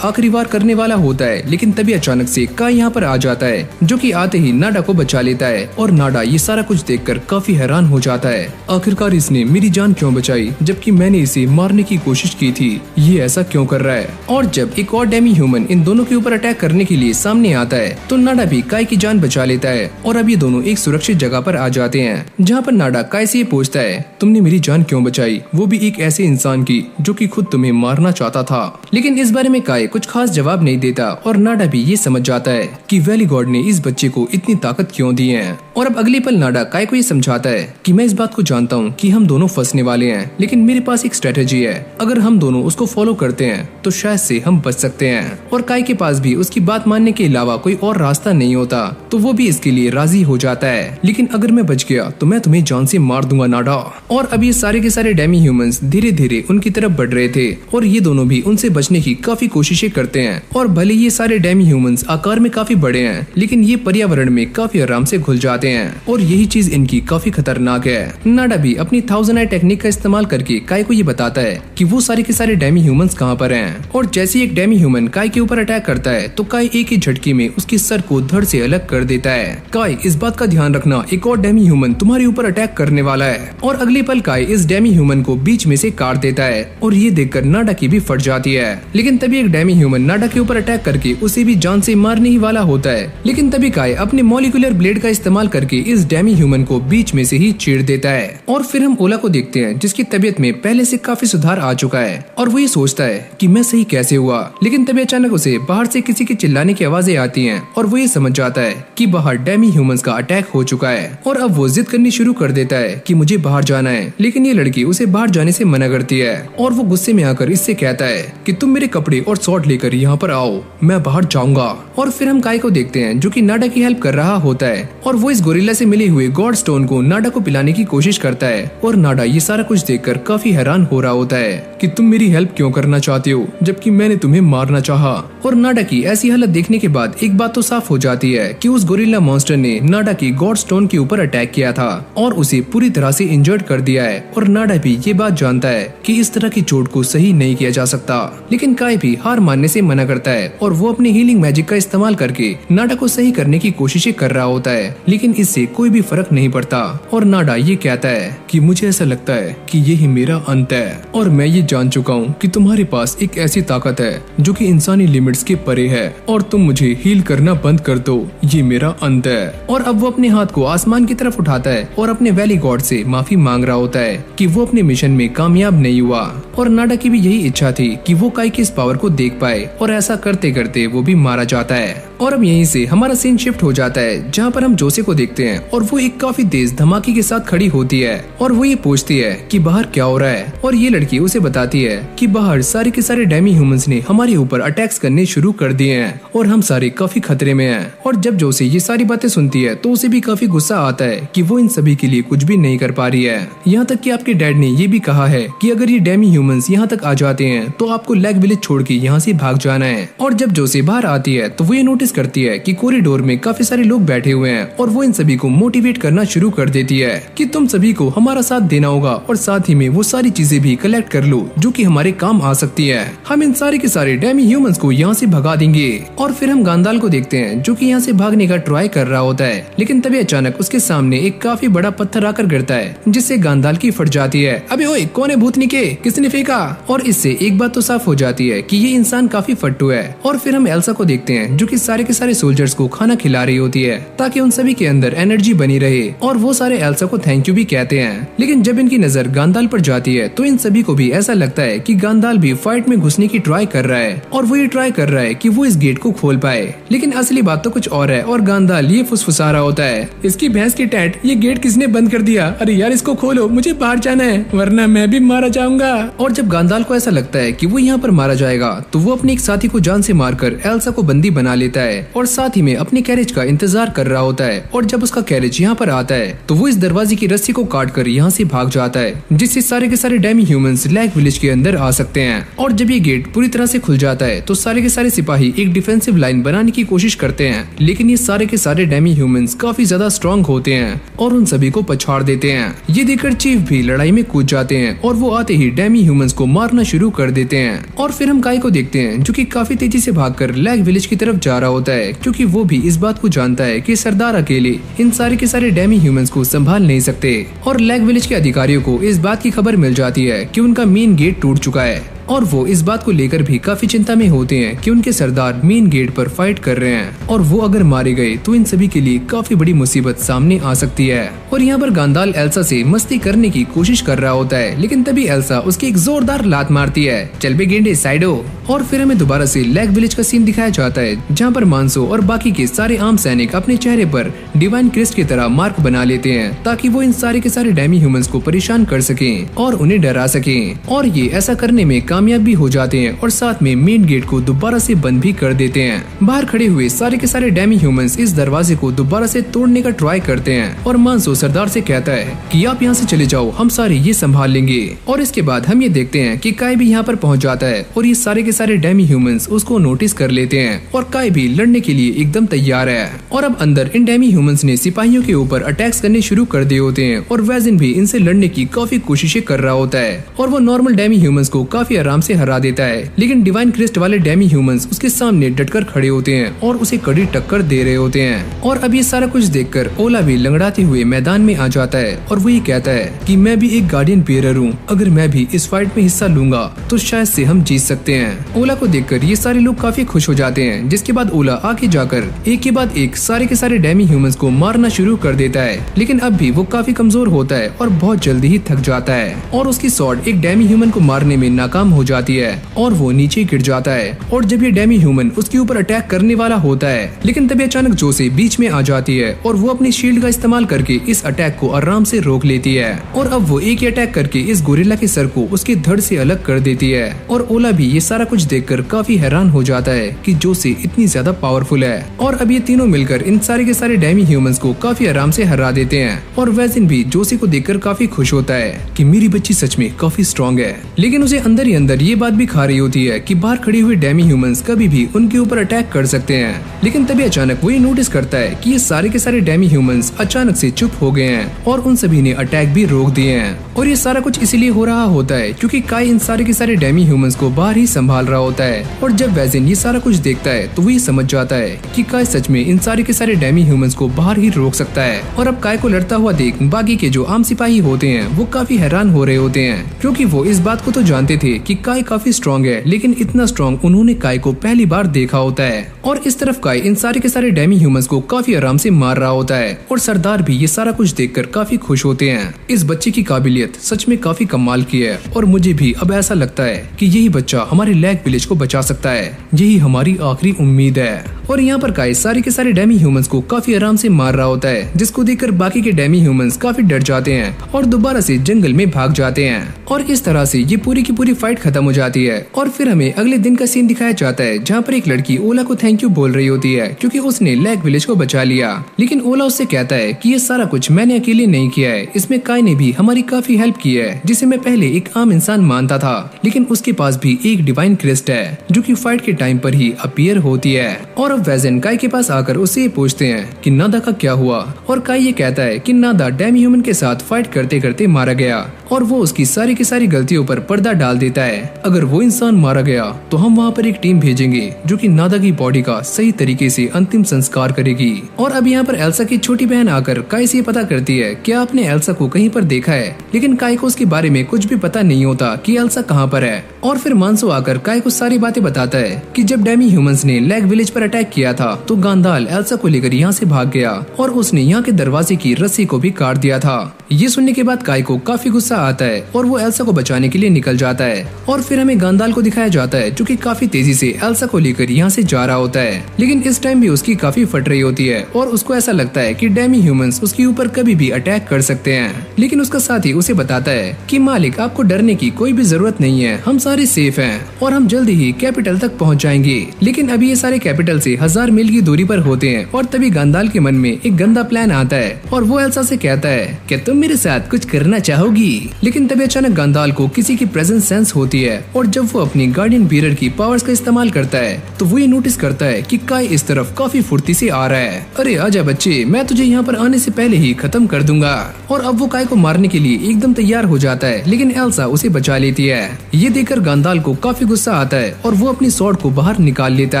A: आखिरी वार करने वाला होता है लेकिन तभी अचानक से काय यहाँ पर आ जाता है जो कि आते ही नाडा को बचा लेता है। और नाडा ये सारा कुछ देखकर काफी हैरान हो जाता है,
B: आखिरकार इसने मेरी जान क्यों बचाई जबकि मैंने इसे मारने की कोशिश की थी, ये ऐसा क्यों कर रहा है।
A: और जब एक और डेमी ह्यूमन इन दोनों के ऊपर अटैक करने के लिए सामने आता है तो नाडा भी काय की जान बचा लेता है और अब ये दोनों एक सुरक्षित जगह पर आ जाते हैं जहाँ पर नाडा काय से पूछता है,
B: तुमने मेरी जान क्यों बचाई, वो भी एक ऐसे इंसान की जो कि खुद तुम्हें मारना चाहता था।
A: लेकिन इस बारे में काय कुछ खास जवाब नहीं देता और नाडा भी ये समझ जाता है
B: कि वैली गॉड ने इस बच्चे को इतनी ताकत क्यों दी है।
A: और अब अगले पल नाडा काय को ये समझाता है कि मैं इस बात को जानता हूँ कि हम दोनों फंसने वाले हैं, लेकिन मेरे पास एक स्ट्रेटेजी है, अगर हम दोनों उसको फॉलो करते हैं तो शायद से हम बच सकते हैं। और काय के पास भी उसकी बात मानने के अलावा कोई और रास्ता नहीं होता, तो वो भी इसके लिए राजी हो जाता है।
B: लेकिन अगर मैं बच गया तो मैं तुम्हें जान से मार दूंगा नाडा।
A: और अब ये सारे के सारे डेमी ह्यूमंस धीरे धीरे उनकी तरफ बढ़ रहे थे और ये दोनों भी उनसे बचने की काफी कोशिशें करते हैं। और भले ये सारे डेमी ह्यूमंस आकार में काफी बड़े हैं लेकिन ये पर्यावरण में काफी आराम से घुल जाते हैं और यही चीज इनकी काफी खतरनाक है। नाडा भी अपनी 1000 आई टेक्निक का इस्तेमाल करके काय को ये बताता है कि वो सारे के सारे डेमी ह्यूमंस कहाँ पर हैं। और जैसे एक डेमी ह्यूमन काय के ऊपर अटैक करता है तो काय एक ही झटके में उसके सर को धड़ से अलग कर देता है।
B: काय, इस बात का ध्यान रखना, एक और डेमी ह्यूमन तुम्हारे ऊपर अटैक करने वाला है।
A: और अगले पल काय इस डेमी ह्यूमन को बीच में से काट देता है और ये देखकर नाडा की भी फट जाती है। लेकिन तभी एक डेमी ह्यूमन नाडा के ऊपर अटैक करके उसे भी जान से मारने ही वाला होता है। लेकिन तभी काय अपने मॉलिक्यूलर ब्लेड का इस्तेमाल करके इस डेमी ह्यूमन को बीच में से ही चीर देता है। और फिर हम ओला को देखते हैं जिसकी तबीयत में पहले से काफी सुधार आ चुका है और वो ये सोचता है कि मैं सही कैसे हुआ। लेकिन तभी अचानक उसे बाहर से किसी के चिल्लाने की आवाजें आती हैं और वो ये समझ जाता है कि बाहर डेमी ह्यूमंस का अटैक हो चुका है। और अब वो जिद करनी शुरू कर देता है कि मुझे बाहर जाना है। लेकिन ये लड़की उसे बाहर जाने से मना करती है और वो गुस्से में आकर इससे कहता है कि तुम मेरे कपड़े और स्वॉर्ड लेकर यहाँ पर आओ, मैं बाहर जाऊंगा। और फिर हम काय को देखते हैं जो कि नाडा की हेल्प कर रहा होता है और वो इस गोरिल्ला से मिले हुए गॉड स्टोन को नाडा को पिलाने की कोशिश करता है। और नाडा ये सारा कुछ देखकर काफी हैरान हो रहा होता है कि तुम मेरी हेल्प क्यों करना चाहते हो जबकि मैंने तुम्हें मारना चाहा। और नाडा की ऐसी हालत देखने के बाद एक बात तो साफ हो जाती है कि उस गोरिल्ला मॉन्स्टर ने नाडा की गॉड स्टोन के ऊपर अटैक किया था और उसे पूरी तरह से इंजर्ड कर दिया है। और नाडा भी ये बात जानता है कि इस तरह की चोट को सही नहीं किया जा सकता। लेकिन काय भी हार मानने से मना करता है और वो अपने हीलिंग मैजिक का इस्तेमाल करके नाडा को सही करने की कोशिशें कर रहा होता है। लेकिन इससे कोई भी फर्क नहीं पड़ता और नाडा ये कहता है कि मुझे ऐसा लगता है कि ये ही मेरा अंत है और मैं ये जान चुका हूँ कि तुम्हारे पास एक ऐसी ताकत है जो कि इंसानी लिमिट्स के परे है और तुम मुझे हील करना बंद कर दो, ये मेरा अंत है। और अब वो अपने हाथ को आसमान की तरफ उठाता है और अपने वैली गॉड से माफी मांग रहा होता है कि वो अपने मिशन में कामयाब नहीं हुआ। और नाडा की भी यही इच्छा थी कि वो काय की इस पावर को देख पाए और ऐसा करते करते वो भी मारा जाता है। और अब यहीं से हमारा सीन शिफ्ट हो जाता है जहाँ पर हम जोसे को देखते हैं और वो एक काफी तेज धमाके के साथ खड़ी होती है और वो ये पूछती है कि बाहर क्या हो रहा है। और ये लड़की उसे बताती है कि बाहर सारे के सारे डेमी ह्यूमंस ने हमारे ऊपर अटैक्स करने शुरू कर दिए हैं और हम सारे काफी खतरे में हैं। और जब जोसे ये सारी बातें सुनती है तो उसे भी काफी गुस्सा आता है कि वो इन सभी के लिए कुछ भी नहीं कर पा रही है। यहाँ तक कि आपके डैड ने ये भी कहा है कि अगर ये डेमी ह्यूमंस यहाँ तक आ जाते हैं तो आपको लैग विलेज छोड़ के यहाँ से भाग जाना है। और जब जोसे बाहर आती है तो वो ये नोटिस करती है कि कॉरिडोर में काफी सारे लोग बैठे हुए हैं और वो इन सभी को मोटिवेट करना शुरू कर देती है कि तुम सभी को हमारा साथ देना होगा और साथ ही में वो सारी चीजें भी कलेक्ट कर लो जो कि हमारे काम आ सकती है। हम इन सारे के सारे डेमी ह्यूमंस को यहाँ से भगा देंगे। और फिर हम गांदाल को देखते हैं जो कि यहाँ से भागने का ट्राई कर रहा होता है। लेकिन तभी अचानक उसके सामने एक काफी बड़ा पत्थर आकर गिरता है जिससे गांदाल की फट जाती है। अबे ओए कौन है भूतनी के, किसने फेंका? और इससे एक बात तो साफ हो जाती है कि ये इंसान काफी फट्टू है। और फिर हम एल्सा को देखते हैं जो कि सारे के सारे सोल्जर्स को खाना खिला रही होती है ताकि उन सभी के अंदर एनर्जी बनी रहे और वो सारे एल्सा को थैंक यू भी कहते हैं। लेकिन जब इनकी नजर गांदाल पर जाती है तो इन सभी को भी ऐसा लगता है कि गांदाल भी फाइट में घुसने की ट्राई कर रहा है और वो ये ट्राई कर रहा है कि वो इस गेट को खोल पाए। लेकिन असली बात तो कुछ और है और गांदाल ये फुसफुसा रहा होता है, इसकी भैंस की टैट, ये गेट किसने बंद कर दिया? अरे यार इसको खोलो, मुझे बाहर जाना है वरना मैं भी मारा जाऊंगा। और जब गांदाल को ऐसा लगता है कि वो यहाँ पर मारा जाएगा तो वो अपने एक साथी को जान से मारकर एल्सा को बंदी बना लेता है और साथ ही में अपने कैरेज का इंतजार कर रहा होता है। और जब उसका कैरेज यहाँ पर आता है तो वो इस दरवाजे की रस्सी को काट कर यहाँ से भाग जाता है जिससे सारे के सारे डेमी ह्यूमंस लैग विलेज के अंदर आ सकते हैं। और जब ये गेट पूरी तरह से खुल जाता है तो सारे के सारे सिपाही एक डिफेंसिव लाइन बनाने की कोशिश करते हैं। लेकिन ये सारे के सारे डेमी ह्यूमंस काफी ज्यादा स्ट्रॉन्ग होते हैं और उन सभी को पछाड़ देते हैं। ये देखकर चीफ भी लड़ाई में कूद जाते हैं और वो आते ही डेमी ह्यूमंस को मारना शुरू कर देते हैं। और फिर हम काय को देखते हैं जो कि काफी तेजी से भागकर लैग विलेज की तरफ जा रहा होता है क्योंकि वो भी इस बात को जानता है कि सरदार अकेले इन सारे के सारे डेमी ह्यूमंस को संभाल नहीं सकते। और लैग विलेज के अधिकारियों को इस बात की खबर मिल जाती है कि उनका मेन गेट टूट चुका है और वो इस बात को लेकर भी काफी चिंता में होते हैं कि उनके सरदार मेन गेट पर फाइट कर रहे हैं और वो अगर मारे गए तो इन सभी के लिए काफी बड़ी मुसीबत सामने आ सकती है। और यहाँ पर गांदाल एल्सा से मस्ती करने की कोशिश कर रहा होता है लेकिन तभी एल्सा उसकी एक जोरदार लात मारती है, चल बे गेंडे साइडो। और फिर हमें दोबारा से लैग विलेज का सीन दिखाया जाता है जहाँ पर मानसो और बाकी के सारे आम सैनिक अपने चेहरे पर डिवाइन क्रिस्ट की तरह मार्क बना लेते हैं ताकि वो इन सारे के सारे डेमी ह्यूमंस को परेशान कर सके और उन्हें डरा सके। और ये ऐसा करने में कामयाब भी हो जाते हैं और साथ में मेन गेट को दोबारा से बंद भी कर देते हैं। बाहर खड़े हुए सारे के सारे डेमी ह्यूमंस इस दरवाजे को दोबारा से तोड़ने का ट्राई करते हैं और मानसो सरदार से कहता है कि आप यहाँ से चले जाओ, हम सारे ये संभाल लेंगे। और इसके बाद हम ये देखते हैं कि काय भी यहाँ पर पहुँच जाता है और ये सारे के सारे डेमी ह्यूमंस उसको नोटिस कर लेते हैं और काय भी लड़ने के लिए एकदम तैयार है। और अब अंदर इन डेमी ह्यूमंस ने सिपाहियों के ऊपर अटैक्स करने शुरू कर दिए होते हैं और वैजिन भी इनसे लड़ने की काफी कोशिशें कर रहा होता है और वो नॉर्मल डेमी ह्यूमंस को काफी आराम से हरा देता है। लेकिन डिवाइन क्रेस्ट वाले डेमी ह्यूमंस उसके सामने डटकर खड़े होते हैं और उसे कड़ी टक्कर दे रहे होते हैं। और अब ये सारा कुछ देखकर ओला भी लंगड़ाते हुए मैदान में आ जाता है और वो ये कहता है कि मैं भी एक गार्डियन बेरर हूँ, अगर मैं भी इस फाइट में हिस्सा लूंगा तो शायद से हम जीत सकते हैं। ओला को देखकर ये सारे लोग काफी खुश हो जाते हैं, जिसके बाद ओला आगे जाकर एक के बाद एक सारे के सारे डेमी ह्यूमंस को मारना शुरू कर देता है। लेकिन अब भी वो काफी कमजोर होता है और बहुत जल्दी ही थक जाता है और उसकी स्वॉर्ड एक डेमी ह्यूमन को मारने में नाकाम हो जाती है और वो नीचे गिर जाता है। और जब ये डेमी ह्यूमन उसके ऊपर अटैक करने वाला होता है, लेकिन तभी अचानक जोसे बीच में आ जाती है और वो अपनी शील्ड का इस्तेमाल करके इस अटैक को आराम से रोक लेती है। और अब वो एक ही अटैक करके इस गोरिल्ला के सर को उसके धड़ से अलग कर देती है। और ओला भी ये सारा कुछ देखकर काफी हैरान हो जाता है कि जोसे इतनी ज्यादा पावरफुल है। और अब ये तीनों मिलकर इन सारे के सारे डेमी ह्यूमंस को काफी आराम से हरा देते हैं। और वैजिन भी जोसे को देखकर काफी खुश होता है कि मेरी बच्ची सच में काफी स्ट्रॉन्ग है। लेकिन उसे अंदर ही अंदर ये बात भी खा रही होती है कि बाहर खड़े हुए डेमी ह्यूमंस कभी भी उनके ऊपर अटैक कर सकते हैं। लेकिन तभी अचानक वो ये नोटिस करता है कि ये सारे के सारे डेमी ह्यूमंस अचानक से चुप हो गए हैं और उन सभी ने अटैक भी रोक दिए हैं। और ये सारा कुछ इसलिए हो रहा होता है क्योंकि काई इन सारे के सारे डेमी ह्यूमंस को बाहर ही संभाल रहा होता है। और जब वैजिन ये सारा कुछ देखता है तो वो ये समझ जाता है कि काई सच में इन सारे के सारे डेमी ह्यूमंस को बाहर ही रोक सकता है। और अब काई को लड़ता हुआ देख बाकी के जो आम सिपाही होते हैं वो काफी हैरान हो रहे होते हैं, क्योंकि वो इस बात को तो जानते थे कि काई काफी स्ट्रॉन्ग है, लेकिन इतना स्ट्रॉन्ग उन्होंने काई को पहली बार देखा होता है। और इस तरफ काई इन सारे के सारे डेमी ह्यूमंस को काफी आराम से मार रहा होता है और सरदार भी ये सारा कुछ देखकर काफी खुश होते हैं। इस बच्चे की काबिलियत सच में काफी कमाल की है और मुझे भी अब ऐसा लगता है कि यही बच्चा हमारे लैग विलेज को बचा सकता है, यही हमारी आखिरी उम्मीद है। और यहाँ पर काई सारे के सारे डेमी ह्यूमंस को काफी आराम से मार रहा होता है, जिसको देखकर बाकी के डेमी ह्यूमंस काफी डर जाते हैं और दोबारा से जंगल में भाग जाते हैं। और इस तरह से ये पूरी की पूरी फाइट खत्म हो जाती है। और फिर हमें अगले दिन का सीन दिखाया जाता है, जहाँ पर एक लड़की ओला को थैंक यू बोल रही होती है क्योंकि उसने लैग विलेज को बचा लिया। लेकिन ओला उससे कहता है कि ये सारा कुछ मैंने अकेले नहीं किया है, इसमें काई ने भी हमारी काफी हेल्प की है, जिसे मैं पहले एक आम इंसान मानता था, लेकिन उसके पास भी एक डिवाइन क्रेस्ट है जो कि फाइट के टाइम पर ही अपीयर होती है। और अब वैजिन काई के पास आकर उससे पूछते हैं कि नादा का क्या हुआ। और काई ये कहता है कि नादा डेमी ह्यूमन के साथ फाइट करते करते मारा गया और वो उसकी सारी की सारी गलतियों पर पर्दा डाल देता है। अगर वो इंसान मारा गया तो हम वहाँ पर एक टीम भेजेंगे जो कि नादा की बॉडी का सही तरीके से अंतिम संस्कार करेगी। और अब यहाँ पर एल्सा की छोटी बहन आकर काई से पता करती है कि आपने एल्सा को कहीं पर देखा है, लेकिन काई को उसके बारे में कुछ भी पता नहीं होता कि एल्सा कहाँ पर है। और फिर मानसो आकर काई को सारी बातें बताता है कि जब डेमी ह्यूमंस ने लैग विलेज पर अटैक किया था तो गांदाल एल्सा को लेकर यहाँ से भाग गया और उसने यहाँ के दरवाजे की रस्सी को भी काट दिया था। ये सुनने के बाद काई को काफी गुस्सा आता है और वो एल्सा को बचाने के लिए निकल जाता है। और फिर हमें गांदाल को दिखाया जाता है जो कि काफी तेजी से एल्सा को लेकर यहाँ से जा रहा होता है, लेकिन इस टाइम भी उसकी काफी फट रही होती है और उसको ऐसा लगता है कि डेमी ह्यूमंस उसके ऊपर कभी भी अटैक कर सकते हैं। लेकिन उसका साथी उसे बताता है कि मालिक आपको डरने की कोई भी जरूरत नहीं है, हम सारे सेफ हैं और हम जल्दी ही कैपिटल तक पहुँच जाएंगे। लेकिन अभी ये सारे कैपिटल से 1000 मील की दूरी पर होते हैं और तभी गांदाल के मन में एक गंदा प्लान आता है और वो एल्सा से कहता है कि तुम मेरे साथ कुछ करना चाहोगी। लेकिन तभी अचानक गांदाल को किसी की प्रेजेंस सेंस होती है और जब वो अपनी गार्डियन बीरर की पावर्स का इस्तेमाल करता है तो वो ये नोटिस करता है कि काई इस तरफ काफी फुर्ती से आ रहा है। अरे आजा बच्चे, मैं तुझे यहाँ पर आने से पहले ही खत्म कर दूंगा। और अब वो काई को मारने के लिए एकदम तैयार हो जाता है, लेकिन एल्सा उसे बचा लेती है। ये देखकर गांदाल को काफी गुस्सा आता है और वो अपनी स्वॉर्ड को बाहर निकाल लेता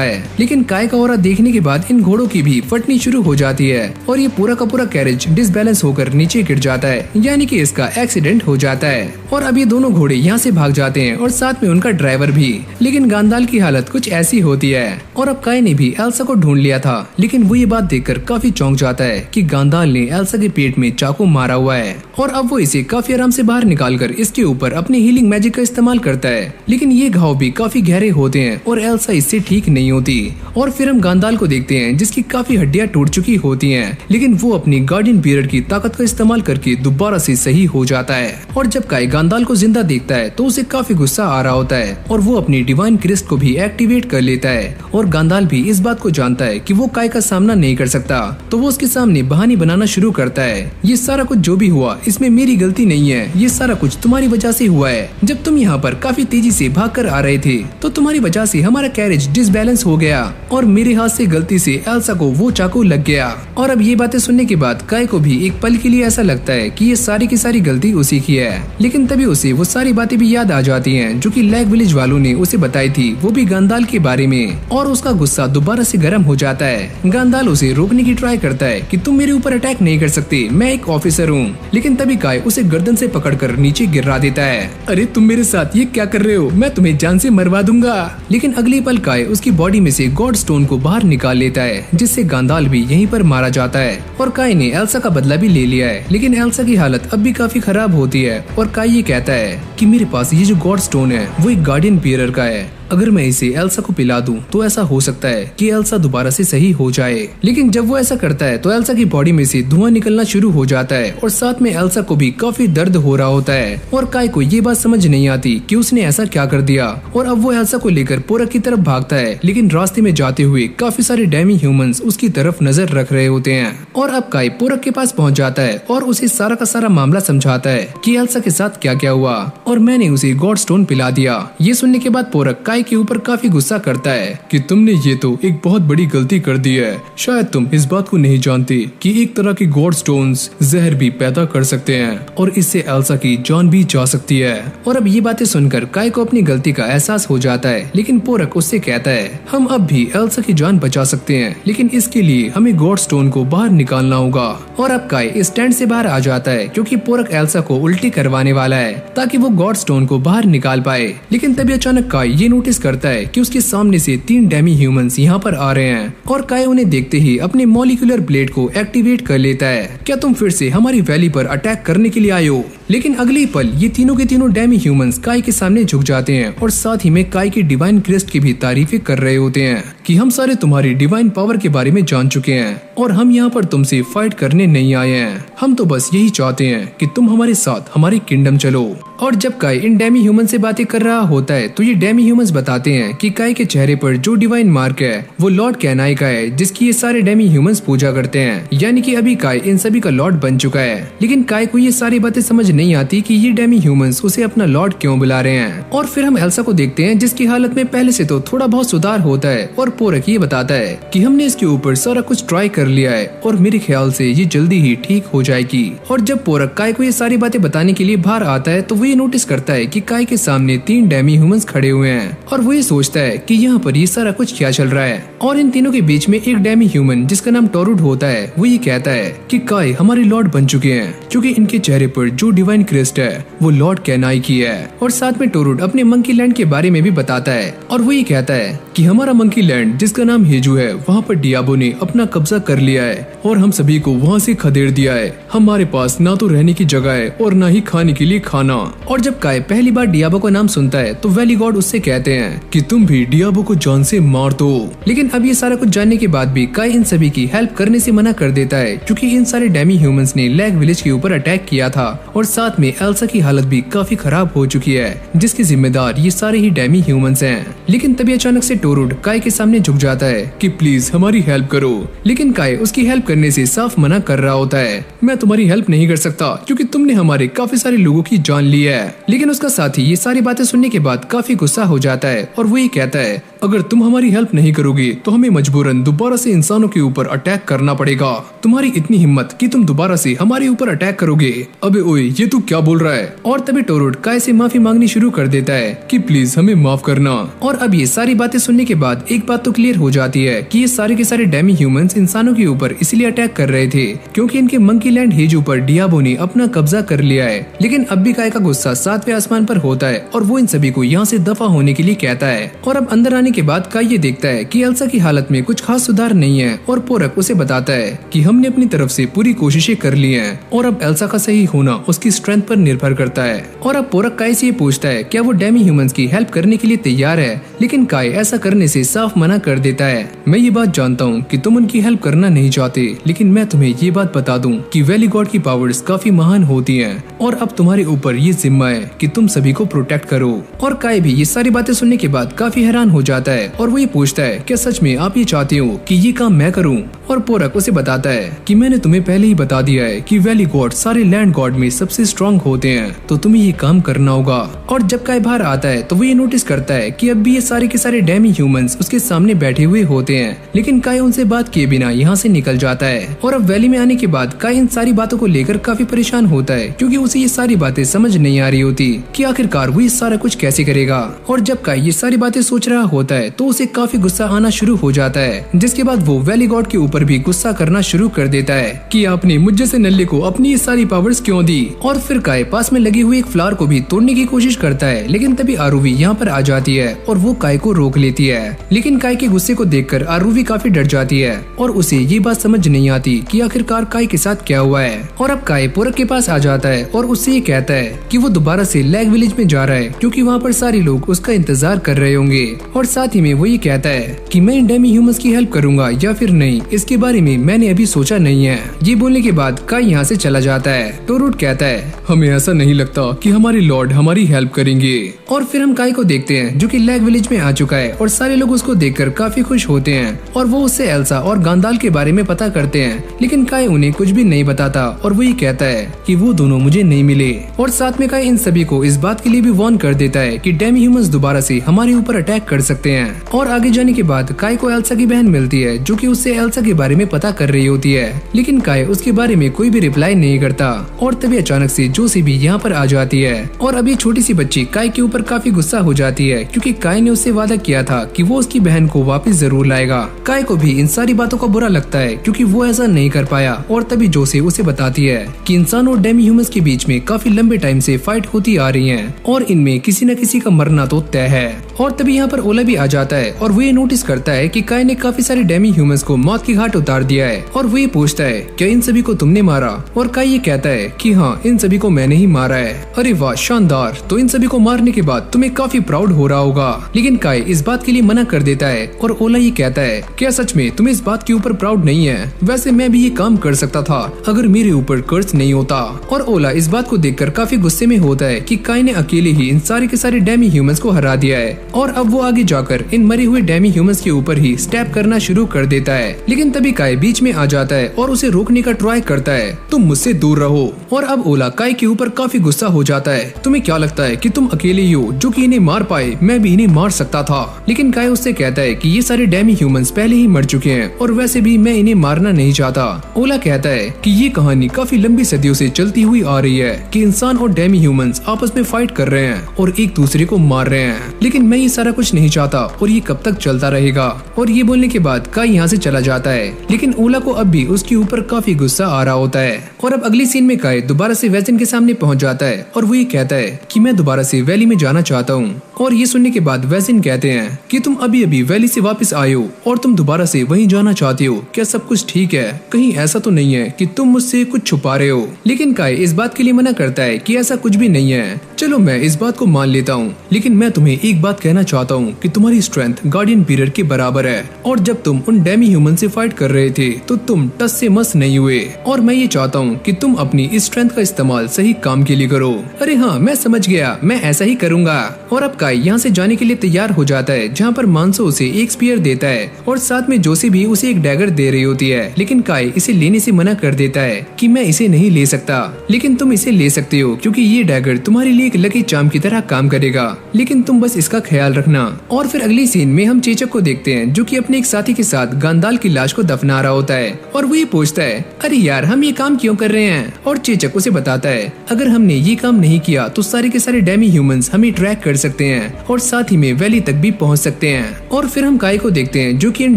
A: है। लेकिन काई का ऑरा देखने के बाद इन घोड़ों की भी फटनी शुरू हो जाती है और ये पूरा का पूरा कैरेज डिसबैलेंस होकर नीचे गिर जाता है, यानी कि इसका एक्सीडेंट हो जाता है। और अब ये दोनों घोड़े यहाँ से भाग जाते हैं और साथ में उनका ड्राइवर भी। लेकिन गांदाल की हालत कुछ ऐसी होती है। और अब काई ने भी एल्सा को ढूंढ लिया था, लेकिन वो ये बात देखकर काफी चौंक जाता है कि गांदाल ने एल्सा के पेट में चाकू मारा हुआ है। और अब वो इसे काफी आराम से बाहर निकालकर इसके ऊपर अपने हीलिंग मैजिक का इस्तेमाल करता है, लेकिन ये घाव भी काफी गहरे होते हैं और एल्सा इससे ठीक नहीं होती। और फिर हम गांदाल को देखते हैं जिसकी काफी हड्डियां टूट चुकी होती हैं, लेकिन वो अपनी गार्डियन बीरर की ताकत का इस्तेमाल करके दोबारा से सही हो जाता है। और जब काई गांदाल को जिंदा देखता है तो उसे काफी गुस्सा आ रहा होता है और वो अपनी डिवाइन क्रिस्ट को भी एक्टिवेट कर लेता है। और गांदाल भी इस बात को जानता है कि वो काई का सामना नहीं कर सकता, तो वो उसके सामने बहाने बनाना शुरू करता है। ये सारा कुछ जो भी हुआ इसमें मेरी गलती नहीं है, ये सारा कुछ तुम्हारी वजह से हुआ है। जब तुम यहाँ पर काफी तेजी से भाग कर आ रहे थे तो तुम्हारी वजह से हमारा कैरेज डिसबैलेंस हो गया और मेरे हाथ से गलती से एल्सा को वो चाकू लग गया। और अब ये बातें सुनने के बाद काई को भी एक पल के लिए ऐसा लगता है कि ये सारी की सारी गलती उसी की है, लेकिन तभी उसे वो सारी बातें भी याद आ जाती हैं जो कि लैग विलेज वालों ने उसे बताई थी, वो भी गांडाल के बारे में। और उसका गुस्सा दोबारा से गर्म हो जाता है। गांडाल उसे रोकने की ट्राई करता है कि तुम मेरे ऊपर अटैक नहीं कर सकते, मैं एक ऑफिसर हूँ। लेकिन तभी काय उसे गर्दन से पकड़कर नीचे गिरा देता है।
B: अरे तुम मेरे साथ ये क्या कर रहे हो, मैं तुम्हें जान से मरवा दूंगा।
A: लेकिन अगले पल काय उसकी बॉडी में से गॉड स्टोन को बाहर निकाल लेता है, जिससे गांडाल भी यहीं पर मारा जाता है। और काय ने एल्सा का बदला भी ले लिया है, लेकिन एल्सा की हालत अब भी काफी खराब होती है। और काय ये कहता है कि मेरे पास ये जो गॉड स्टोन है वो एक गार्डियन बियरर का है, अगर मैं इसे एल्सा को पिला दूं तो ऐसा हो सकता है कि एल्सा दोबारा से सही हो जाए। लेकिन जब वो ऐसा करता है तो एल्सा की बॉडी में से धुआं निकलना शुरू हो जाता है और साथ में एल्सा को भी काफी दर्द हो रहा होता है। और काय को ये बात समझ नहीं आती कि उसने ऐसा क्या कर दिया। और अब वो एल्सा को लेकर पोरक की तरफ भागता है, लेकिन रास्ते में जाते हुए काफी सारे डेमी ह्यूमंस उसकी तरफ नजर रख रहे होते हैं। और अब काय पोरक के पास पहुंच जाता है और उसे सारा का सारा मामला समझाता है कि एल्सा के साथ क्या क्या हुआ और मैंने उसे गॉड स्टोन पिला दिया। ये सुनने के बाद पोरक काय के ऊपर काफी गुस्सा करता है
B: कि तुमने ये तो एक बहुत बड़ी गलती कर दी है। शायद तुम इस बात को नहीं जानते कि एक तरह के गॉड स्टोन्स जहर भी पैदा कर सकते हैं और इससे एल्सा की जान भी जा सकती है।
A: और अब ये बातें सुनकर काय को अपनी गलती का एहसास हो जाता है, लेकिन पोरक उससे कहता है हम अब भी एल्सा की जान बचा सकते हैं, लेकिन इसके लिए हमें गॉड स्टोन को बाहर निकालना होगा। और अब काय इस टेंट से बाहर आ जाता है क्योंकि पोरक एल्सा को उल्टी करवाने वाला है ताकि वो गॉड स्टोन को बाहर निकाल पाए। लेकिन तभी अचानक काय ये नोटिस करता है कि उसके सामने से 3 डेमी ह्यूमंस यहाँ पर आ रहे हैं। और काय उन्हें देखते ही अपने मॉलिक्यूलर ब्लेड को एक्टिवेट कर लेता है। क्या तुम फिर से हमारी वैली पर अटैक करने के लिए आए हो? लेकिन अगले पल ये तीनों के तीनों डेमी ह्यूमंस काय के सामने झुक जाते हैं और साथ ही में काय की डिवाइन क्रेस्ट की भी तारीफें कर रहे होते हैं कि हम सारे तुम्हारी डिवाइन पावर के बारे में जान चुके हैं और हम यहाँ पर तुमसे फाइट करने नहीं आए हैं। हम तो बस यही चाहते हैं कि तुम हमारे साथ हमारी किंगडम चलो। और जब काय इन डेमी ह्यूमन से बातें कर रहा होता है तो ये डेमी ह्यूमंस बताते हैं कि काय के चेहरे पर जो डिवाइन मार्क है वो लॉर्ड कैनाई का है, जिसकी ये सारे डेमी ह्यूमंस पूजा करते हैं। यानी कि अभी काय इन सभी का लॉर्ड बन चुका है। लेकिन काय को ये सारी बातें समझ नहीं आती कि ये डेमी ह्यूमंस उसे अपना लॉर्ड क्यों बुला रहे हैं। और फिर हम एल्सा को देखते हैं जिसकी हालत में पहले से तो थोड़ा बहुत सुधार होता है। और पोरक ये बताता है कि हमने इसके ऊपर सारा कुछ ट्राई कर लिया है और मेरे ख्याल से ये जल्दी ही ठीक हो जाएगी। और जब पोरक काय को ये सारी बातें बताने के लिए बाहर आता है तो वो ये नोटिस करता है कि काय के सामने 3 डेमी ह्यूमंस खड़े हुए हैं और वो ये सोचता है कि यहाँ पर ये सारा कुछ क्या चल रहा है। और इन तीनों के बीच में एक डेमी ह्यूमन जिसका नाम टोरुड होता है वो ये कहता है कि काय हमारे लॉर्ड बन चुके हैं, क्योंकि इनके चेहरे पर जो डिवाइन क्रेस्ट है वो लॉर्ड कैनाई की है। और साथ में टोरुड अपने मंकी लैंड के बारे में भी बताता है और वो ये कहता है कि हमारा मंकी लैंड जिसका नाम हेजू है वहाँ पर डियाबो ने अपना कब्जा कर लिया है और हम सभी को वहाँ से खदेड़ दिया है। हमारे पास ना तो रहने की जगह है और ना ही खाने के लिए खाना। और जब काय पहली बार डियाबो का नाम सुनता है तो वैली गॉड उससे कहते हैं
B: कि तुम भी डियाबो को जान से मार दो।
A: लेकिन अब ये सारा कुछ जानने के बाद भी काय इन सभी की हेल्प करने से मना कर देता है, क्योंकि इन सारे डेमी ह्यूमंस ने लैग विलेज के ऊपर अटैक किया था और साथ में एल्सा की हालत भी काफी खराब हो चुकी है, जिसके जिम्मेदार ये सारे ही डेमी ह्यूमंस हैं। लेकिन तभी अचानक से टोरुड काय के सामने झुक जाता है
B: कि प्लीज हमारी हेल्प करो।
A: लेकिन काय उसकी हेल्प करने से साफ मना कर रहा होता है।
B: मैं तुम्हारी हेल्प नहीं कर सकता क्योंकि तुमने हमारे काफी सारे लोगों की जान ली है।
A: लेकिन उसका साथी ये सारी बातें सुनने के बाद काफी गुस्सा हो जाता है और वो ये कहता है
B: अगर तुम हमारी हेल्प नहीं करोगे तो हमें मजबूरन दोबारा से इंसानों के ऊपर अटैक करना पड़ेगा। तुम्हारी इतनी हिम्मत कि तुम दोबारा से हमारे ऊपर अटैक करोगे।
A: अबे ओए ये तू क्या बोल रहा है? और तभी टोरुड काय से माफी मांगनी शुरू कर देता है
B: कि प्लीज हमें माफ करना।
A: और अब ये सारी बातें सुनने के बाद एक बात तो क्लियर हो जाती है कि ये सारे के सारे डेमी ह्यूमंस इंसानों के ऊपर इसलिए अटैक कर रहे थे क्योंकि इनके मंकी लैंड हेजू पर डियाबो ने अपना कब्जा कर लिया है। लेकिन अब भी काय का गुस्सा 7वें आसमान पर होता है और वो इन सभी को यहाँ से दफा होने के लिए कहता है। और अब अंदर आने के बाद काय ये देखता है कि एल्सा की हालत में कुछ खास सुधार नहीं है और पोरक उसे बताता है कि हमने अपनी तरफ से पूरी कोशिशें कर ली हैं और अब एल्सा का सही होना उसकी स्ट्रेंथ पर निर्भर करता है। और अब पोरक काय से ये पूछता है क्या वो डेमी ह्यूमंस की हेल्प करने के लिए तैयार है, लेकिन काय ऐसा करने से साफ मना कर देता है।
B: मैं ये बात जानता हूँ कि तुम उनकी हेल्प करना नहीं चाहते, लेकिन मैं तुम्हें ये बात बता दूं कि वैली गॉड की पावर्स काफी महान होती हैं और अब तुम्हारे ऊपर ये जिम्मा है कि तुम सभी को प्रोटेक्ट करो।
A: और काय भी ये सारी बातें सुनने के बाद काफी हैरान हो जाता आता है और वो ये पूछता है क्या सच में आप ये चाहते हो कि ये काम मैं करूं? और पोरक उसे बताता है कि मैंने तुम्हें पहले ही बता दिया है कि वैली गॉड सारे लैंड गॉड में सबसे स्ट्रांग होते हैं, तो तुम्हें ये काम करना होगा। और जब काय बाहर आता है तो वो ये नोटिस करता है कि अब भी ये सारे के सारे डेमी ह्यूमंस उसके सामने बैठे हुए होते हैं, लेकिन काय उनसे बात किए बिना यहाँ से निकल जाता है। और अब वैली में आने के बाद काय इन सारी बातों को लेकर काफी परेशान होता है, क्योंकि उसे ये सारी बातें समझ नहीं आ रही होती कि आखिरकार वो ये सारा कुछ कैसे करेगा। और जब काय ये सारी बातें सोच रहा होता है तो उसे काफी गुस्सा आना शुरू हो जाता है, जिसके बाद वो वैली गॉड के ऊपर भी गुस्सा करना शुरू कर देता है कि आपने मुझ जैसे नल्ले को अपनी ये सारी पावर्स क्यों दी। और फिर काय पास में लगी हुई एक फ्लावर को भी तोड़ने की कोशिश करता है, लेकिन तभी आरुवी यहाँ पर आ जाती है और वो काय को रोक लेती है। लेकिन काय के गुस्से को देखकर आरुवी काफी डर जाती है और उसे ये बात समझ नहीं आती कि आखिरकार काय के साथ क्या हुआ है। और अब काय पोरक के पास आ जाता है और उससे ये कहता है कि वो दोबारा से लैग विलेज में जा रहा है, क्योंकि वहाँ पर सारे लोग उसका इंतजार कर रहे होंगे। और साथ ही में वो ये कहता है कि मैं इन डेमी ह्यूमंस की हेल्प करूंगा या फिर नहीं, इसके बारे में मैंने अभी सोचा नहीं है। ये बोलने के बाद काय यहाँ से चला जाता है तो रूट कहता है
B: हमें ऐसा नहीं लगता कि हमारे लॉर्ड हमारी हेल्प करेंगे।
A: और फिर हम काय को देखते हैं जो कि लैग विलेज में आ चुका है और सारे लोग उसको देखकर काफी खुश होते हैं और वो उससे एल्सा और गांडाल के बारे में पता करते हैं, लेकिन काय उन्हें कुछ भी नहीं बताता और वो ये कहता है कि वो दोनों मुझे नहीं मिले। और साथ में काय इन सभी को इस बात के लिए भी वार्न कर देता है कि डेमी ह्यूमंस दोबारा से हमारे ऊपर अटैक कर सकते हैं। और आगे जाने के बाद काय को एल्सा की बहन मिलती है जो कि उससे एल्सा के बारे में पता कर रही होती है, लेकिन काय उसके बारे में कोई भी रिप्लाई नहीं करता। और तभी अचानक से जोसी भी यहाँ पर आ जाती है और अब ये छोटी सी बच्ची काय के ऊपर काफी गुस्सा हो जाती है, क्योंकि काय ने उससे वादा किया था कि वो उसकी बहन को वापस जरूर लाएगा। काय को भी इन सारी बातों का बुरा लगता है क्योंकि वो ऐसा नहीं कर पाया। और तभी जोसी उसे बताती है कि इंसान और डेमी ह्यूमंस के बीच में काफी लंबे टाइम से फाइट होती आ रही है और इनमें किसी न किसी का मरना तो तय है। और तभी यहाँ पर ओला भी आ जाता है और वो ये नोटिस करता है कि काय ने काफी सारे डेमी ह्यूमंस को मौत की घाट उतार दिया है। और वो ये पूछता है क्या इन सभी को तुमने मारा? और काय ये कहता है कि हाँ, इन सभी को मैंने ही मारा है। अरे वाह, शानदार, तो इन सभी को मारने के बाद तुम्हें काफी प्राउड हो रहा होगा। लेकिन काय इस बात के लिए मना कर देता है और ओला ये कहता है क्या सच में तुम्हें इस बात के ऊपर प्राउड नहीं है? वैसे मैं भी ये काम कर सकता था अगर मेरे ऊपर कर्ज नहीं होता। और ओला इस बात को देखकर काफी गुस्से में होता है कि काय ने अकेले ही इन सारे के सारे डेमी ह्यूमंस को हरा दिया है और अब वो आगे जाकर इन मरे हुए डेमी ह्यूमंस के ऊपर ही स्टैप करना शुरू कर देता है। लेकिन तभी काय बीच में आ जाता है और उसे रोकने का ट्राई करता है, तुम मुझसे दूर रहो। और अब ओला काय के ऊपर काफी गुस्सा हो जाता है, तुम्हें क्या लगता है कि तुम अकेले ही हो जो कि इन्हें मार पाए? मैं भी इन्हें मार सकता था। लेकिन काय उससे कहता है कि ये सारे डेमी ह्यूमंस पहले ही मर चुके हैं और वैसे भी मैं इन्हें मारना नहीं चाहता। ओला कहता है कि ये कहानी काफी लंबी सदियों से चलती हुई आ रही है कि इंसान और डेमी ह्यूमंस आपस में फाइट कर रहे हैं और एक दूसरे को मार रहे हैं, लेकिन मैं ये सारा कुछ नहीं चाहता और ये कब तक चलता रहेगा। और ये बोलने के बाद काय यहाँ से चला जाता है, लेकिन ओला को अब भी उसके ऊपर काफी गुस्सा आ रहा होता है। और अब अगली सीन में काय दोबारा से वैजन के सामने पहुंच जाता है और वो ये कहता है कि मैं दोबारा से वैली में जाना चाहता हूँ। और ये सुनने के बाद वैजन कहते हैं कि तुम अभी अभी वैली से वापस आए हो और तुम दोबारा से वहीं जाना चाहते हो, क्या सब कुछ ठीक है? कहीं ऐसा तो नहीं है कि तुम मुझसे कुछ छुपा रहे हो? लेकिन काय इस बात के लिए मना करता है कि ऐसा कुछ भी नहीं है। चलो मैं इस बात को मान लेता हूँ, लेकिन मैं तुम्हें एक बात कहना चाहता हूँ कि तुम्हारी स्ट्रेंथ गार्डियन पीरियड के बराबर है और जब तुम उन डेमी ह्यूमन से फाइट कर रहे थे तो तुम टस से मस नहीं हुए और मैं ये चाहता हूँ कि तुम अपनी इस स्ट्रेंथ का इस्तेमाल सही काम के लिए करो। अरे हाँ, मैं समझ गया, मैं ऐसा ही करूंगा। और अब काय यहाँ से जाने के लिए तैयार हो जाता है, जहाँ पर मानसो उसे एक स्पीयर देता है और साथ में जोशी भी उसे एक डैगर दे रही होती है, लेकिन काय इसे लेने से मना कर देता है कि मैं इसे नहीं ले सकता, लेकिन तुम इसे ले सकते हो क्योंकि ये डैगर तुम्हारे लिए एक लकी चार्म की तरह काम करेगा, लेकिन तुम बस इसका ख्याल रखना। और फिर अगली सीन में हम चेचक को देखते हैं जो कि अपने एक साथी के साथ गांडाल की लाश को दफना रहा होता है और वो ये पूछता है अरे यार, हम ये काम क्यों कर रहे हैं? और चेचक उसे बताता है अगर हमने ये काम नहीं किया तो सारे के सारे डेमी ह्यूमंस हमें ट्रैक कर सकते हैं और साथ ही में वैली तक भी पहुंच सकते हैं। और फिर हम काय को देखते हैं जो कि इन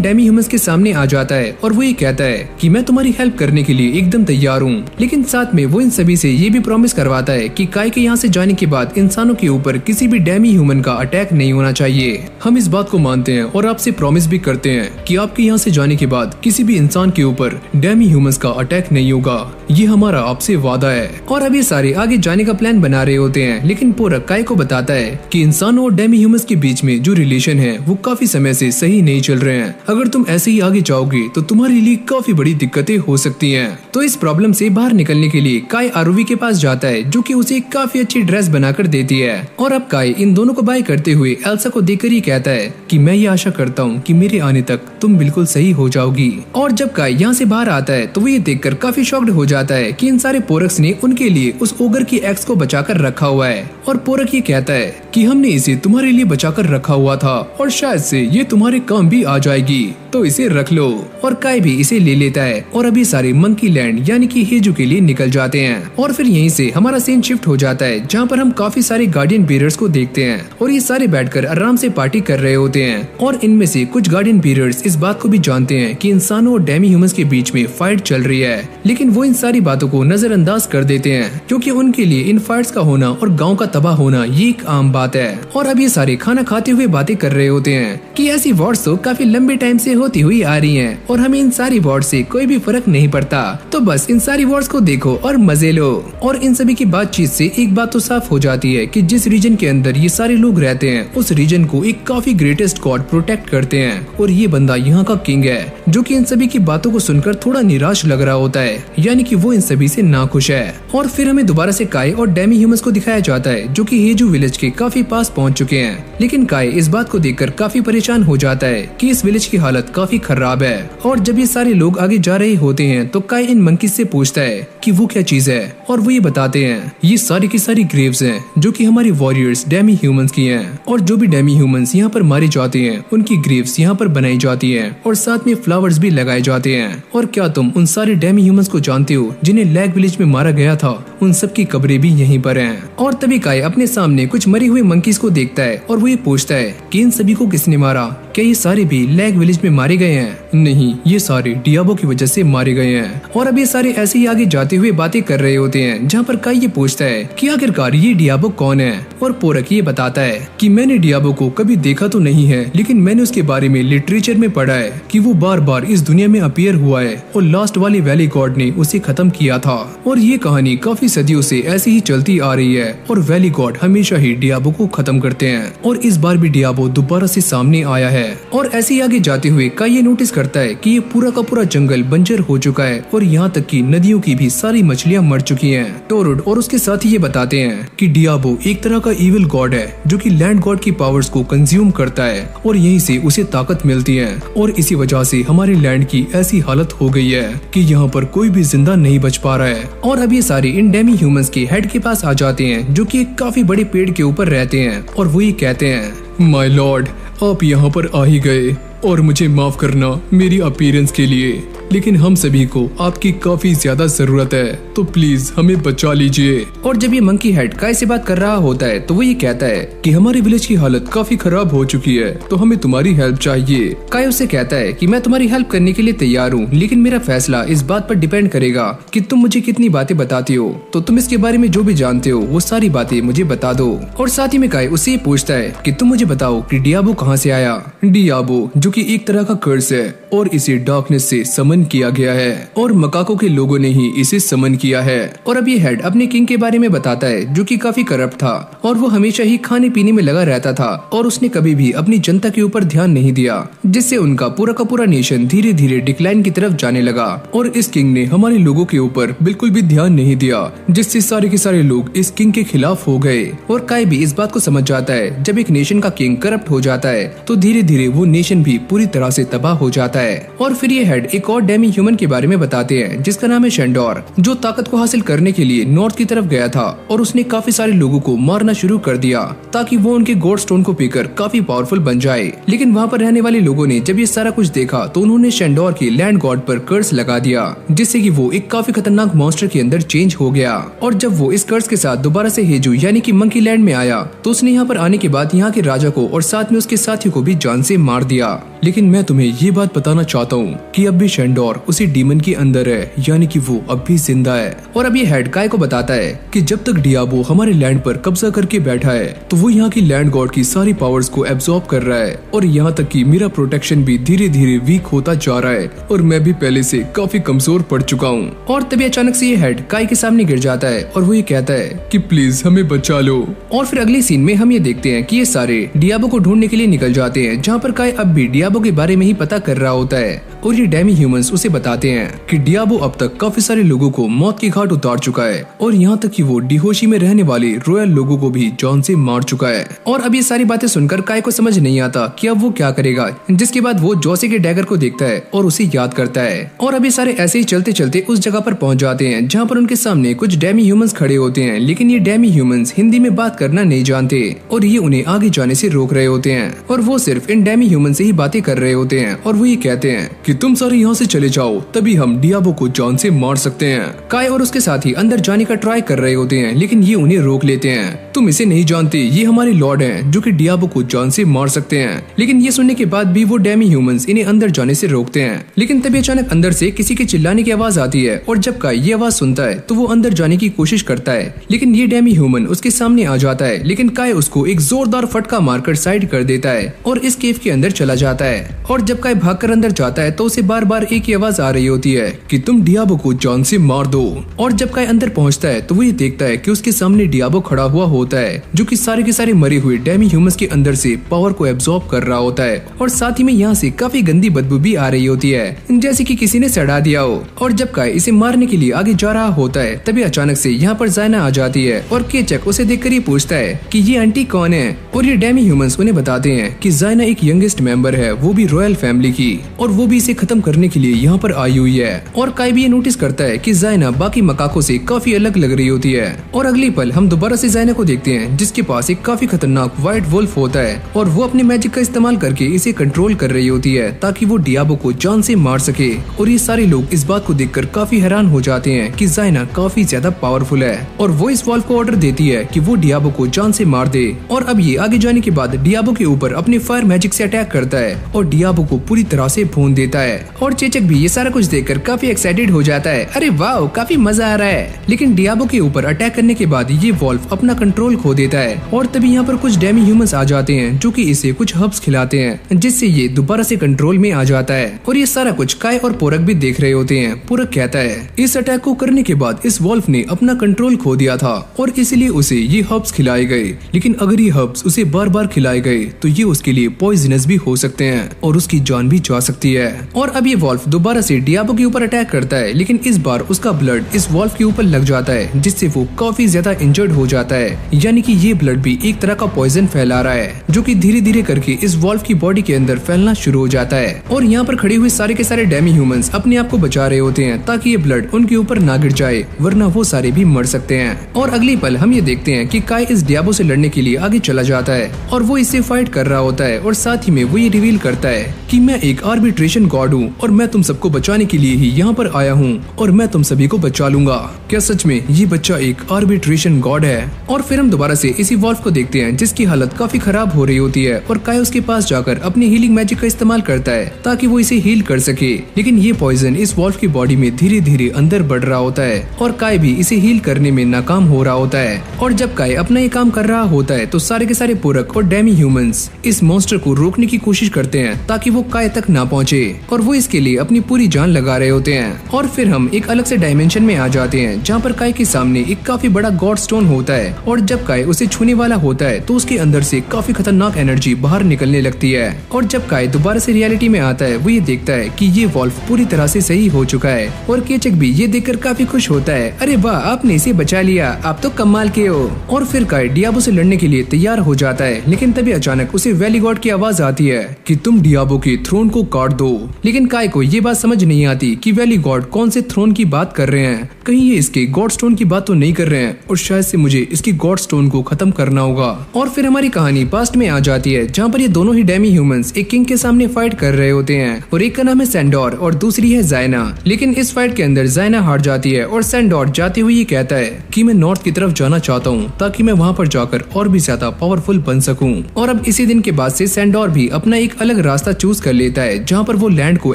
A: डेमी ह्यूमंस के सामने आ जाता है और वो ये कहता है कि मैं तुम्हारी हेल्प करने के लिए एकदम तैयार हूँ, लेकिन साथ में वो इन सभी से ये भी प्रॉमिस करवाता है कि काय के यहाँ से जाने के बाद इंसानों के ऊपर किसी भी डेमी ह्यूमन का अटैक नहीं होना चाहिए।
B: हम इस बात को मानते हैं और आपसे प्रॉमिस भी करते हैं कि आपके यहाँ से जाने के बाद किसी भी इंसान के ऊपर डेमी ह्यूमंस का अटैक नहीं होगा। ये हमारा आपसे वादा है।
A: और अब ये सारे आगे जाने का प्लान बना रहे होते हैं, लेकिन पोरक काई को बताता है कि इंसानों और डेमी ह्यूमंस के बीच में जो रिलेशन है वो काफी समय से सही नहीं चल रहे हैं। अगर तुम ऐसे ही आगे जाओगे तो तुम्हारे लिए काफी बड़ी दिक्कतें हो सकती हैं। तो इस प्रॉब्लम से बाहर निकलने के लिए काई आरुवी के पास जाता है, जो कि उसे काफी अच्छी ड्रेस बनाकर देती है। और अब काई इन दोनों को बाय करते हुए एल्सा को देखकर ही कहता है कि मैं ये आशा करता हूँ कि मेरे आने तक तुम बिल्कुल सही हो जाओगी। और जब काई यहाँ से बाहर आता है तो वो ये देखकर काफी शॉक्ड हो जाता है कि इन सारे पोरक्स ने उनके लिए उस ओगर की एक्स को बचाकर रखा हुआ है। और पोरक ये कहता है कि हमने इसे तुम्हारे लिए बचाकर रखा हुआ था और शायद से ये तुम्हारे काम भी आ जाएगी, तो इसे रख लो। और काई भी इसे ले लेता है और अभी सारे मंकी लैंड यानी कि हेजू के लिए निकल जाते हैं। और फिर यहीं से हमारा सीन शिफ्ट हो जाता है, जहाँ पर हम काफी सारे गार्डियन बीयर्स को देखते हैं और ये सारे बैठकर आराम से पार्टी कर रहे होते हैं। और इनमें से कुछ गार्डियन बीयर्स इस बात को भी जानते हैं कि इंसानों और डेमी ह्यूमंस के बीच में फाइट चल रही है, लेकिन वो इन सारी बातों को नजरअंदाज कर देते हैं, क्योंकि उनके लिए इन फाइट्स का होना और गाँव का तबाह होना ये एक आम बात है। और अब ये सारे खाना खाते हुए बातें कर रहे होते हैं कि ऐसी वॉर्स तो काफी लंबे टाइम से होती हुई आ रही हैं और हमें इन सारी वॉर्स से कोई भी फर्क नहीं पड़ता, तो बस इन सारी वॉर्स को देखो और मजे लो। और इन सभी की बातचीत से एक बात तो साफ हो जाती है कि जिस रीजन के अंदर ये सारे लोग रहते हैं उस रीजन को एक काफी ग्रेटेस्ट गॉड प्रोटेक्ट करते हैं और ये बंदा यहाँ का किंग है, जो कि इन सभी की बातों को सुनकर थोड़ा निराश लग रहा होता है, यानी कि वो इन सभी से नाखुश है। और फिर हमें दोबारा से काई और डेमी ह्यूमंस को दिखाया जाता है, जो कि हेजू विलेज के काफी पास पहुंच चुके हैं। लेकिन काई इस बात को देखकर काफी परेशान हो जाता है कि इस विलेज की हालत काफी खराब है। और जब ये सारे लोग आगे जा रहे होते हैं तो काई इन मंकीज से पूछता है कि वो क्या चीज है, और वो ये बताते हैं ये सारी की सारी ग्रेव्स हैं, जो कि हमारी वॉरियर्स डेमी ह्यूमंस की हैं। और जो भी डेमी ह्यूमंस यहाँ पर मारे जाते हैं उनकी ग्रेव्स यहाँ पर बनाई जाती हैं और साथ में फ्लावर्स भी लगाए जाते हैं। और क्या तुम उन सारे डेमी ह्यूमंस को जानते हो जिन्हें लैग विलेज में मारा गया था? उन सब की कब्रें भी यहीं पर हैं। और तभी काई अपने सामने कुछ मरे हुए मंकीज को देखता है और वो ये पूछता है कि इन सभी को किसने मारा? क्या ये सारे भी लैग विलेज में मारे गए हैं? नहीं, ये सारे डियाबो की वजह से मारे गए हैं। और अब ये सारे ऐसे ही आगे जाते हुए बातें कर रहे होते हैं, जहाँ पर काई ये पूछता है कि आखिरकार ये डियाबो कौन है? और पोरक ये बताता है कि मैंने डियाबो को कभी देखा तो नहीं है, लेकिन मैंने उसके बारे में लिटरेचर में पढ़ा है कि वो बार बार इस दुनिया में अपीयर हुआ है और लास्ट वाले वैली गॉड ने उसे खत्म किया था। और ये कहानी काफी सदियों से ऐसी ही चलती आ रही है और वैली गॉड हमेशा ही डियाबो को खत्म करते हैं और इस बार भी डियाबो दोबारा से सामने आया है। और ऐसे ही आगे जाते हुए काई ये नोटिस करता है कि ये पूरा का पूरा जंगल बंजर हो चुका है और यहाँ तक कि नदियों की भी सारी मछलियाँ मर चुकी हैं। टोरुड और उसके साथ ही ये बताते हैं कि डियाबो एक तरह का इविल गॉड है, जो कि लैंड गॉड की पावर्स को कंज्यूम करता है और यहीं से उसे ताकत मिलती है। और इसी वजह से हमारे लैंड की ऐसी हालत हो गई है कि यहाँ पर कोई भी जिंदा नहीं बच पा रहा है। और अब ये सारे इन डेमी ह्यूमंस के हेड के पास आ जाते हैं, जो कि एक काफी बड़े पेड़ के ऊपर रहते हैं और वो ये कहते हैं
B: माय लॉर्ड, आप यहाँ पर आ ही गए और मुझे माफ करना मेरी अपीयरेंस के लिए, लेकिन हम सभी को आपकी काफी ज्यादा जरूरत है, तो प्लीज हमें बचा लीजिए।
A: और जब ये मंकी हेड काई से बात कर रहा होता है तो वो ये कहता है
B: कि हमारे विलेज की हालत काफी खराब हो चुकी है, तो हमें तुम्हारी हेल्प चाहिए।
A: काई उससे कहता है कि मैं तुम्हारी हेल्प करने के लिए तैयार हूँ, लेकिन मेरा फैसला इस बात पर डिपेंड करेगा कि तुम मुझे कितनी बातें बताती हो। तो तुम इसके बारे में जो भी जानते हो वो सारी बातें मुझे बता दो। और साथ ही में काई उससे ये पूछता है कि तुम मुझे बताओ कि डियाबो कहाँ से आया?
B: डियाबो जो कि एक तरह का कर्स है और इसे डार्कनेस से समन किया गया है और मकाकों के लोगों ने ही इसे समन किया है।
A: और अब ये हेड अपने किंग के बारे में बताता है, जो कि काफी करप्ट था और वो हमेशा ही खाने पीने में लगा रहता था और उसने कभी भी अपनी जनता के ऊपर ध्यान नहीं दिया, जिससे उनका पूरा का पूरा नेशन धीरे धीरे डिक्लाइन की तरफ जाने लगा।
B: और इस किंग ने हमारे लोगों के ऊपर बिल्कुल भी ध्यान नहीं दिया, जिससे सारे के सारे लोग इस किंग के खिलाफ हो गए।
A: और काई भी इस बात को समझ जाता है, जब एक नेशन का किंग करप्ट हो जाता है तो धीरे धीरे वो नेशन भी पूरी तरह से तबाह हो जाता है। और फिर ये हेड एक और डेमी ह्यूमन के बारे में बताते हैं, जिसका नाम है शेंडोर, जो ताकत को हासिल करने के लिए नॉर्थ की तरफ गया था और उसने काफी सारे लोगों को मारना शुरू कर दिया ताकि वो उनके गॉड स्टोन को पीकर काफी पावरफुल बन जाए। लेकिन वहाँ पर रहने वाले लोगों ने जब ये सारा कुछ देखा तो उन्होंने शेंडोर की लैंड गॉड पर कर्स लगा दिया, जिससे कि वो एक काफी खतरनाक मॉन्स्टर के अंदर चेंज हो गया। और जब वो इस कर्स के साथ दोबारा से हेजू यानी कि मंकी लैंड में आया तो उसने यहाँ पर आने के बाद यहाँ के राजा को और साथ में उसके साथियों को भी जान से मार दिया।
B: लेकिन मैं तुम्हें ये बात बताना चाहता हूँ कि अब भी शेंडोर उसी डीमन के अंदर है, यानी कि वो अब भी जिंदा है।
A: और अब ये हेड काय को बताता है
B: कि जब तक डियाबो हमारे लैंड पर कब्जा करके बैठा है तो वो यहाँ की लैंड गॉड की सारी पावर्स को एब्जॉर्ब कर रहा है, और यहाँ तक कि मेरा प्रोटेक्शन भी धीरे धीरे वीक होता जा रहा है और मैं भी पहले से काफी कमजोर पड़ चुका हूँ।
A: और तभी अचानक से ये हेड काय के सामने गिर जाता है और वो ये कहता है
B: कि प्लीज हमें बचा लो।
A: और फिर अगले सीन में हम ये देखते हैं कि ये सारे डियाबो को ढूंढने के लिए निकल जाते हैं, जहाँ पर काय अब भी डियाबो के बारे में ही पता कर रहा होता है। और ये डेमी ह्यूमंस उसे बताते हैं
B: कि डियाबो अब तक काफी सारे लोगों को मौत की घाट उतार चुका है, और यहाँ तक कि वो डिहोशी में रहने वाले रॉयल लोगों को भी जान से मार चुका है।
A: और अब ये सारी बातें सुनकर काय को समझ नहीं आता कि अब वो क्या करेगा, जिसके बाद वो जोसे के डैगर को देखता है और उसे याद करता है। और अब ये सारे ऐसे ही चलते चलते उस जगह पर पहुंच जाते हैं जहाँ पर उनके सामने कुछ डेमी ह्यूमंस खड़े होते हैं, लेकिन ये डेमी ह्यूमंस हिंदी में बात करना नहीं जानते और ये उन्हें आगे जाने से रोक रहे होते हैं। और वो सिर्फ इन डेमी ह्यूमन से ही बातें कर रहे होते हैं और वो ये कहते हैं
B: कि तुम सारे यहाँ से चले जाओ, तभी हम डियाबो को जान से मार सकते हैं।
A: काय और उसके साथी अंदर जाने का ट्राई कर रहे होते हैं, लेकिन ये उन्हें रोक लेते हैं।
B: तुम इसे नहीं जानते, ये हमारे लॉर्ड हैं जो कि डियाबो को जान से मार सकते हैं।
A: लेकिन ये सुनने के बाद भी वो डेमी ह्यूमंस इन्हें अंदर जाने से रोकते हैं। लेकिन तभी अचानक अंदर से किसी के चिल्लाने की आवाज आती है, और जब काय ये आवाज सुनता है तो वो अंदर जाने की कोशिश करता है, लेकिन ये डेमी ह्यूमन उसके सामने आ जाता है। लेकिन काय उसको एक जोरदार फटका मारकर साइड कर देता है और इस केव के अंदर चला जाता है। और जब काय भागकर अंदर जाता है तो उसे बार बार एक ही आवाज आ रही होती है
B: कि तुम डियाबो को जान से मार दो।
A: और जब काय अंदर पहुंचता है तो वो ये देखता है कि उसके सामने डियाबो खड़ा हुआ होता है, जो कि सारे के सारे मरे हुए डेमी ह्यूमंस के अंदर से पावर को एब्जॉर्ब कर रहा होता है। और साथ ही में यहाँ से काफी गंदी बदबू भी आ रही होती है, जैसे कि किसी ने सड़ा दिया हो। और जब काय इसे मारने के लिए आगे जा रहा होता है तभी अचानक से यहाँ पर जायना आ जाती है, और केचक उसे देखकर ये पूछता है कि ये आंटी कौन है। और ये डेमी ह्यूमंस उन्हें बताते हैं कि जायना एक यंगेस्ट मेंबर है, वो भी रॉयल फैमिली की, और वो भी इसे खत्म करने के लिए यहाँ पर आई हुई है। और काय भी ये नोटिस करता है कि जायना बाकी मकाकों से काफी अलग लग रही होती है। और अगली पल हम दोबारा से जायना को देखते हैं, जिसके पास एक काफी खतरनाक व्हाइट वुल्फ होता है, और वो अपने मैजिक का इस्तेमाल करके इसे कंट्रोल कर रही होती है ताकि वो डियाबो को जान से मार सके। और ये सारे लोग इस बात को देखकर काफी हैरान हो जाते हैं कि जायना काफी ज्यादा पावरफुल है, और वो इस वॉल्फ को ऑर्डर देती है कि वो डियाबो को जान से मार दे। और अब ये आगे जाने के बाद डियाबो के ऊपर अपने फायर मैजिक से अटैक करता है और डियाबो को पूरी तरह से भून देता है। और चेचक भी ये सारा कुछ देखकर काफी एक्साइटेड हो जाता है, अरे वाह काफी मजा आ रहा है। लेकिन डियाबो के ऊपर अटैक करने के बाद ये वॉल्फ अपना कंट्रोल खो देता है, और तभी यहाँ पर कुछ डेमी ह्यूमंस आ जाते हैं जो कि इसे कुछ हर्ब्स खिलाते हैं, जिससे ये दोबारा से कंट्रोल में आ जाता है। और ये सारा कुछ काय और पोरक भी देख रहे होते हैं। पोरक कहता है
B: इस अटैक को करने के बाद इस वॉल्फ ने अपना कंट्रोल खो दिया था और इसलिए उसे ये हर्ब्स खिलाए गए, लेकिन अगर ये हर्ब्स उसे बार बार खिलाए गए तो ये उसके लिए पॉइजनस भी हो सकते हैं और उसकी जान भी जा सकती है।
A: और अब ये वॉल्फ दोबारा से डियाबो के ऊपर अटैक करता है, लेकिन इस बार उसका ब्लड इस वॉल्फ के ऊपर लग जाता है, जिससे वो काफी ज्यादा इंजर्ड हो जाता है। यानी कि ये ब्लड भी एक तरह का पॉइजन फैला रहा है, जो कि धीरे धीरे करके इस वॉल्फ की बॉडी के अंदर फैलना शुरू हो जाता है। और यहाँ पर खड़े हुए सारे के सारे डेमी ह्यूमंस अपने आप को बचा रहे होते हैं ताकि ये ब्लड उनके ऊपर ना गिर जाए, वरना वो सारे भी मर सकते हैं। और अगली पल हम ये देखते हैं कि काय इस डियाबो से लड़ने के लिए आगे चला जाता है और वो इससे फाइट कर रहा होता है, और साथ ही में वो ये रिवील करता है
B: कि मैं एक आर्बिट्रेशन गॉड हूँ और मैं तुम सबको बचाने के लिए ही यहाँ पर आया हूँ और मैं तुम सभी को बचा लूंगा। क्या सच में ये बच्चा एक आर्बिट्रेशन गॉड है?
A: और फिर हम दोबारा से इसी वॉल्फ को देखते हैं जिसकी हालत काफी खराब हो रही होती है, और काय उसके पास जाकर अपनी हीलिंग मैजिक का इस्तेमाल करता है ताकि वो इसे हील कर सके। लेकिन ये पॉइजन इस वॉल्फ की बॉडी में धीरे धीरे अंदर बढ़ रहा होता है और काय भी इसे हील करने में नाकाम हो रहा होता है। और जब काय अपना ये काम कर रहा होता है तो सारे के सारे पोरक और डेमी ह्यूमंस इस मॉन्स्टर को रोकने की कोशिश करते हैं ताकि वो काय तक ना पहुंचे, और वो इसके लिए अपनी पूरी जान लगा रहे होते हैं। और फिर हम एक अलग से डायमेंशन में आ जाते हैं जहाँ पर काय के सामने एक काफी बड़ा गॉड स्टोन होता है, और जब काय उसे छूने वाला होता है तो उसके अंदर से काफी खतरनाक एनर्जी बाहर निकलने लगती है। और जब काय दोबारा से रियलिटी में आता है वो ये देखता है कि ये वॉल्फ पूरी तरह से सही हो चुका है, और केचक भी ये देखकर काफी खुश होता है, अरे वाह आपने इसे बचा लिया, आप तो कमाल के हो। और फिर काय डियाबो से लड़ने के लिए तैयार हो जाता है, लेकिन तभी अचानक उसे वैली गॉड की आवाज आती है
B: कि तुम डियाबो के थ्रोन को काट दो।
A: लेकिन काय को ये बात समझ नहीं आती कि वैली गॉड कौन से थ्रोन की बात कर रहे हैं। कहीं ये इसके गॉड स्टोन की बात तो नहीं कर रहे हैं और शायद से मुझे इसकी गॉड स्टोन को खत्म करना होगा। और फिर हमारी कहानी पास्ट में आ जाती है जहाँ पर ये दोनों ही डेमी ह्यूमंस एक किंग के सामने फाइट कर रहे होते हैं और एक का नाम है सैंडोर और दूसरी है जायना। लेकिन इस फाइट के अंदर जायना हार जाती है और सैंडोर जाते हुए ये कहता है कि मैं नॉर्थ की तरफ जाना चाहता हूँ ताकि मैं वहाँ पर जाकर और भी ज्यादा पावरफुल बन सकूँ। और अब इसी दिन के बाद से सैंडोर भी अपना एक अलग रास्ता चूज कर लेता है जहाँ पर वो लैंड को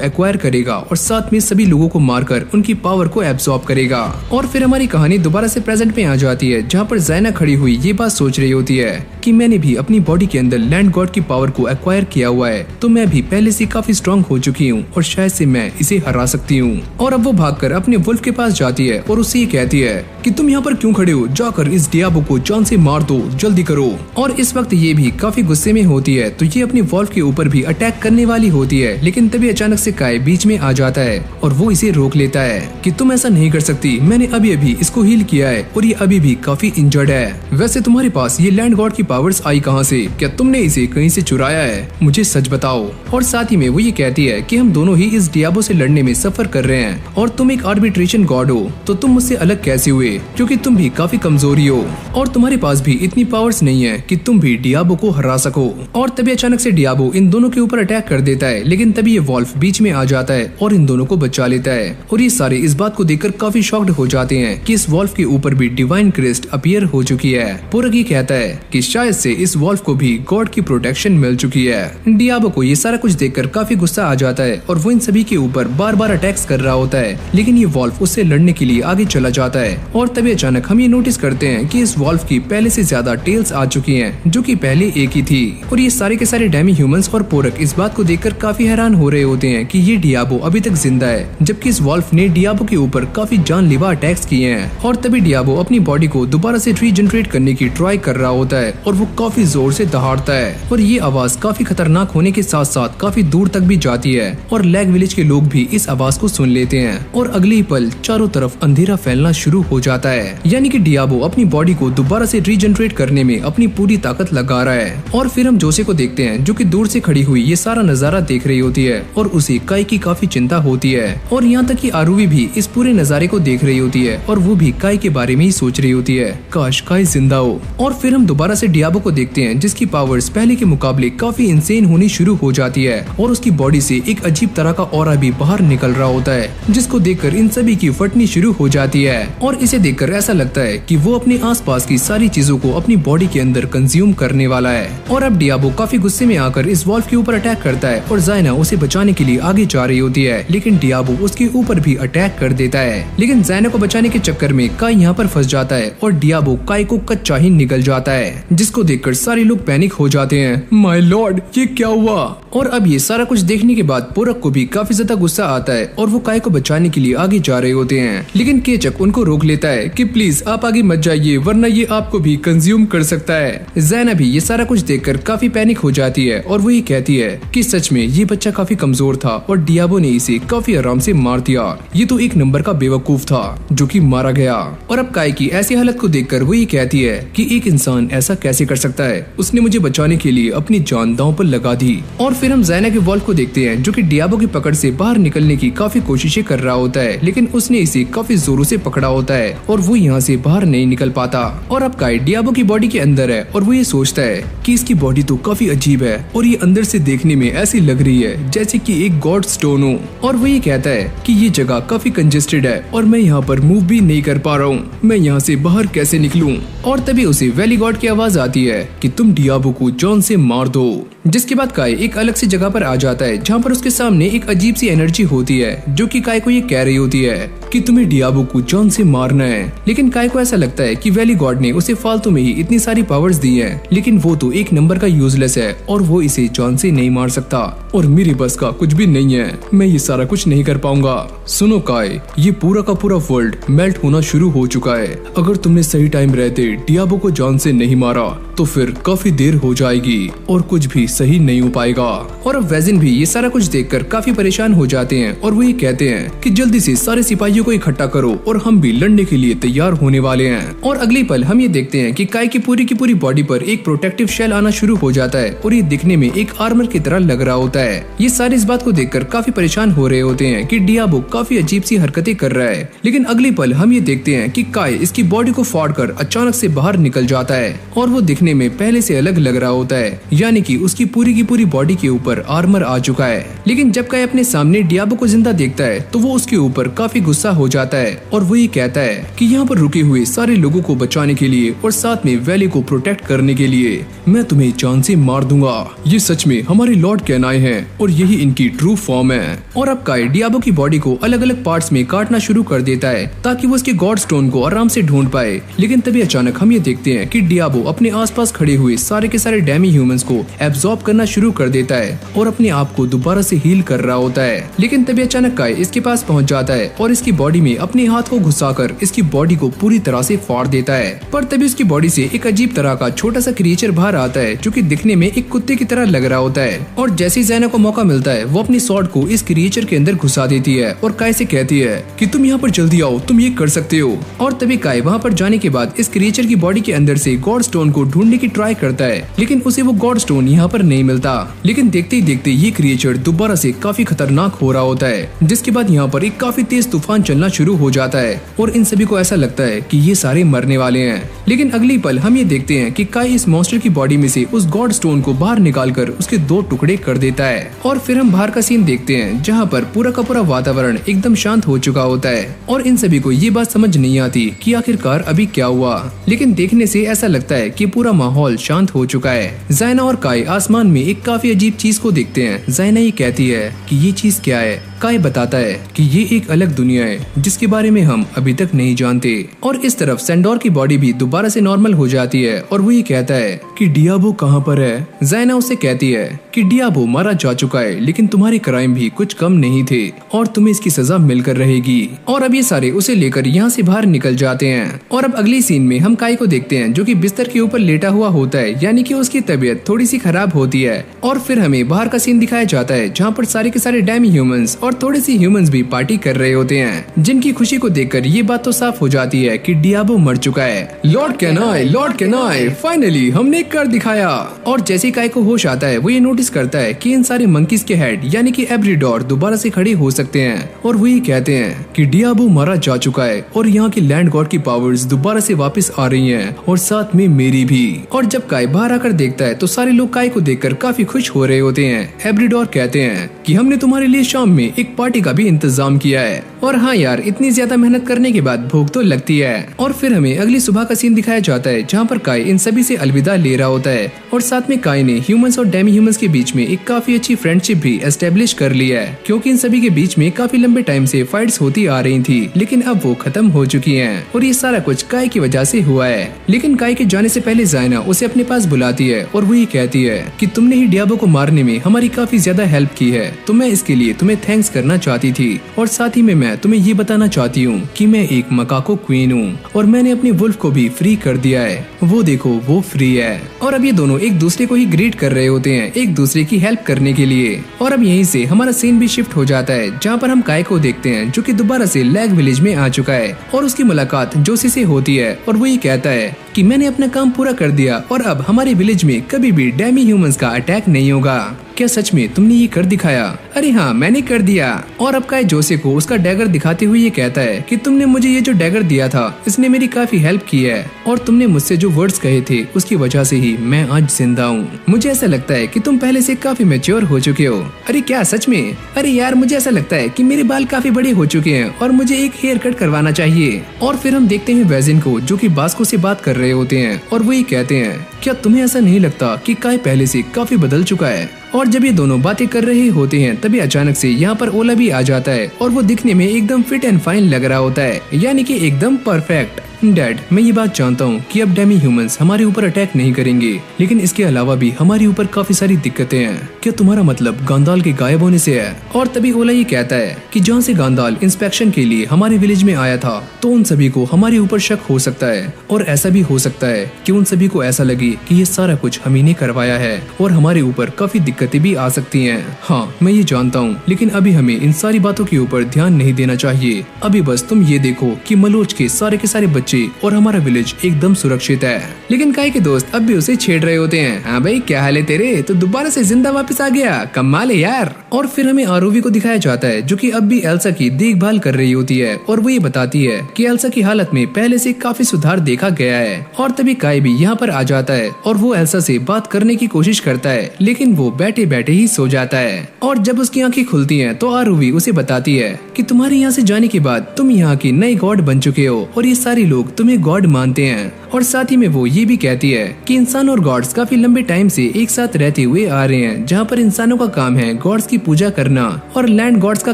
A: एक्वायर करेगा और साथ में सभी लोगों को मारकर उनकी पावर को एब्सॉर्ब करेगा। और फिर हमारी कहानी दोबारा से प्रेजेंट में आ जाती है जहाँ पर जायना खड़ी हुई ये बात सोच रही होती है कि मैंने भी अपनी बॉडी के अंदर लैंड गॉड की पावर को एक्वायर किया हुआ है, तो मैं भी पहले से काफी स्ट्रांग हो चुकी हूँ और शायद से मैं इसे हरा सकती हूँ। और अब वो भागकर अपने वुल्फ के पास जाती है और उससे ये कहती है कि तुम यहाँ पर क्यों खड़े हो, जाकर इस डियाबो को जान से मार दो, जल्दी करो। और इस वक्त ये भी काफी गुस्से में होती है तो ये अपनी वॉल्फ के ऊपर भी अटैक करने वाली होती है, लेकिन तभी अचानक से काय बीच में आ जाता है और वो इसे रोक लेता है कि तुम ऐसा नहीं कर सकती, मैंने अभी अभी इसको हील किया है और ये अभी भी काफी इंजर्ड है। वैसे तुम्हारे पास ये लैंड गॉड की पावर्स आई कहाँ से, क्या तुमने इसे कहीं से चुराया है, मुझे सच बताओ। और साथ ही में वो ये कहती है कि हम दोनों ही इस डियाबो से लड़ने में सफर कर रहे हैं और तुम एक आर्बिट्रेशन गॉड हो तो तुम मुझसे अलग कैसे हुए, क्योंकि तुम भी काफी कमजोरी हो और तुम्हारे पास भी इतनी पावर्स नहीं है कि तुम भी डियाबो को हरा सको। और तभी अचानक से डियाबो इन दोनों के ऊपर अटैक कर देता है, लेकिन तभी ये वॉल्फ बीच में आ जाता है और इन दोनों को बचा लेता है। और ये सारे इस बात को देखकर काफी शॉक्ड हो जाते हैं कि इस वॉल्फ के ऊपर भी डिवाइन क्रिस्ट अपीयर हो चुकी है। पूरक ये कहता है कि शायद से इस वॉल्फ को भी गॉड की प्रोटेक्शन मिल चुकी है। डियाबो को ये सारा कुछ देखकर काफी गुस्सा आ जाता है और वो इन सभी के ऊपर बार बार अटैक्स कर रहा होता है, लेकिन ये वॉल्फ उससे लड़ने के लिए आगे चला जाता है। और तभी अचानक हम ये नोटिस करते हैं कि इस वॉल्फ की पहले से ज्यादा टेल्स आ चुकी हैं, जो कि पहले एक ही थी। और ये सारे के सारे डेमी ह्यूमंस और पोरक इस बात को देखकर काफी हैरान हो रहे होते हैं कि ये डियाबो अभी तक जिंदा है, जबकि इस वॉल्फ ने डियाबो के ऊपर काफी जानलेवा अटैक्स किए हैं। और तभी डियाबो अपनी बॉडी को दोबारा से रीजनरेट करने की ट्राई कर रहा होता है और वो काफी जोर से दहाड़ता है और ये आवाज काफी खतरनाक होने के साथ साथ काफी दूर तक भी जाती है और लैग विलेज के लोग भी इस आवाज को सुन लेते हैं। और अगले ही पल चारों तरफ अंधेरा फैलना शुरू हो जाता है, यानी कि डियाबो अपनी बॉडी को दोबारा से रीजनरेट करने में अपनी पूरी ताकत लगा रहा है। और फिर हम जोसे को देखते हैं जो कि दूर से खड़ी हुई ये सारा नजारा देख रही होती है और उसे काय की काफी चिंता होती है। और यहाँ तक कि आरुवी भी इस पूरे नजारे को देख रही होती है और वो भी काय के बारे में ही सोच रही होती है, काश काय जिंदा हो। और फिर हम दोबारा से डियाबो को देखते हैं जिसकी पावर्स पहले के मुकाबले काफी इंसेन होनी शुरू हो जाती है और उसकी बॉडी से एक अजीब तरह का ऑरा भी बाहर निकल रहा होता है, जिसको देखकर इन सभी की फटनी शुरू हो जाती है। और इसे देखकर ऐसा लगता है कि वो अपने आसपास की सारी चीजों को अपनी बॉडी के अंदर कंज्यूम करने वाला है। और अब डियाबो काफी गुस्से में आकर इस वॉल्फ के ऊपर अटैक करता है और जायना उसे बचाने के लिए आगे जा रही होती है, लेकिन डियाबो उसके ऊपर भी अटैक कर देता है। लेकिन जायना को बचाने के चक्कर में काय यहाँ पर फंस जाता है और डियाबो काय को कच्चा ही निगल जाता है, जिसको देखकर सारे लोग पैनिक हो जाते हैं। माय लॉर्ड, ये क्या हुआ? और अब ये सारा कुछ देखने के बाद पोरक को भी काफी ज्यादा गुस्सा आता है और वो काय को बचाने के लिए आगे जा रहे होते हैं, लेकिन केचक उनको रोक लेता है कि प्लीज आप आगे मत जाइए वरना ये आपको भी कंज्यूम कर सकता है। जायना भी ये सारा कुछ देखकर काफी पैनिक हो जाती है और वो ये कहती है कि सच में ये बच्चा काफी कमजोर था और डियाबो ने इसे काफी आराम से मार दिया, ये तो एक नंबर का बेवकूफ था जो कि मारा गया। और अब काय की ऐसी हालत को देखकर वो ये कहती है कि एक इंसान ऐसा कैसे कर सकता है, उसने मुझे बचाने के लिए अपनी जान दांव पर लगा दी। और फिर हम जायना के वॉल्फ को देखते हैं जो कि डियाबो की पकड़ से बाहर निकलने की काफी कोशिशें कर रहा होता है, लेकिन उसने इसे काफी जोरों से पकड़ा होता है और वो यहाँ से बाहर नहीं निकल पाता। और अब काय डियाबो की बॉडी के अंदर है और वो ये सोचता है कि इसकी बॉडी तो काफी अजीब है और ये अंदर से देखने में ऐसी लग रही है जैसे कि एक गॉड स्टोन हो। और वो ये कहता है कि ये जगह काफी कंजेस्टेड है और मैं यहाँ पर मूव भी नहीं कर पा रहा हूँ, मैं यहाँ से बाहर कैसे निकलूं? और तभी उसे वैली गॉड की आवाज आती है कि तुम डियाबो को जॉन से मार दो। जिसके बाद काय एक अलग सी जगह पर आ जाता है जहाँ पर उसके सामने एक अजीब सी एनर्जी होती है जो कि काय को ये कह रही होती है कि तुम्हें डियाबो को जॉन से मारना है। लेकिन काय को ऐसा लगता है कि वैली गॉड ने उसे फालतू में ही इतनी सारी पावर्स दी हैं, लेकिन वो तो एक नंबर का यूजलेस है और वो इसे जॉन से नहीं मार सकता और मेरी बस का कुछ भी नहीं है, मैं ये सारा कुछ नहीं कर पाऊंगा। सुनो काय, ये पूरा का पूरा वर्ल्ड मेल्ट होना शुरू हो चुका है, अगर तुमने सही टाइम रहते डियाबो को जॉन से नहीं मारा तो फिर काफी देर हो जाएगी और कुछ भी सही नहीं हो पाएगा। और अब वैजिन भी ये सारा कुछ देखकर काफी परेशान हो जाते हैं और वो ये कहते हैं कि जल्दी से सारे सिपाहियों को इकट्ठा करो और हम भी लड़ने के लिए तैयार होने वाले हैं। और अगले पल हम ये देखते हैं कि काय की पूरी बॉडी पर एक प्रोटेक्टिव शेल आना शुरू हो जाता है और ये दिखने में एक आर्मर की तरह लग रहा होता है। ये सारे इस बात को देखकर काफी परेशान हो रहे होते हैं कि डियाबो काफी अजीब सी हरकतें कर रहा है, लेकिन अगली पल हम ये देखते हैं कि काय इसकी बॉडी को फाड़कर अचानक से बाहर निकल जाता है और वो दिखने में पहले से अलग लग रहा होता है, यानी कि उसकी पूरी की पूरी बॉडी के ऊपर आर्मर आ चुका है। लेकिन जब काय अपने सामने डियाबो को जिंदा देखता है तो वो उसके ऊपर काफी गुस्सा हो जाता है और वो ये कहता है कि यहाँ पर रुके हुए सारे लोगों को बचाने के लिए और साथ में वैली को प्रोटेक्ट करने के लिए मैं तुम्हें जान से मार दूंगा। ये सच में हमारे लॉर्ड कैनाई हैं और यही इनकी ट्रू फॉर्म है। और अब काय डियाबो की बॉडी को अलग अलग पार्ट्स में काटना शुरू कर देता है ताकि वो उसके गॉड स्टोन को आराम से ढूंढ पाए। लेकिन तभी अचानक हम ये देखते हैं कि डियाबो अपने आसपास खड़े हुए सारे के सारे डेमी ह्यूमंस को एब्जॉर्ब करना शुरू कर देता है और अपने आप को दोबारा से हील कर रहा होता है। लेकिन तभी अचानक काय इसके पास पहुंच जाता है और इसकी बॉडी में अपने हाथ को घुसाकर इसकी बॉडी को पूरी तरह से फाड़ देता है। पर तभी उसकी बॉडी से एक अजीब तरह का छोटा सा क्रिएचर बाहर आता है जो कि दिखने में एक कुत्ते की तरह लग रहा होता है। और जैसे ही ज़ैना को मौका मिलता है वो अपनी स्वॉर्ड को इस क्रिएचर के अंदर घुसा देती है और काय से कहती है कि तुम यहाँ पर जल्दी आओ, तुम ये कर सकते हो। और तभी काय वहाँ पर जाने के बाद इस क्रिएचर की बॉडी के अंदर से गॉड स्टोन को ढूंढने की ट्राई करता है, लेकिन उसे वो गॉड स्टोन यहाँ पर नहीं मिलता। लेकिन देखते ही देखते ये क्रिएचर दोबारा से काफी खतरनाक हो रहा होता है, जिसके बाद यहाँ पर एक काफी तेज तूफान चलना शुरू हो जाता है और इन सभी को ऐसा लगता है कि ये सारे मरने वाले हैं। लेकिन अगली पल हम ये देखते हैं कि काय इस मॉन्स्टर की बॉडी में से उस गॉड स्टोन को बाहर निकालकर उसके 2 टुकड़े कर देता है। और फिर हम बाहर का सीन देखते हैं जहाँ पर पूरा का पूरा वातावरण एकदम शांत हो चुका होता है और इन सभी को ये बात समझ नहीं आती कि आखिरकार अभी क्या हुआ। लेकिन देखने से ऐसा लगता है कि पूरा माहौल शांत हो चुका है। ज़ैना और काय आसमान में एक काफी अजीब चीज को देखते हैं। ज़ैना ये कहती है कि ये चीज क्या है। काय बताता है कि ये एक अलग दुनिया है जिसके बारे में हम अभी तक नहीं जानते। और इस तरफ सैंडोर की बॉडी भी दोबारा से नॉर्मल हो जाती है और वो ये कहता है कि डियाबो कहाँ पर है। ज़ैना उससे कहती है कि डियाबो मारा जा चुका है, लेकिन तुम्हारे क्राइम भी कुछ कम नहीं थे और तुम्हें इसकी सजा मिलकर रहेगी। और अब ये सारे उसे लेकर यहाँ से बाहर निकल जाते हैं। और अब अगली सीन में हम काय को देखते हैं जो कि बिस्तर के ऊपर लेटा हुआ होता है, यानी कि उसकी तबीयत थोड़ी सी खराब होती है। और फिर हमें बाहर का सीन दिखाया जाता है जहाँ पर सारे के सारे डेमी ह्यूमंस और थोड़े से ह्यूमंस भी पार्टी कर रहे होते हैं, जिनकी खुशी को देखकर ये बात तो साफ हो जाती है कि डियाबो मर चुका है। लॉर्ड कैनाई, फाइनली हमने कर दिखाया। और जैसे काय को होश आता है वो ये नोटिस करता है कि इन सारे मंकीज के हेड यानी कि एब्रिडोर दोबारा से खड़े हो सकते हैं और वो ये कहते हैं कि डियाबो मारा जा चुका है और यहाँ की लैंड गॉड की पावर्स दोबारा से वापस आ रही हैं और साथ में मेरी भी। और जब काय बाहर आकर देखता है तो सारे लोग काय को देखकर काफी खुश हो रहे होते हैं। एब्रिडोर कहते हैं कि हमने तुम्हारे लिए शाम में एक पार्टी का भी इंतजाम किया है। और हाँ यार, इतनी ज्यादा मेहनत करने के बाद भूख तो लगती है। और फिर हमें अगली सुबह का सीन दिखाया जाता है जहाँ पर काय इन सभी से अलविदा ले रहा होता है और साथ में काय ने ह्यूमंस और डेमी ह्यूमंस के बीच में एक काफी अच्छी फ्रेंडशिप भी एस्टेब्लिश कर ली है, क्योंकि इन सभी के बीच में काफी लंबे टाइम से फाइट्स होती आ रही थी, लेकिन अब वो खत्म हो चुकी हैं और ये सारा कुछ काय की वजह से हुआ है। लेकिन काय के जाने से पहले ज़ैना उसे अपने पास बुलाती है और वो ये कहती है कि तुमने ही डियाबो को मारने में हमारी काफी ज्यादा हेल्प की है, तो मैं इसके लिए तुम्हें थैंक्स करना चाहती थी। और साथ ही में मैं तुम्हें ये बताना चाहती हूँ कि मैं एक मकाको क्वीन हूँ और मैंने अपने वुल्फ को भी फ्री कर दिया है, वो देखो वो फ्री है। और अब ये दोनों एक दूसरे को ही ग्रीट कर रहे होते हैं एक दूसरे की हेल्प करने के लिए। और अब यहीं से हमारा सीन भी शिफ्ट हो जाता है जहाँ पर हम काय को देखते हैं जो कि दोबारा से लैग विलेज में आ चुका है और उसकी मुलाकात जोशी से होती है और वो ये कहता है कि मैंने अपना काम पूरा कर दिया और अब हमारे विलेज में कभी भी डेमी ह्यूमंस का अटैक नहीं होगा। क्या सच में तुमने ये कर दिखाया? अरे हाँ, मैंने कर दिया। और अब काय जोसे को उसका डैगर दिखाते हुए ये कहता है कि तुमने मुझे ये जो डैगर दिया था इसने मेरी काफी हेल्प की है और तुमने मुझसे जो वर्ड्स कहे थे उसकी वजह से ही मैं आज जिंदा हूँ। मुझे ऐसा लगता है कि तुम पहले से काफी मैच्योर हो चुके हो। अरे क्या सच में? अरे यार, मुझे ऐसा लगता है कि मेरे बाल काफी बड़े हो चुके हैं और मुझे एक हेयर कट करवाना चाहिए। और फिर हम देखते हैं वैजिन को जो कि बास्को से बात कर रहे होते हैं और वो ये कहते हैं क्या तुम्हें ऐसा नहीं लगता कि काय पहले से काफी बदल चुका है? और जब ये दोनों बातें कर रहे होते हैं तभी अचानक से यहाँ पर ओला भी आ जाता है और वो दिखने में एकदम फिट एंड फाइन लग रहा होता है, यानी कि एकदम परफेक्ट। डैड, मैं ये बात जानता हूँ कि अब डेमी ह्यूमंस हमारे ऊपर अटैक नहीं करेंगे, लेकिन इसके अलावा भी हमारे ऊपर काफी सारी दिक्कतें हैं। क्या तुम्हारा मतलब गांडाल के गायब होने से है? और तभी ओला ये कहता है कि जहाँ से गांडाल इंस्पेक्शन के लिए हमारे विलेज में आया था तो उन सभी को हमारे ऊपर शक हो सकता है और ऐसा भी हो सकता है कि उन सभी को ऐसा लगे कि ये सारा कुछ हम ही ने करवाया है और हमारे ऊपर काफी दिक्कतें भी आ सकती हैं। हाँ, मैं ये जानता हूँ, लेकिन अभी हमें इन सारी बातों के ऊपर ध्यान नहीं देना चाहिए। अभी बस तुम ये देखो कि मलोच के सारे बच्चे बच्चे और हमारा विलेज एकदम सुरक्षित है। लेकिन काई के दोस्त अब भी उसे छेड़ रहे होते हैं। हाँ भाई, क्या हाल है तेरे? तो दोबारा से जिंदा वापस आ गया, कमाल है यार। और फिर हमें आरोवी को दिखाया जाता है जो कि अब भी एल्सा की देखभाल कर रही होती है और वो ये बताती है कि एल्सा की हालत में पहले से काफी सुधार देखा गया है। और तभी काई भी यहाँ पर आ जाता है और वो एल्सा से बात करने की कोशिश करता है, लेकिन वो बैठे बैठे ही सो जाता है। और जब उसकी आंखें खुलती हैं तो आरोवी उसे बताती है कि तुम्हारे यहाँ से जाने के बाद तुम यहाँ की नई गॉड बन चुके हो और ये सारे लोग तुम्हें गॉड मानते हैं। और साथ ही में वो ये भी कहती है कि इंसान और गॉड्स काफी लंबे टाइम से एक साथ रहते हुए आ रहे हैं, जहाँ पर इंसानों का काम है गॉड्स की पूजा करना और लैंड गॉड्स का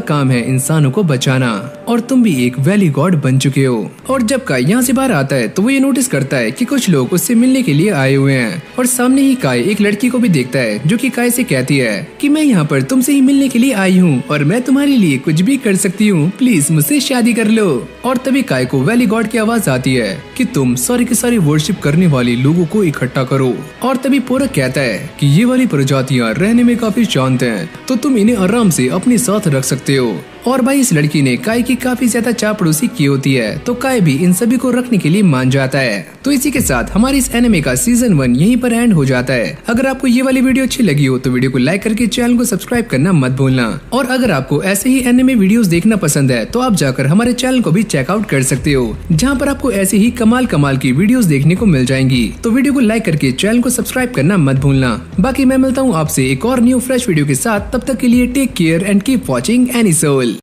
A: काम है इंसानों को बचाना, और तुम भी एक वैली गॉड बन चुके हो। और जब काई यहाँ से बाहर आता है तो वो ये नोटिस करता है कि कुछ लोग उससे मिलने के लिए आए हुए हैं। और सामने ही काई एक लड़की को भी देखता है जो कि काई से कहती है कि मैं यहाँ पर तुमसे ही मिलने के लिए आई हूँ और मैं तुम्हारे लिए कुछ भी कर सकती हूँ, प्लीज मुझसे शादी कर लो। और तभी काई को वैली गॉड की आवाज आती है कि तुम सारे के सारे वर्शिप करने वाले लोगों को इकट्ठा करो। और तभी पोरक कहता है कि ये वाली प्रजातियां रहने में काफी शांत हैं, तो तुम इन्हें आराम से अपने साथ रख सकते हो। और भाई इस लड़की ने काई की काफी ज्यादा चापड़ूसी की होती है, तो काई भी इन सभी को रखने के लिए मान जाता है। तो इसी के साथ हमारी इस एनिमे का सीजन 1 यहीं पर एंड हो जाता है। अगर आपको ये वाली वीडियो अच्छी लगी हो तो वीडियो को लाइक करके चैनल को सब्सक्राइब करना मत भूलना। और अगर आपको ऐसे ही एनिमे वीडियोस देखना पसंद है तो आप जाकर हमारे चैनल को भी चेकआउट कर सकते हो, जहाँ पर आपको ऐसे ही कमाल कमाल की वीडियोस देखने को मिल जाएंगी। तो वीडियो को लाइक करके चैनल को सब्सक्राइब करना मत भूलना। बाकी मैं मिलता हूँ आपसे एक और न्यू फ्रेश वीडियो के साथ, तब तक के लिए take care and keep watching anisole.